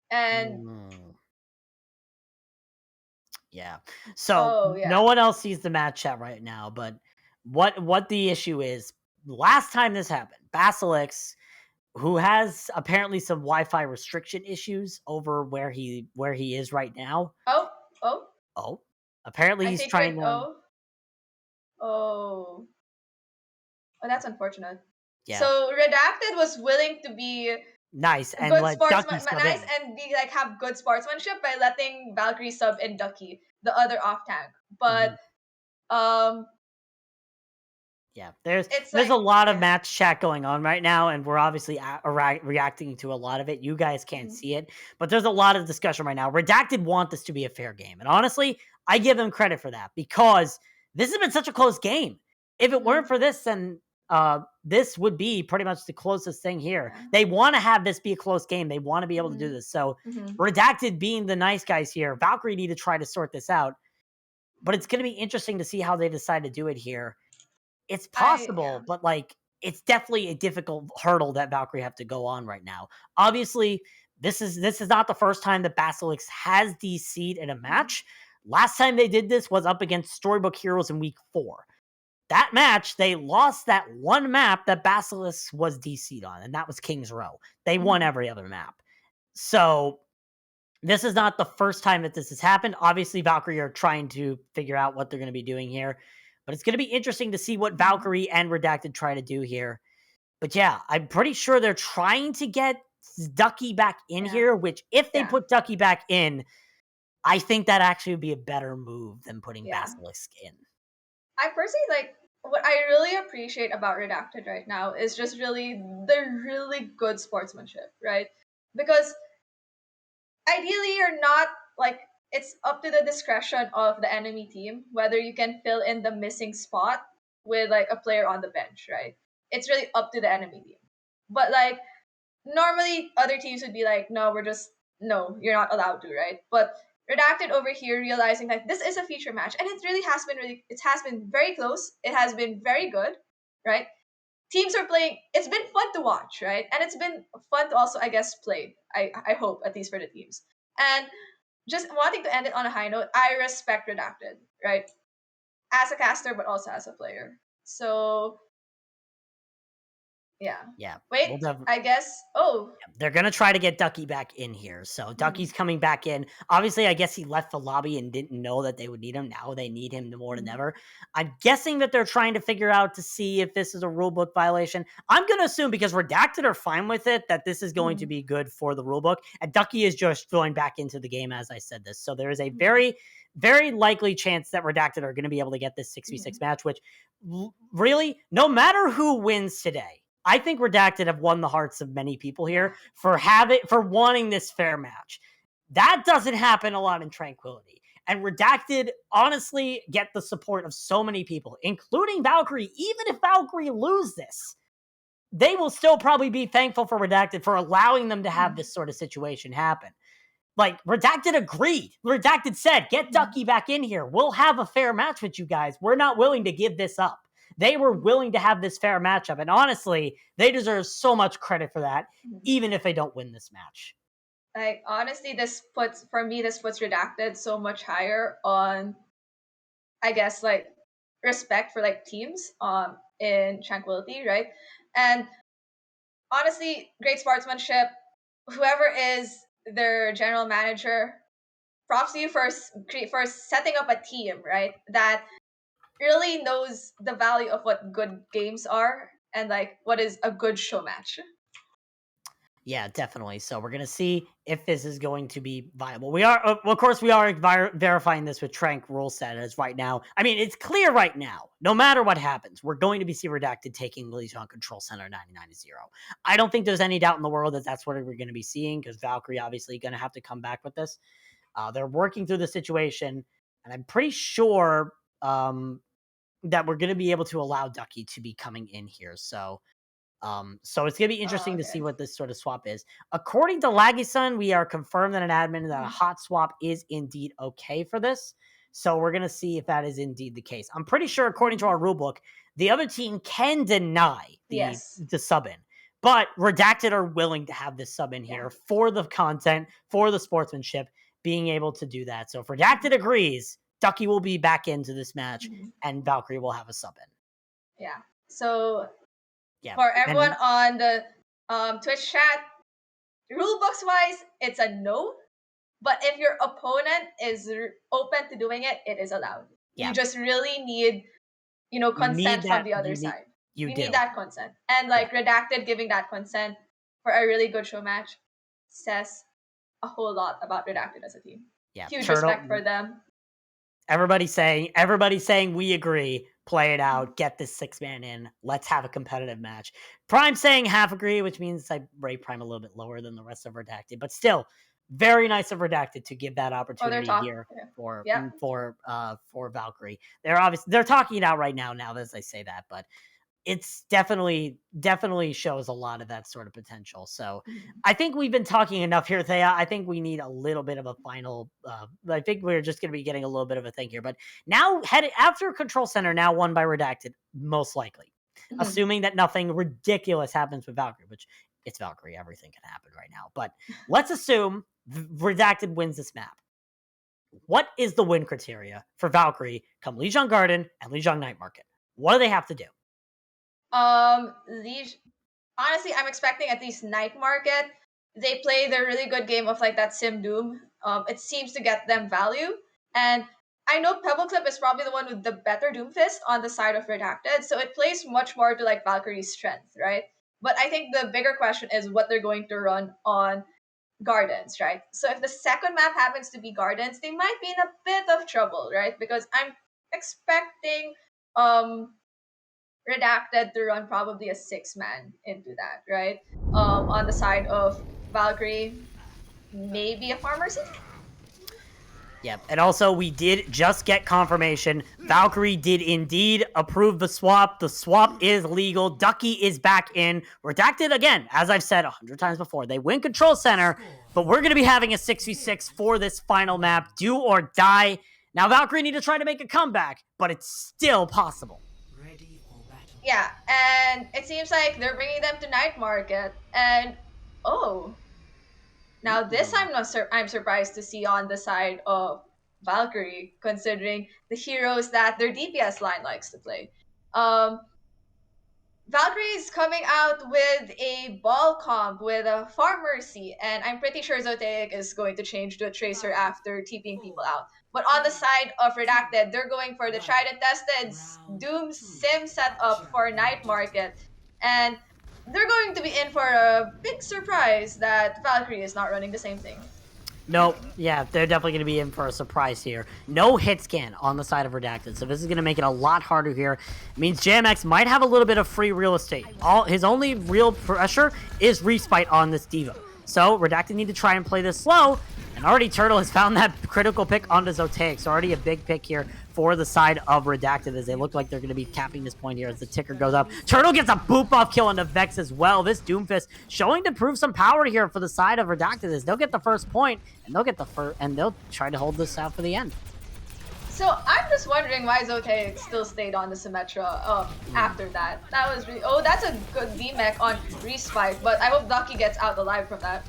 And Yeah. So yeah. no one else sees the match chat right now, but what the issue is, last time this happened, Basilisk, who has apparently some Wi-Fi restriction issues over where he is right now. Oh. Apparently I he's think trying to Oh, that's unfortunate. Yeah. So Redacted was willing to be nice and good let sportsman, Ducky sub nice in. and be like have good sportsmanship by letting Valkyrie sub in Ducky, the other off tank. But Yeah, there's like, a lot of match chat going on right now, and we're obviously reacting to a lot of it. You guys can't see it, but there's a lot of discussion right now. Redacted want this to be a fair game, and honestly, I give them credit for that because this has been such a close game. If it weren't for this, then this would be pretty much the closest thing here. Yeah. They want to have this be a close game. They want to be able to do this. So Redacted being the nice guys here, Valkyrie need to try to sort this out, but it's going to be interesting to see how they decide to do it here. It's possible, but like it's definitely a difficult hurdle that Valkyrie have to go on right now. Obviously, this is not the first time that Basilisk has DC'd in a match. Last time they did this was up against Storybook Heroes in week 4. That match, they lost that one map that Basilisk was DC'd on, and that was King's Row. They won every other map. So this is not the first time that this has happened. Obviously, Valkyrie are trying to figure out what they're going to be doing here. But it's going to be interesting to see what Valkyrie and Redacted try to do here. But yeah, I'm pretty sure they're trying to get Ducky back in here, which if they put Ducky back in, I think that actually would be a better move than putting Basilisk in. I personally like what I really appreciate about Redacted right now is just really the really good sportsmanship, right? Because ideally you're not like it's up to the discretion of the enemy team whether you can fill in the missing spot with like a player on the bench, right? It's really up to the enemy team. But like normally other teams would be like, no, no, you're not allowed to, right? But Redacted over here realizing that this is a feature match and it has been very close. It has been very good, right? Teams are playing, it's been fun to watch, right? And it's been fun to also, I guess, play. I hope, at least for the teams. And just wanting to end it on a high note, I respect Redacted, right? As a caster, but also as a player. So yeah. Wait, I guess. They're going to try to get Ducky back in here. So Ducky's coming back in. Obviously, I guess he left the lobby and didn't know that they would need him. Now they need him more than ever. I'm guessing that they're trying to figure out to see if this is a rulebook violation. I'm going to assume because Redacted are fine with it, that this is going to be good for the rulebook. And Ducky is just going back into the game as I said this. So there is a very, very likely chance that Redacted are going to be able to get this 6v6 match, which really, no matter who wins today, I think Redacted have won the hearts of many people here for wanting this fair match. That doesn't happen a lot in Tranquility. And Redacted honestly get the support of so many people, including Valkyrie. Even if Valkyrie lose this, they will still probably be thankful for Redacted for allowing them to have this sort of situation happen. Like, Redacted agreed. Redacted said, get Ducky back in here. We'll have a fair match with you guys. We're not willing to give this up. They were willing to have this fair matchup. And honestly, they deserve so much credit for that, even if they don't win this match. Like, honestly, this puts Redacted so much higher on, I guess, like, respect for, like, teams in Tranquility, right? And honestly, great sportsmanship. Whoever is their general manager, props to you for setting up a team, right? That really knows the value of what good games are and like what is a good show match. Yeah, definitely. So we're gonna see if this is going to be viable. We are, of course, we are verifying this with Trank rule set as right now. I mean, it's clear right now. No matter what happens, we're going to be see Redacted taking Legion Control Center 99-0. I don't think there's any doubt in the world that that's what we're going to be seeing because Valkyrie obviously going to have to come back with this. They're working through the situation, and I'm pretty sure that we're going to be able to allow Ducky to be coming in here. So it's gonna be interesting to see what this sort of swap is. According to Laggy Sun, we are confirmed that an admin that a hot swap is indeed okay for this. So we're gonna see if that is indeed the case. I'm pretty sure, according to our rulebook, the other team can deny the sub in, but Redacted are willing to have this sub in here for the content, for the sportsmanship, being able to do that. So if Redacted agrees, Ducky will be back into this match, and Valkyrie will have a sub in. Yeah. So yeah, for everyone on the Twitch chat, rule books wise, it's a no. But if your opponent is open to doing it, it is allowed. Yeah. You just really need, consent from the other side. You need that consent. And Redacted giving that consent for a really good show match says a whole lot about Redacted as a team. Yeah. Huge respect for them. Everybody's saying we agree. Play it out. Get this 6-man in. Let's have a competitive match. Prime saying half agree, which means I rate Prime a little bit lower than the rest of Redacted, but still very nice of Redacted to give that opportunity here for Valkyrie. They're talking it out right now as I say that, but it's definitely shows a lot of that sort of potential. So I think we've been talking enough here, Thea. I think we need a little bit of a final, I think we're just going to be getting a little bit of a thing here, but now headed after Control Center, now won by Redacted, most likely, assuming that nothing ridiculous happens with Valkyrie, which it's Valkyrie. Everything can happen right now, but let's assume Redacted wins this map. What is the win criteria for Valkyrie come Lijiang Garden and Lijiang Night Market? What do they have to do? Honestly, I'm expecting at least Night Market. They play their really good game of that Sim Doom. It seems to get them value. And I know Pebble Clip is probably the one with the better Doomfist on the side of Redacted, so it plays much more to Valkyrie's strength, right? But I think the bigger question is what they're going to run on Gardens, right? So if the second map happens to be Gardens, they might be in a bit of trouble, right? Because I'm expecting Redacted to run probably a 6-man into that, right? On the side of Valkyrie, maybe a Pharmacy? Yep, and also we did just get confirmation. Valkyrie did indeed approve the swap. The swap is legal. Ducky is back in. Redacted, again, as I've said 100 times before, they win Control Center, but we're going to be having a 6v6 for this final map. Do or die. Now, Valkyrie need to try to make a comeback, but it's still possible. Yeah, and it seems like they're bringing them to Night Market, and now this I'm surprised to see on the side of Valkyrie, considering the heroes that their DPS line likes to play. Valkyrie is coming out with a ball comp with a Pharmacy, and I'm pretty sure Zoteic is going to change to a Tracer after TPing people out. But on the side of Redacted, they're going for the tried and tested Doom Sim setup for Night Market. And they're going to be in for a big surprise that Valkyrie is not running the same thing. Nope. Yeah, they're definitely going to be in for a surprise here. No hit scan on the side of Redacted, so this is going to make it a lot harder here. It means JMX might have a little bit of free real estate. His only real pressure is Respite on this Diva. So Redacted need to try and play this slow, and already Turtle has found that critical pick onto Zoteic, so already a big pick here for the side of Redacted as they look like they're going to be capping this point here as the ticker goes up. Turtle gets a boop off kill onto Vex as well. This Doomfist showing to prove some power here for the side of Redacted as they'll get the first point and they'll get the first, and they'll try to hold this out for the end. So I'm just wondering why Zoteic still stayed on the Symmetra after that. That was really, that's a good VMech on Respite, but I hope Ducky gets out alive from that.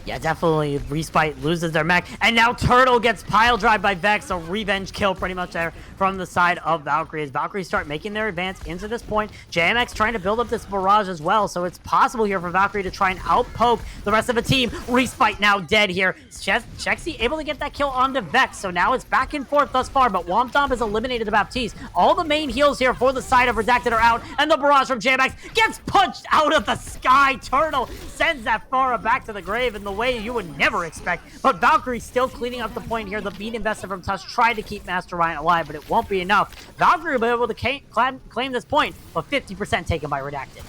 Yeah, definitely. Respite loses their mech, and now Turtle gets pile drive by Vex, a revenge kill pretty much there from the side of Valkyrie. As Valkyrie start making their advance into this point, JMX trying to build up this barrage as well, so it's possible here for Valkyrie to try and outpoke the rest of the team. Respite now dead here. Chexy able to get that kill onto Vex, so now it's back and forth thus far, but Womp has eliminated the Baptiste. All the main heals here for the side of Redacted are out, and the barrage from JMX gets punched out of the sky. Turtle sends that Pharah back to the grave in the way you would never expect, but Valkyrie still cleaning up the point here. The beat invested from Tusk tried to keep Master Ryan alive, but it won't be enough. Valkyrie will be able to claim this point, but 50% taken by Redacted.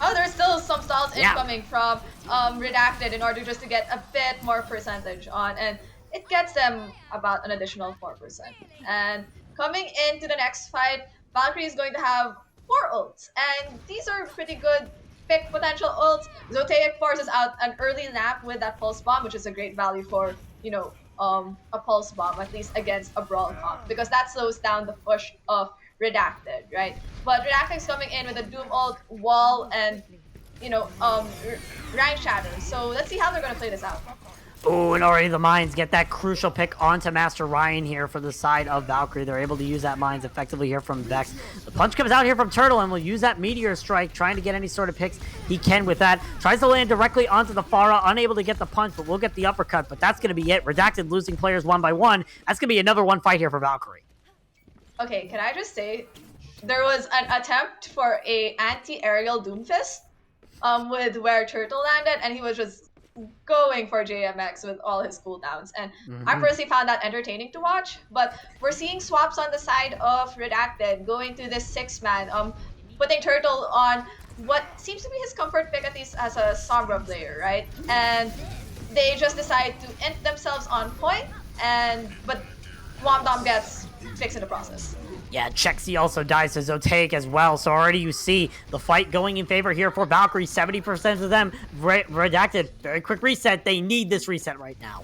Oh, there's still some stalls incoming from Redacted in order just to get a bit more percentage on, and it gets them about an additional 4%. And coming into the next fight, Valkyrie is going to have 4 ults, and these are pretty good pick potential ults. Zoteic forces out an early nap with that pulse bomb, which is a great value for, you know, a pulse bomb, at least against a brawl comp, because that slows down the push of Redacted, right? But Redacted's coming in with a Doom ult, wall, and, you know, rank shatter. So let's see how they're going to play this out. Oh, and already the mines get that crucial pick onto Master Ryan here for the side of Valkyrie. They're able to use that mines effectively here from Vex. The punch comes out here from Turtle and will use that Meteor Strike, trying to get any sort of picks he can with that. Tries to land directly onto the Pharah, unable to get the punch, but will get the uppercut. But that's going to be it. Redacted losing players one by one. That's going to be another one fight here for Valkyrie. Okay, can I just say, there was an attempt for a anti-aerial Doomfist with where Turtle landed, and he was just going for JMX with all his cooldowns, and I personally found that entertaining to watch. But we're seeing swaps on the side of Redacted, going to this 6-man, putting Turtle on what seems to be his comfort pick, at least as a Sombra player, right? And they just decide to end themselves on point, but Womdom gets fixed in the process. Yeah, Chexy also dies to Zoteic as well, so already you see the fight going in favor here for Valkyrie. 70% of them Redacted. Very quick reset. They need this reset right now.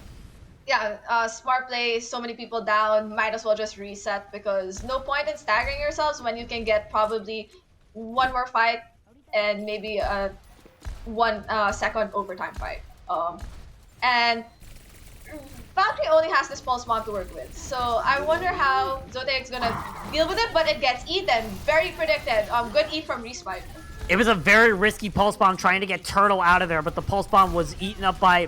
Yeah, smart play, so many people down, might as well just reset, because no point in staggering yourselves when you can get probably one more fight and maybe a 1 second overtime fight. And Valkyrie only has this pulse bomb to work with, so I wonder how Zoteic's gonna deal with it, but it gets eaten. Very predicted. Good eat from Respite. It was a very risky pulse bomb trying to get Turtle out of there, but the pulse bomb was eaten up by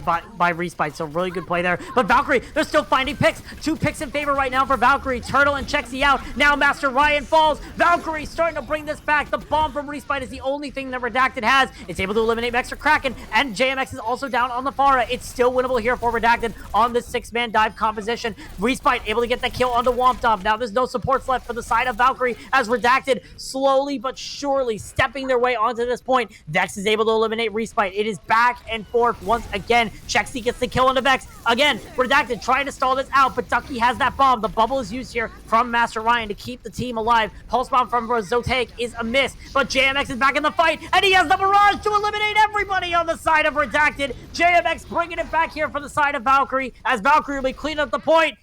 Respite, so really good play there. But Valkyrie, they're still finding picks. 2 picks in favor right now for Valkyrie. Turtle and Chexy out. Now Master Ryan falls. Valkyrie starting to bring this back. The bomb from Respite is the only thing that Redacted has. It's able to eliminate Mexer Kraken, and JMX is also down on the Pharah. It's still winnable here for Redacted on this 6-man dive composition. Respite able to get that kill onto Womp. Now there's no supports left for the side of Valkyrie, as Redacted slowly but surely stepping their way onto this point. Vex is able to eliminate Respite. It is back and forth once again. Chexy gets the kill onto Vex. Again, Redacted trying to stall this out, but Ducky has that bomb. The bubble is used here from Master Ryan to keep the team alive. Pulse bomb from Zoteic is a miss, but JMX is back in the fight, and he has the barrage to eliminate everybody on the side of Redacted. JMX bringing it back here for the side of Valkyrie, as Valkyrie will be cleaning up the point.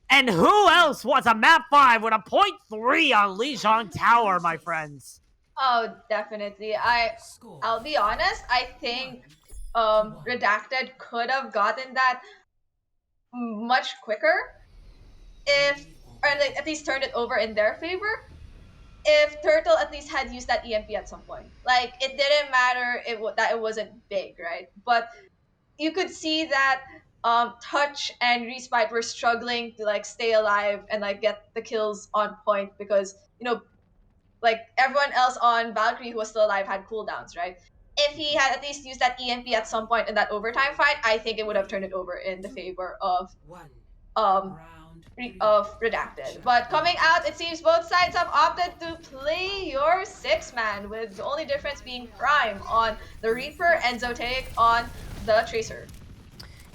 And who else wants a map 5 with a .3 on Lijiang Tower, my friends? Oh, definitely. I'll be honest, I think Redacted could have gotten that much quicker or at least turned it over in their favor, if Turtle at least had used that EMP at some point. Like, it didn't matter that it wasn't big, right? But you could see that Touch and Respite were struggling to like stay alive and like get the kills on point, because, you know, like everyone else on Valkyrie who was still alive had cooldowns, right? If he had at least used that EMP at some point in that overtime fight, I think it would have turned it over in the favor of Redacted. But coming out, it seems both sides have opted to play your 6-man, with the only difference being Prime on the Reaper and Zoteic on the Tracer.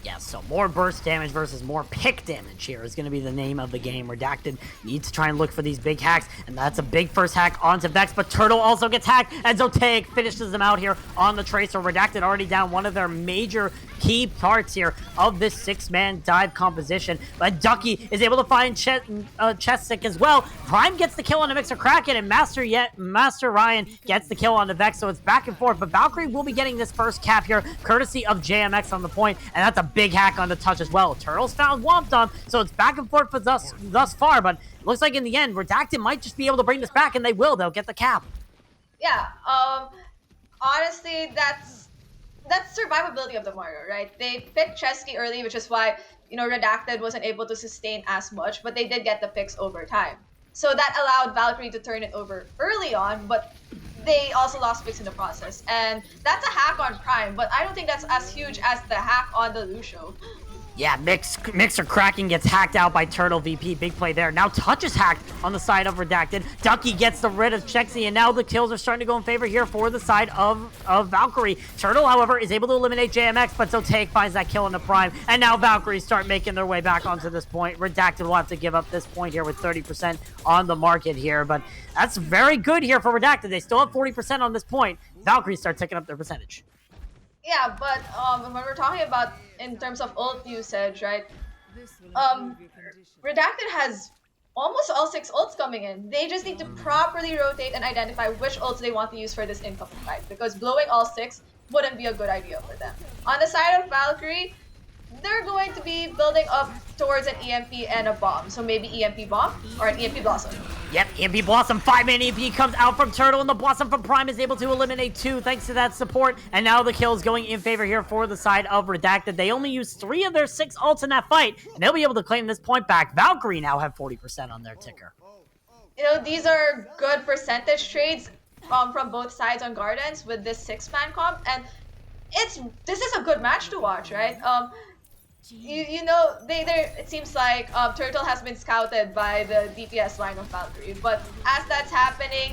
Yeah, so more burst damage versus more pick damage here is going to be the name of the game. Redacted needs to try and look for these big hacks, and that's a big first hack onto Vex, but Turtle also gets hacked, and Zotaic finishes them out here on the Tracer. Redacted already down one of their major key parts here of this six-man dive composition, but Ducky is able to find Chestic as well. Prime gets the kill on the Mixer Kraken, and Master Ryan gets the kill on the Vex, so it's back and forth, but Valkyrie will be getting this first cap here, courtesy of JMX on the point, and that's a big hack on the touch as well. Turtles found Wompdom, so it's back and forth for thus far, but it looks like in the end, Redacted might just be able to bring this back, and they will. They'll get the cap. Yeah, honestly, that's survivability of the Mario, right? They picked Chesky early, which is why, Redacted wasn't able to sustain as much, but they did get the picks over time. So that allowed Valkyrie to turn it over early on, but they also lost picks in the process. And that's a hack on Prime, but I don't think that's as huge as the hack on the Lucio. Yeah, Mixer Kraken gets hacked out by Turtle VP. Big play there. Now Touch is hacked on the side of Redacted. Ducky gets the rid of Chexy, and now the kills are starting to go in favor here for the side of Valkyrie. Turtle, however, is able to eliminate JMX, but Zotaic finds that kill in the Prime, and now Valkyrie start making their way back onto this point. Redacted will have to give up this point here with 30% on the market here, but that's very good here for Redacted. They still have 40% on this point. Valkyrie start taking up their percentage. Yeah, but when we're talking about in terms of ult usage, right? Redacted has almost all 6 ults coming in. They just need to properly rotate and identify which ults they want to use for this incoming fight, because blowing all 6 wouldn't be a good idea for them. On the side of Valkyrie, they're going to be building up towards an EMP and a bomb. So maybe EMP bomb or an EMP blossom. Yep, EMP Blossom, 5-man EMP comes out from Turtle, and the Blossom from Prime is able to eliminate 2 thanks to that support, and now the kill is going in favor here for the side of Redacted. They only used 3 of their 6 ults in that fight, and they'll be able to claim this point back. Valkyrie now have 40% on their ticker. These are good percentage trades from both sides on Gardens with this 6-man comp, and this is a good match to watch, right? It seems like Turtle has been scouted by the DPS line of Valkyrie, but as that's happening,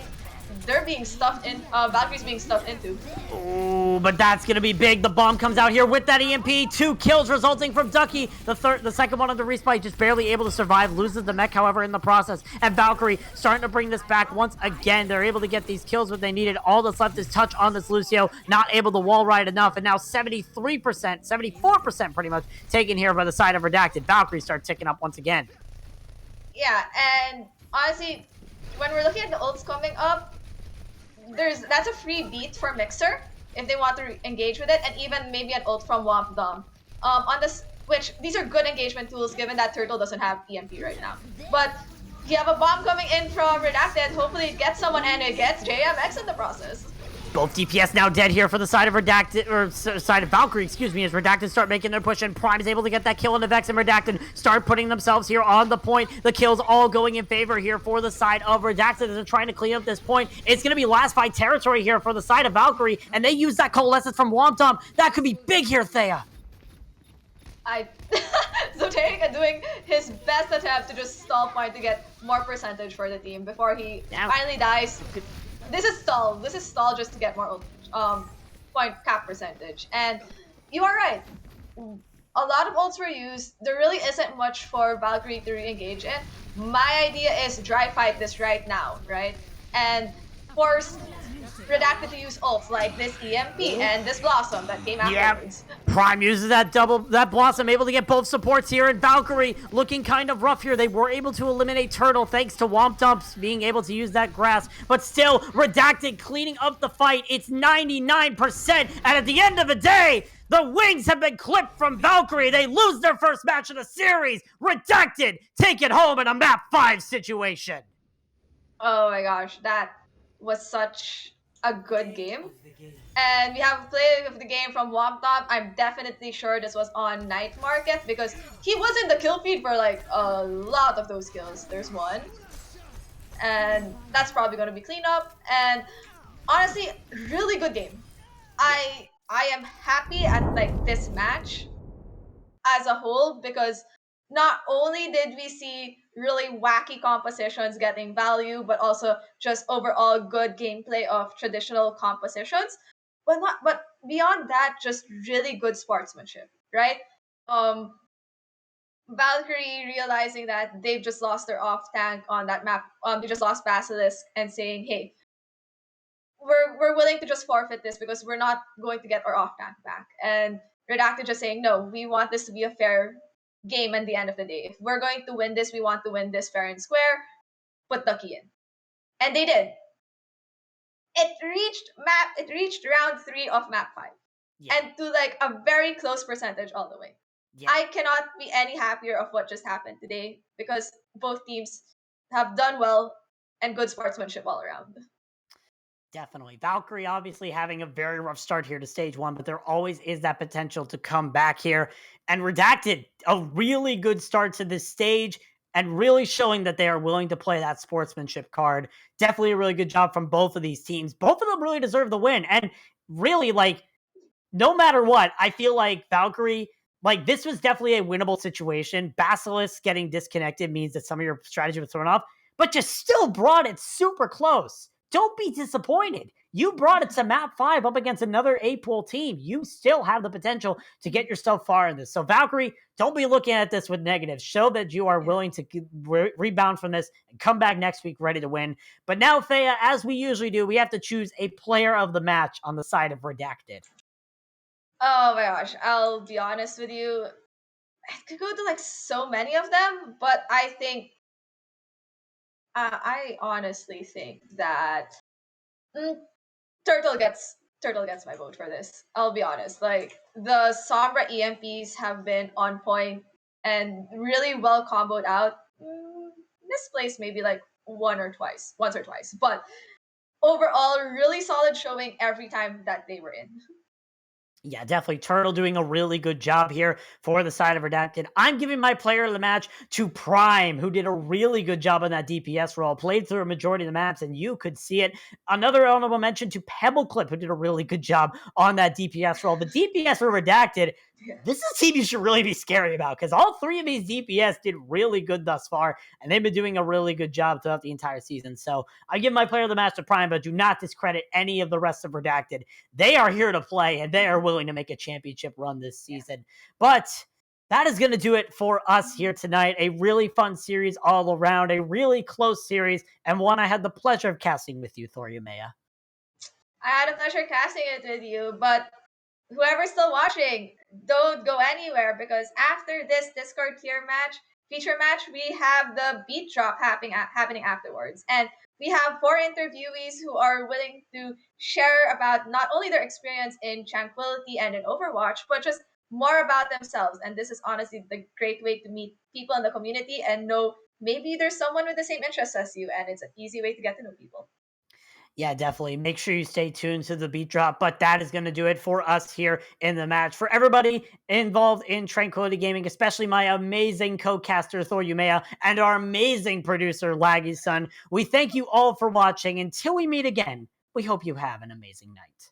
they're being stuffed in. Valkyrie's being stuffed into. Oh, but that's gonna be big. The bomb comes out here with that EMP. 2 kills resulting from Ducky. The second one on the respawn, just barely able to survive. Loses the mech, however, in the process. And Valkyrie starting to bring this back once again. They're able to get these kills what they needed. All that's left is touch on this Lucio. Not able to wall ride enough. And now 73%, 74% pretty much taken here by the side of Redacted. Valkyrie start ticking up once again. Yeah, and honestly, when we're looking at the ults coming up, that's a free beat for Mixer if they want to engage with it, and even maybe an ult from Wompdom. On this, which these are good engagement tools given that Turtle doesn't have EMP right now. But you have a bomb coming in from Redacted, hopefully it gets someone and it gets JMX in the process. Both DPS now dead here for the side of Redacted, or side of Valkyrie, excuse me, as Redacted start making their push, and Prime is able to get that kill on the Vex, and Redacted start putting themselves here on the point. The kills all going in favor here for the side of Redacted as they're trying to clean up this point. It's going to be last fight territory here for the side of Valkyrie, and they use that coalescence from Wompdom. That could be big here, Thea. Zotaic doing his best attempt to just stall point to get more percentage for the team before he finally dies. This is stall just to get more point cap percentage. And you are right. A lot of ults were used. There really isn't much for Valkyrie to re-engage in. My idea is dry fight this right now, right? And force Redacted to use ults like this EMP and this Blossom that came afterwards. Yep. Prime uses that Blossom, able to get both supports here, and Valkyrie looking kind of rough here. They were able to eliminate Turtle thanks to Wompdumps being able to use that grass, but still, Redacted cleaning up the fight. It's 99%, and at the end of the day, the wings have been clipped from Valkyrie. They lose their first match of the series. Redacted take it home in a map 5 situation. Oh my gosh, that was such a good game. And we have play of the game from Wompdom. I'm definitely sure this was on Night Market because he was in the kill feed for like a lot of those kills. There's one. And that's probably going to be cleaned up. And honestly, really good game. I am happy at like this match as a whole because not only did we see really wacky compositions getting value, but also just overall good gameplay of traditional compositions. But beyond that, just really good sportsmanship, right? um Valkyrie realizing that they've just lost their off tank on that map. They just lost Basilisk and saying, "Hey, we're willing to just forfeit this because we're not going to get our off tank back." And Redacted just saying, "No, we want this to be a fair game at the end of the day. If we're going to win this, we want to win this fair and square. Put the key in." And they did. It reached round 3 of map 5. Yeah. And to like a very close percentage all the way. Yeah. I cannot be any happier of what just happened today because both teams have done well and good sportsmanship all around. Definitely. Valkyrie obviously having a very rough start here to stage 1, but there always is that potential to come back here. And Redacted, a really good start to this stage and really showing that they are willing to play that sportsmanship card. Definitely a really good job from both of these teams. Both of them really deserve the win. And really, like, no matter what, I feel like Valkyrie, like, this was definitely a winnable situation. Basilisk getting disconnected means that some of your strategy was thrown off, but you still brought it super close. Don't be disappointed. You brought it to map 5 up against another A-pool team. You still have the potential to get yourself far in this. So Valkyrie, don't be looking at this with negatives. Show that you are willing to rebound from this and come back next week ready to win. But now, Thea, as we usually do, we have to choose a player of the match on the side of Redacted. Oh my gosh, I'll be honest with you. I could go to like so many of them, but I honestly think that mm, Turtle gets my vote for this. I'll be honest. Like the Sombra EMPs have been on point and really well comboed out. Misplaced maybe like once or twice, but overall really solid showing every time that they were in. Yeah, definitely. Turtle doing a really good job here for the side of Redacted. I'm giving my player of the match to Prime, who did a really good job on that DPS role, played through a majority of the maps, and you could see it. Another honorable mention to Pebble Clip, who did a really good job on that DPS role. The DPS for Redacted, this is a team you should really be scary about because all 3 of these DPS did really good thus far, and they've been doing a really good job throughout the entire season. So I give my player of the match to Prime, but do not discredit any of the rest of Redacted. They are here to play, and they are willing to make a championship run this season. But that is going to do it for us here tonight. A really fun series all around, a really close series, and one I had the pleasure of casting with you, Thoriumea. I had a pleasure casting it with you, but whoever's still watching, don't go anywhere because after this Discord feature match, we have the beat drop happening afterwards. And we have 4 interviewees who are willing to share about not only their experience in Tranquility and in Overwatch, but just more about themselves. And this is honestly the great way to meet people in the community and know maybe there's someone with the same interests as you, and it's an easy way to get to know people. Yeah, definitely. Make sure you stay tuned to the beat drop. But that is going to do it for us here in the match. For everybody involved in Tranquility Gaming, especially my amazing co-caster Thoriumea and our amazing producer Laggy's son, we thank you all for watching. Until we meet again, we hope you have an amazing night.